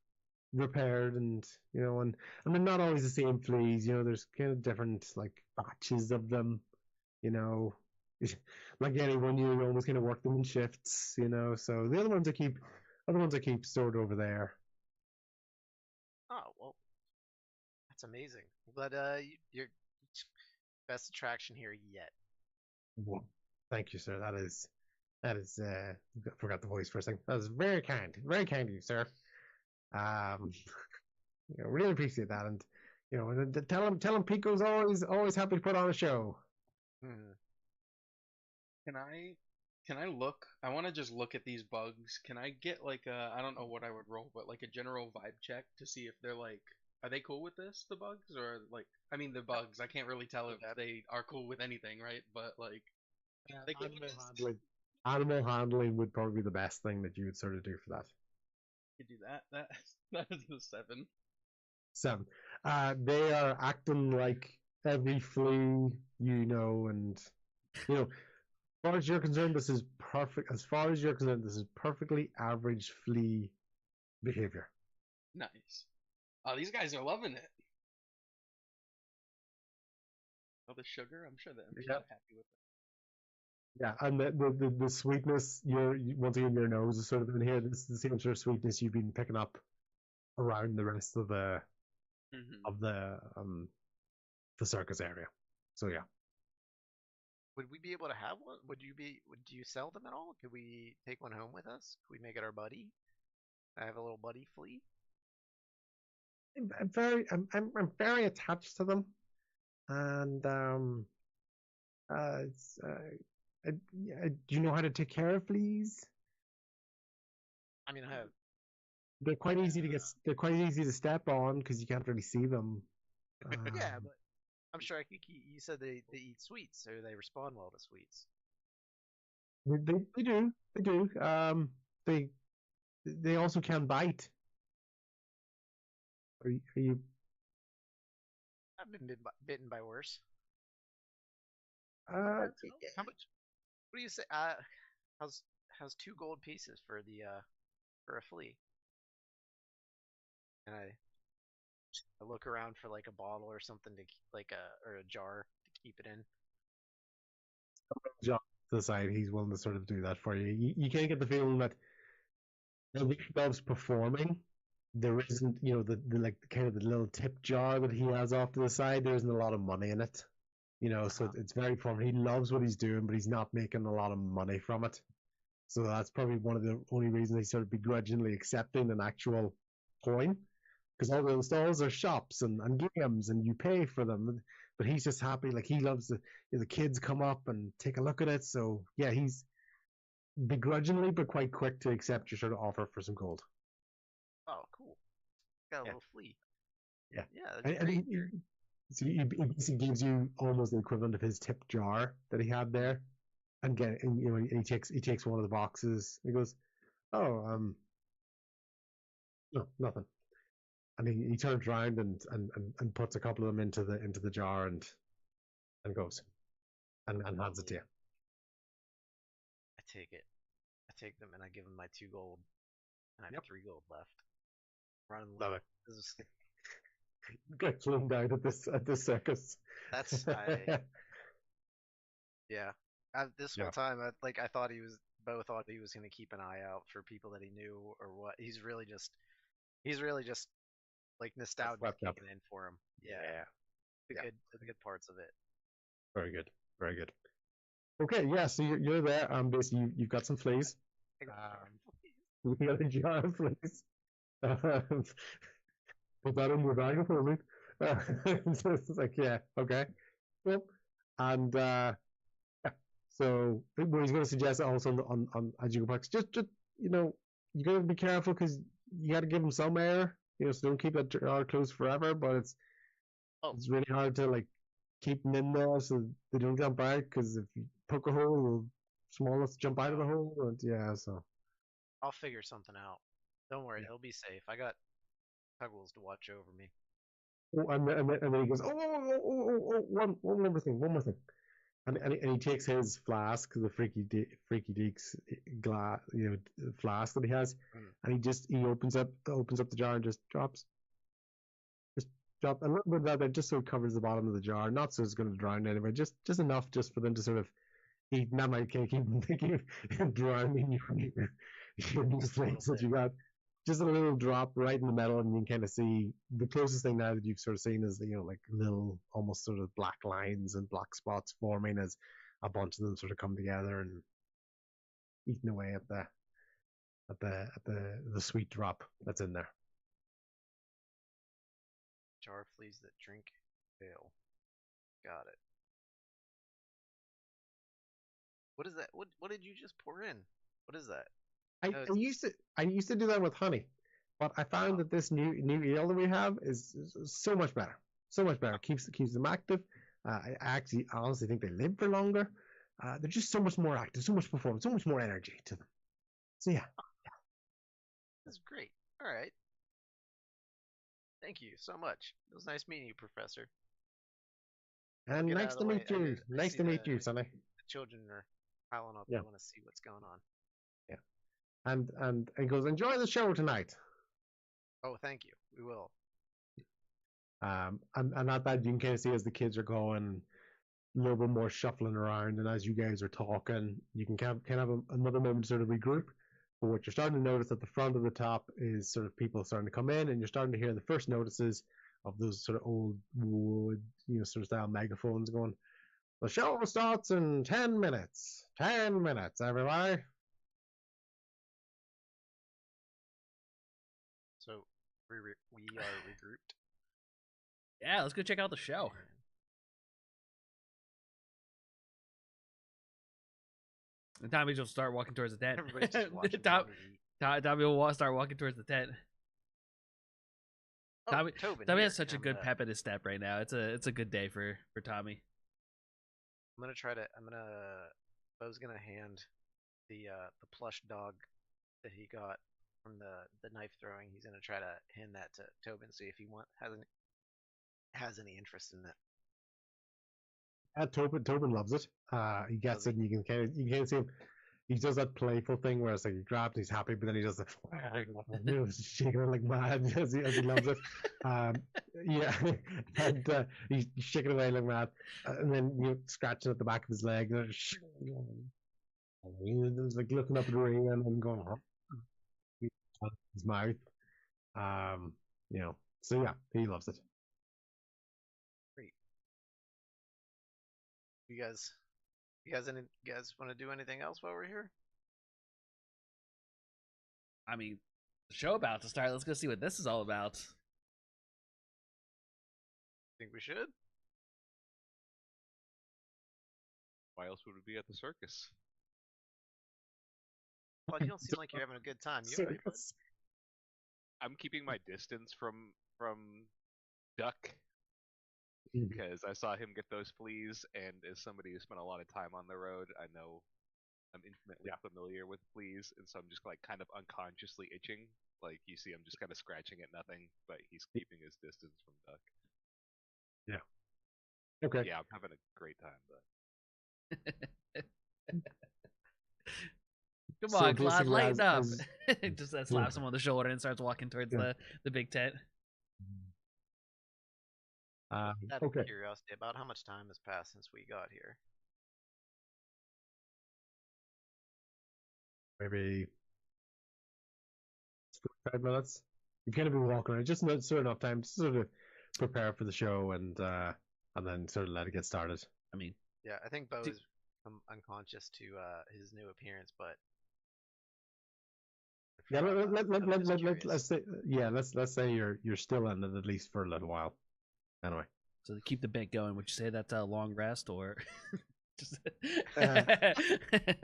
repaired, and and they're not always the same fleas. There's kind of different like batches of them. Like anyone, you always kind of work them in shifts. So the other ones I keep stored over there. Oh well, that's amazing. But you're best attraction here yet. Well, thank you, sir. That is. I forgot the voice for a second. That was very kind of you, sir. Really appreciate that, and tell him Pico's always happy to put on a show. Can I look? I want to just look at these bugs. Can I get like I don't know what I would roll, but like a general vibe check to see if they're like, are they cool with this, the bugs, or like, I mean the bugs. I can't really tell if they are cool with anything, right? But like, they cool with this? Animal handling would probably be the best thing that you would sort of do for that. You do that. That is a 7. 7. They are acting like every flea, and as far as you're concerned, this is perfect. As far as you're concerned, this is perfectly average flea behavior. Nice. Oh, these guys are loving it. Oh, the sugar. I'm sure Yep. they're happy with it. Yeah, and the sweetness, once again, your nose is sort of in here. This is the same sort of sweetness you've been picking up around the rest of the circus area. So yeah. Would we be able to have one? Would you sell them at all? Could we take one home with us? Could we make it our buddy? I have a little buddy flea. I'm very attached to them, and do you know how to take care of fleas? I mean, I have. They're quite easy to get. They're quite easy to step on because you can't really see them. Yeah, but I'm sure I could. You said they eat sweets, or they respond well to sweets. They do. They do. They also can bite. Are you? I've been bitten by worse. Uh, How much? What do you say? How's 2 gold pieces for a flea? And I look around for like a bottle or something or a jar to keep it in. John decide he's willing to sort of do that for you. You can't get the feeling that he loves performing. There isn't, the like kind of the little tip jar that he has off to the side. There isn't a lot of money in it, So it's very fun. He loves what he's doing, but he's not making a lot of money from it. So that's probably one of the only reasons he's sort of begrudgingly accepting an actual coin, because all the stalls are shops and games, and you pay for them. But he's just happy, like he loves the kids come up and take a look at it. So yeah, he's begrudgingly but quite quick to accept your sort of offer for some gold. Oh, cool! Got a little flea. Yeah, yeah. So he gives you almost the equivalent of his tip jar that he had there, and he takes one of the boxes. He goes, "Oh, no, nothing." And he turns around and puts a couple of them into the jar and goes and hands it to you. I take it. I take them and I give him my 2 gold, and I have 3 gold left. Love it. Get flung down at this circus. That's yeah. This whole time, I thought Bo thought he was going to keep an eye out for people that he knew or what. He's really just like nostalgia kicking in for him. Yeah. The good parts of it. Very good. Very good. Okay, yeah. So you're there. Basically, you've got some fleas. You got a jar of fleas. Put that in your bag for me. It's like, yeah, okay. Well, and so what he's going to suggest also on as you go back, just you got to be careful because you got to give them some air, so don't keep that jar closed forever. But it's really hard to like keep them in there so they don't jump out, because if you poke a hole, the smallest jump out of the hole. And yeah, so I'll figure something out. Don't worry, they'll be safe. I got Tuggles to watch over me. Oh, and then he goes, one more thing. And he takes his flask, the Freaky Deeks glass, flask that he has, and he opens up the jar and just drop a little bit of that just so it covers the bottom of the jar, not so it's going to drown anyway, just enough just for them to sort of eat. And that might keep them thinking drowning your new things that you got. Just a little drop right in the middle, and you can kind of see the closest thing now that you've sort of seen is like little almost sort of black lines and black spots forming as a bunch of them sort of come together and eating away at the sweet drop that's in there. Jar of fleas that drink ale. Got it. What is that? What did you just pour in? What is that? I used to do that with honey, but I found that this new ale that we have is so much better. So much better. Keeps them active. I actually honestly think they live for longer. They're just so much more active, so much performance, so much more energy to them. So yeah. That's great. All right. Thank you so much. It was nice meeting you, Professor. And nice to meet you. Nice to meet you, Sonny. The children are piling up. They want to see what's going on. Yeah. And he goes, enjoy the show tonight. Oh, thank you. We will. And at that, you can kind of see as the kids are going, little bit more shuffling around, and as you guys are talking, you can kind of have another moment to sort of regroup. But what you're starting to notice at the front of the top is sort of people starting to come in, and you're starting to hear the first notices of those sort of old wood, sort of style megaphones going, "The show starts in 10 minutes. 10 minutes, everybody." So we are regrouped. Yeah, let's go check out the show. And Tommy will start walking towards the tent. Everybody's just watching Tommy will start walking towards the tent. Oh, Tommy has such a good pep in his step right now. It's a good day for Tommy. Bo's gonna hand the plush dog that he got from the knife throwing. He's gonna try to hand that to Tobin, see if he has any interest in it. Tobin loves it. He gets it, and you can kind of see him. He does that playful thing where it's like he grabs, he's happy, but then he does the shaking it like mad as he loves it. Yeah, and he's shaking it away like mad, and then scratching at the back of his leg, and he's like looking up at the ring and going his mouth. So yeah, he loves it. Great. You guys want to do anything else while we're here? I mean, the show about to start. Let's go see what this is all about. Think we should? Why else would we be at the circus? Well, you don't seem like you're having a good time. I'm keeping my distance from Duck because I saw him get those fleas, and as somebody who spent a lot of time on the road, I know I'm intimately familiar with fleas, and so I'm just like kind of unconsciously itching. Like you see, I'm just kind of scratching at nothing, but he's keeping his distance from Duck. Yeah. Okay. Yeah, I'm having a great time, but. Come on, Claude, lighten up. Just slaps him on the shoulder and starts walking towards the big tent. Out of curiosity, about how much time has passed since we got here? Maybe 5 minutes. You kind of be walking around, just enough time to sort of prepare for the show and then sort of let it get started. I mean, yeah, I think Bo is unconscious to his new appearance, but yeah, let's say you're still in it at least for a little while. Anyway, so to keep the bit going, would you say that's a long rest or just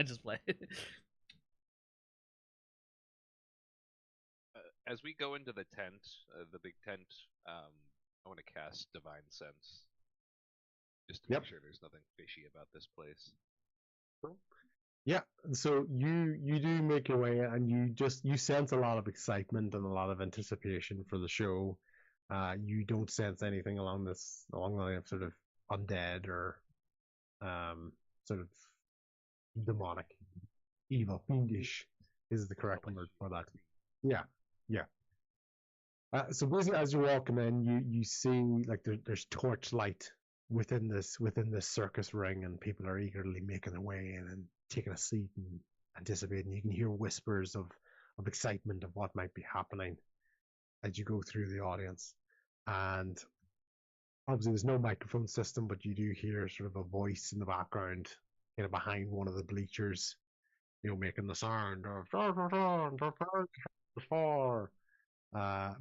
just play? As we go into the tent, the big tent, I want to cast Divine Sense, just to make sure there's nothing fishy about this place. Yeah, so you do make your way, and you sense a lot of excitement and a lot of anticipation for the show. You don't sense anything along the line of sort of undead or sort of demonic, evil, fiendish is the correct word for that. Yeah. So basically, as you're walking in, you see like there's torchlight within this circus ring, and people are eagerly making their way in and taking a seat and anticipating. You can hear whispers of excitement of what might be happening as you go through the audience. And obviously there's no microphone system, but you do hear sort of a voice in the background, behind one of the bleachers, making the sound of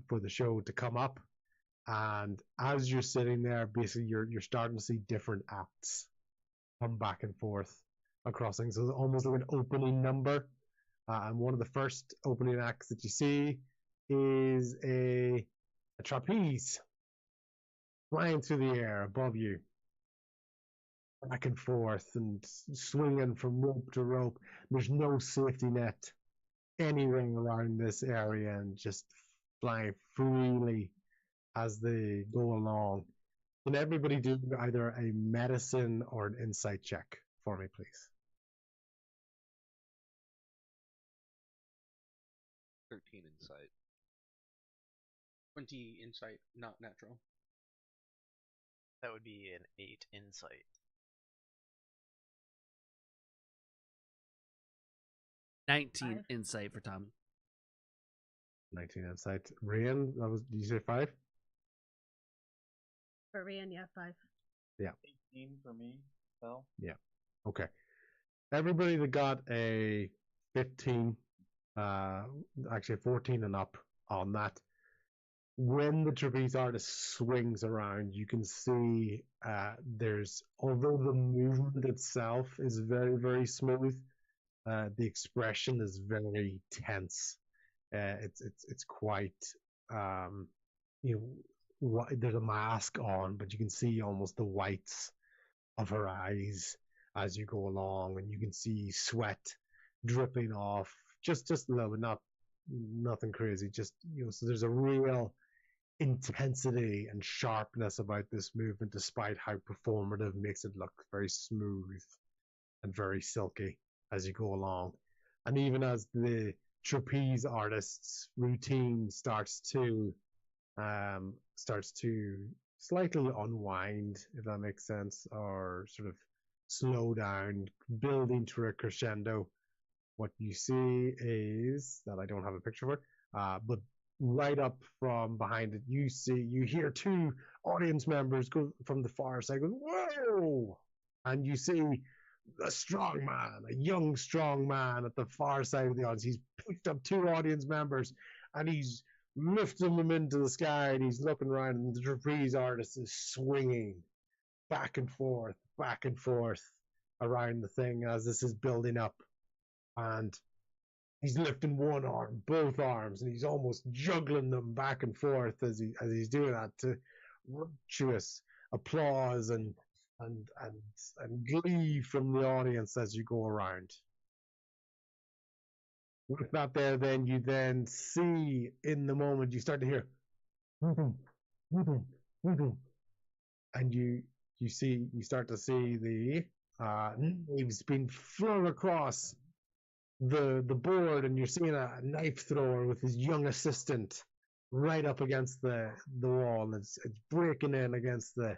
for the show to come up. And as you're sitting there, basically you're starting to see different acts come back and forth across things. So it's almost like an opening number. And one of the first opening acts that you see is a trapeze flying through the air above you, back and forth and swinging from rope to rope. There's no safety net anywhere around this area, and just flying freely as they go along. Can everybody do either a medicine or an insight check for me, please? 13 insight. 20 insight, not natural. That would be an 8 insight. 19 5. insight for Tommy. 19 insight. Rian, did you say 5? For Rian, yeah, 5. 18 for me. Fell. Okay. Everybody that got a 15, actually 14 and up on that, when the trapeze artist swings around, you can see although the movement itself is very, very smooth, the expression is very tense. It's quite, there's a mask on, but you can see almost the whites of her eyes as you go along, and you can see sweat dripping off, just a little bit, nothing crazy, just so there's a real intensity and sharpness about this movement, despite how performative makes it look very smooth and very silky as you go along. And even as the trapeze artist's routine starts to slightly unwind, if that makes sense, or sort of slow down, building to a crescendo, what you see is that I don't have a picture for it, but right up from behind it, you hear 2 audience members go from the far side, go, "Whoa!" And you see a young strong man at the far side of the audience. He's picked up 2 audience members and he's lifting them into the sky, and he's looking around, and the trapeze artist is swinging back and forth around the thing as this is building up. And he's lifting one arm, both arms, and he's almost juggling them back and forth as he's doing that, to rapturous applause and glee from the audience as you go around. With that there, then you then see, in the moment, you start to hear, and you start to see the knives being flung across the board, and you're seeing a knife thrower with his young assistant right up against the wall, and it's breaking in against the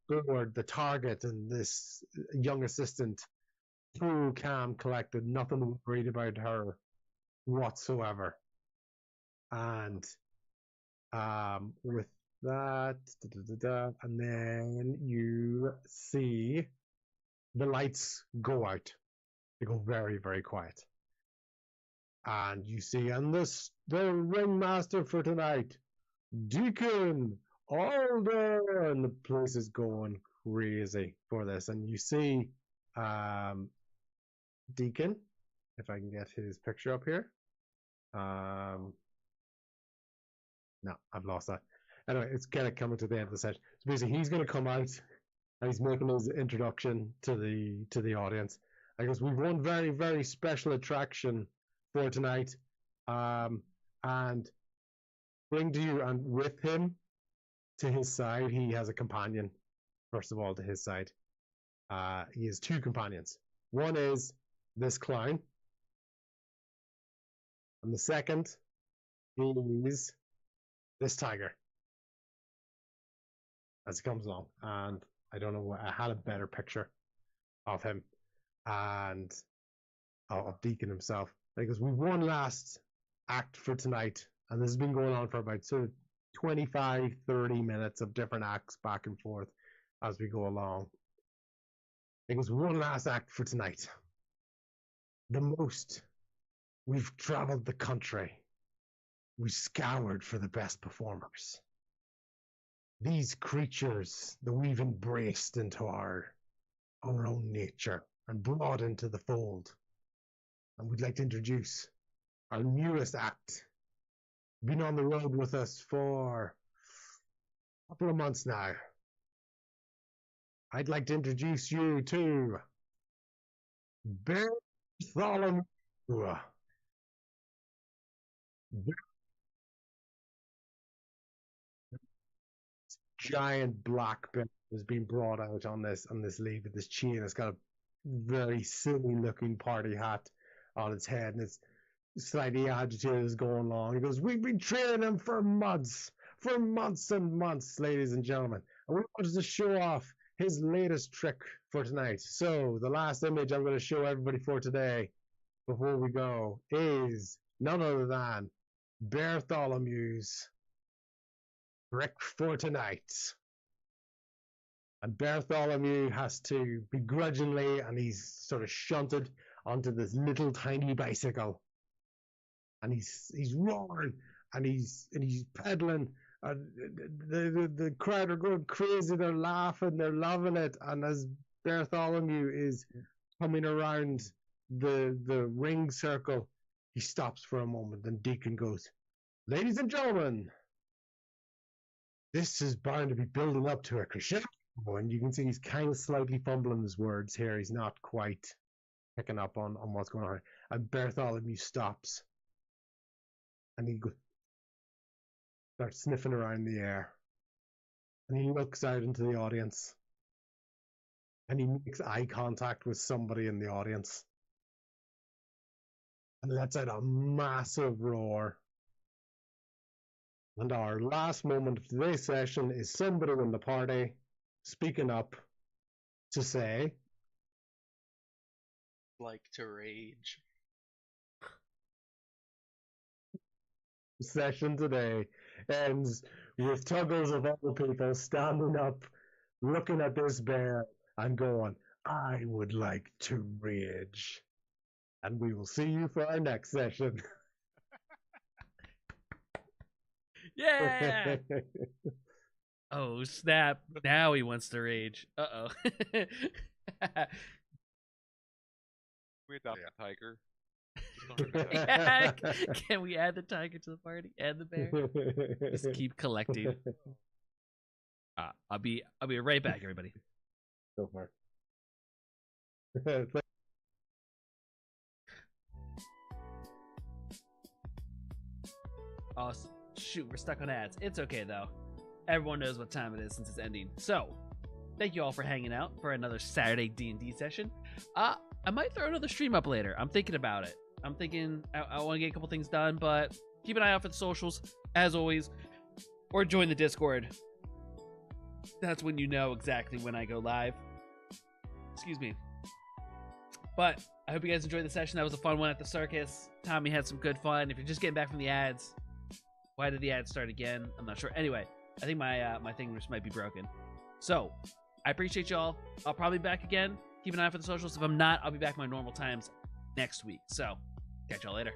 board, the target, and this young assistant, cool, calm, collected, nothing worried about her whatsoever. And with that, and then you see the lights go out. They go very, very quiet. And you see, and the ringmaster for tonight, Deacon Alder, and the place is going crazy for this. And you see Deacon, if I can get his picture up here. No, I've lost that. Anyway, it's kind of coming to the end of the session. So basically, he's going to come out and he's making his introduction to the audience. I guess we've one very, very special attraction for tonight, and bring to you, and with him to his side, he has a companion. First of all, to his side, he has 2 companions. One is this clown, and the second is this tiger. As he comes along, and I don't know what, I had a better picture of him and of Deacon himself, because we've one last act for tonight, and this has been going on for about sort of 25-30 minutes of different acts back and forth as we go along. Because one last act for tonight. We've traveled the country. We scoured for the best performers. These creatures that we've embraced into our own nature and brought into the fold. And we'd like to introduce our newest act. Been on the road with us for a couple of months now. I'd like to introduce you to Bartholomew. Giant black bear has been brought out on this leaf with this chain. It's got a very silly looking party hat on its head, and it's slightly agitated as going along. He goes, "We've been training him for months and months, ladies and gentlemen, and we wanted to show off his latest trick for tonight. So the last image I'm going to show everybody for today before we go is none other than Bartholomew's Brick for Tonight. And Bartholomew has to begrudgingly, and he's sort of shunted onto this little tiny bicycle. And he's roaring, and he's pedaling. And the crowd are going crazy. They're laughing. They're loving it. And as Bartholomew is coming around the ring circle, he stops for a moment. And Deacon goes, "Ladies and gentlemen, this is bound to be building up to a crescendo." And you can see he's kind of slightly fumbling his words here. He's not quite picking up on what's going on. And Bartholomew stops. And he goes, starts sniffing around the air. And he looks out into the audience. And he makes eye contact with somebody in the audience. And lets out a massive roar. And our last moment of today's session is somebody in the party speaking up to say, like to rage. Session today ends with Tuggles of all people standing up, looking at this bear and going, "I would like to rage." And we will see you for our next session. Yeah. Oh snap! Now he wants to rage. Uh-oh. We adopt the tiger. Yeah, can we add the tiger to the party? Add the bear. Just keep collecting. I'll be right back, everybody. Go for it. Oh shoot, we're stuck on ads. It's okay though. Everyone knows what time it is since it's ending. So, thank you all for hanging out for another Saturday D&D session. I might throw another stream up later. I'm thinking about it. I'm thinking I want to get a couple things done, but keep an eye out for the socials, as always, or join the Discord. That's when you know exactly when I go live. Excuse me. But I hope you guys enjoyed the session. That was a fun one at the circus. Tommy had some good fun. If you're just getting back from the ads, why did the ads start again? I'm not sure. Anyway, I think my thing just might be broken. So, I appreciate y'all. I'll probably be back again. Keep an eye out for the socials. If I'm not, I'll be back my normal times next week. So, catch y'all later.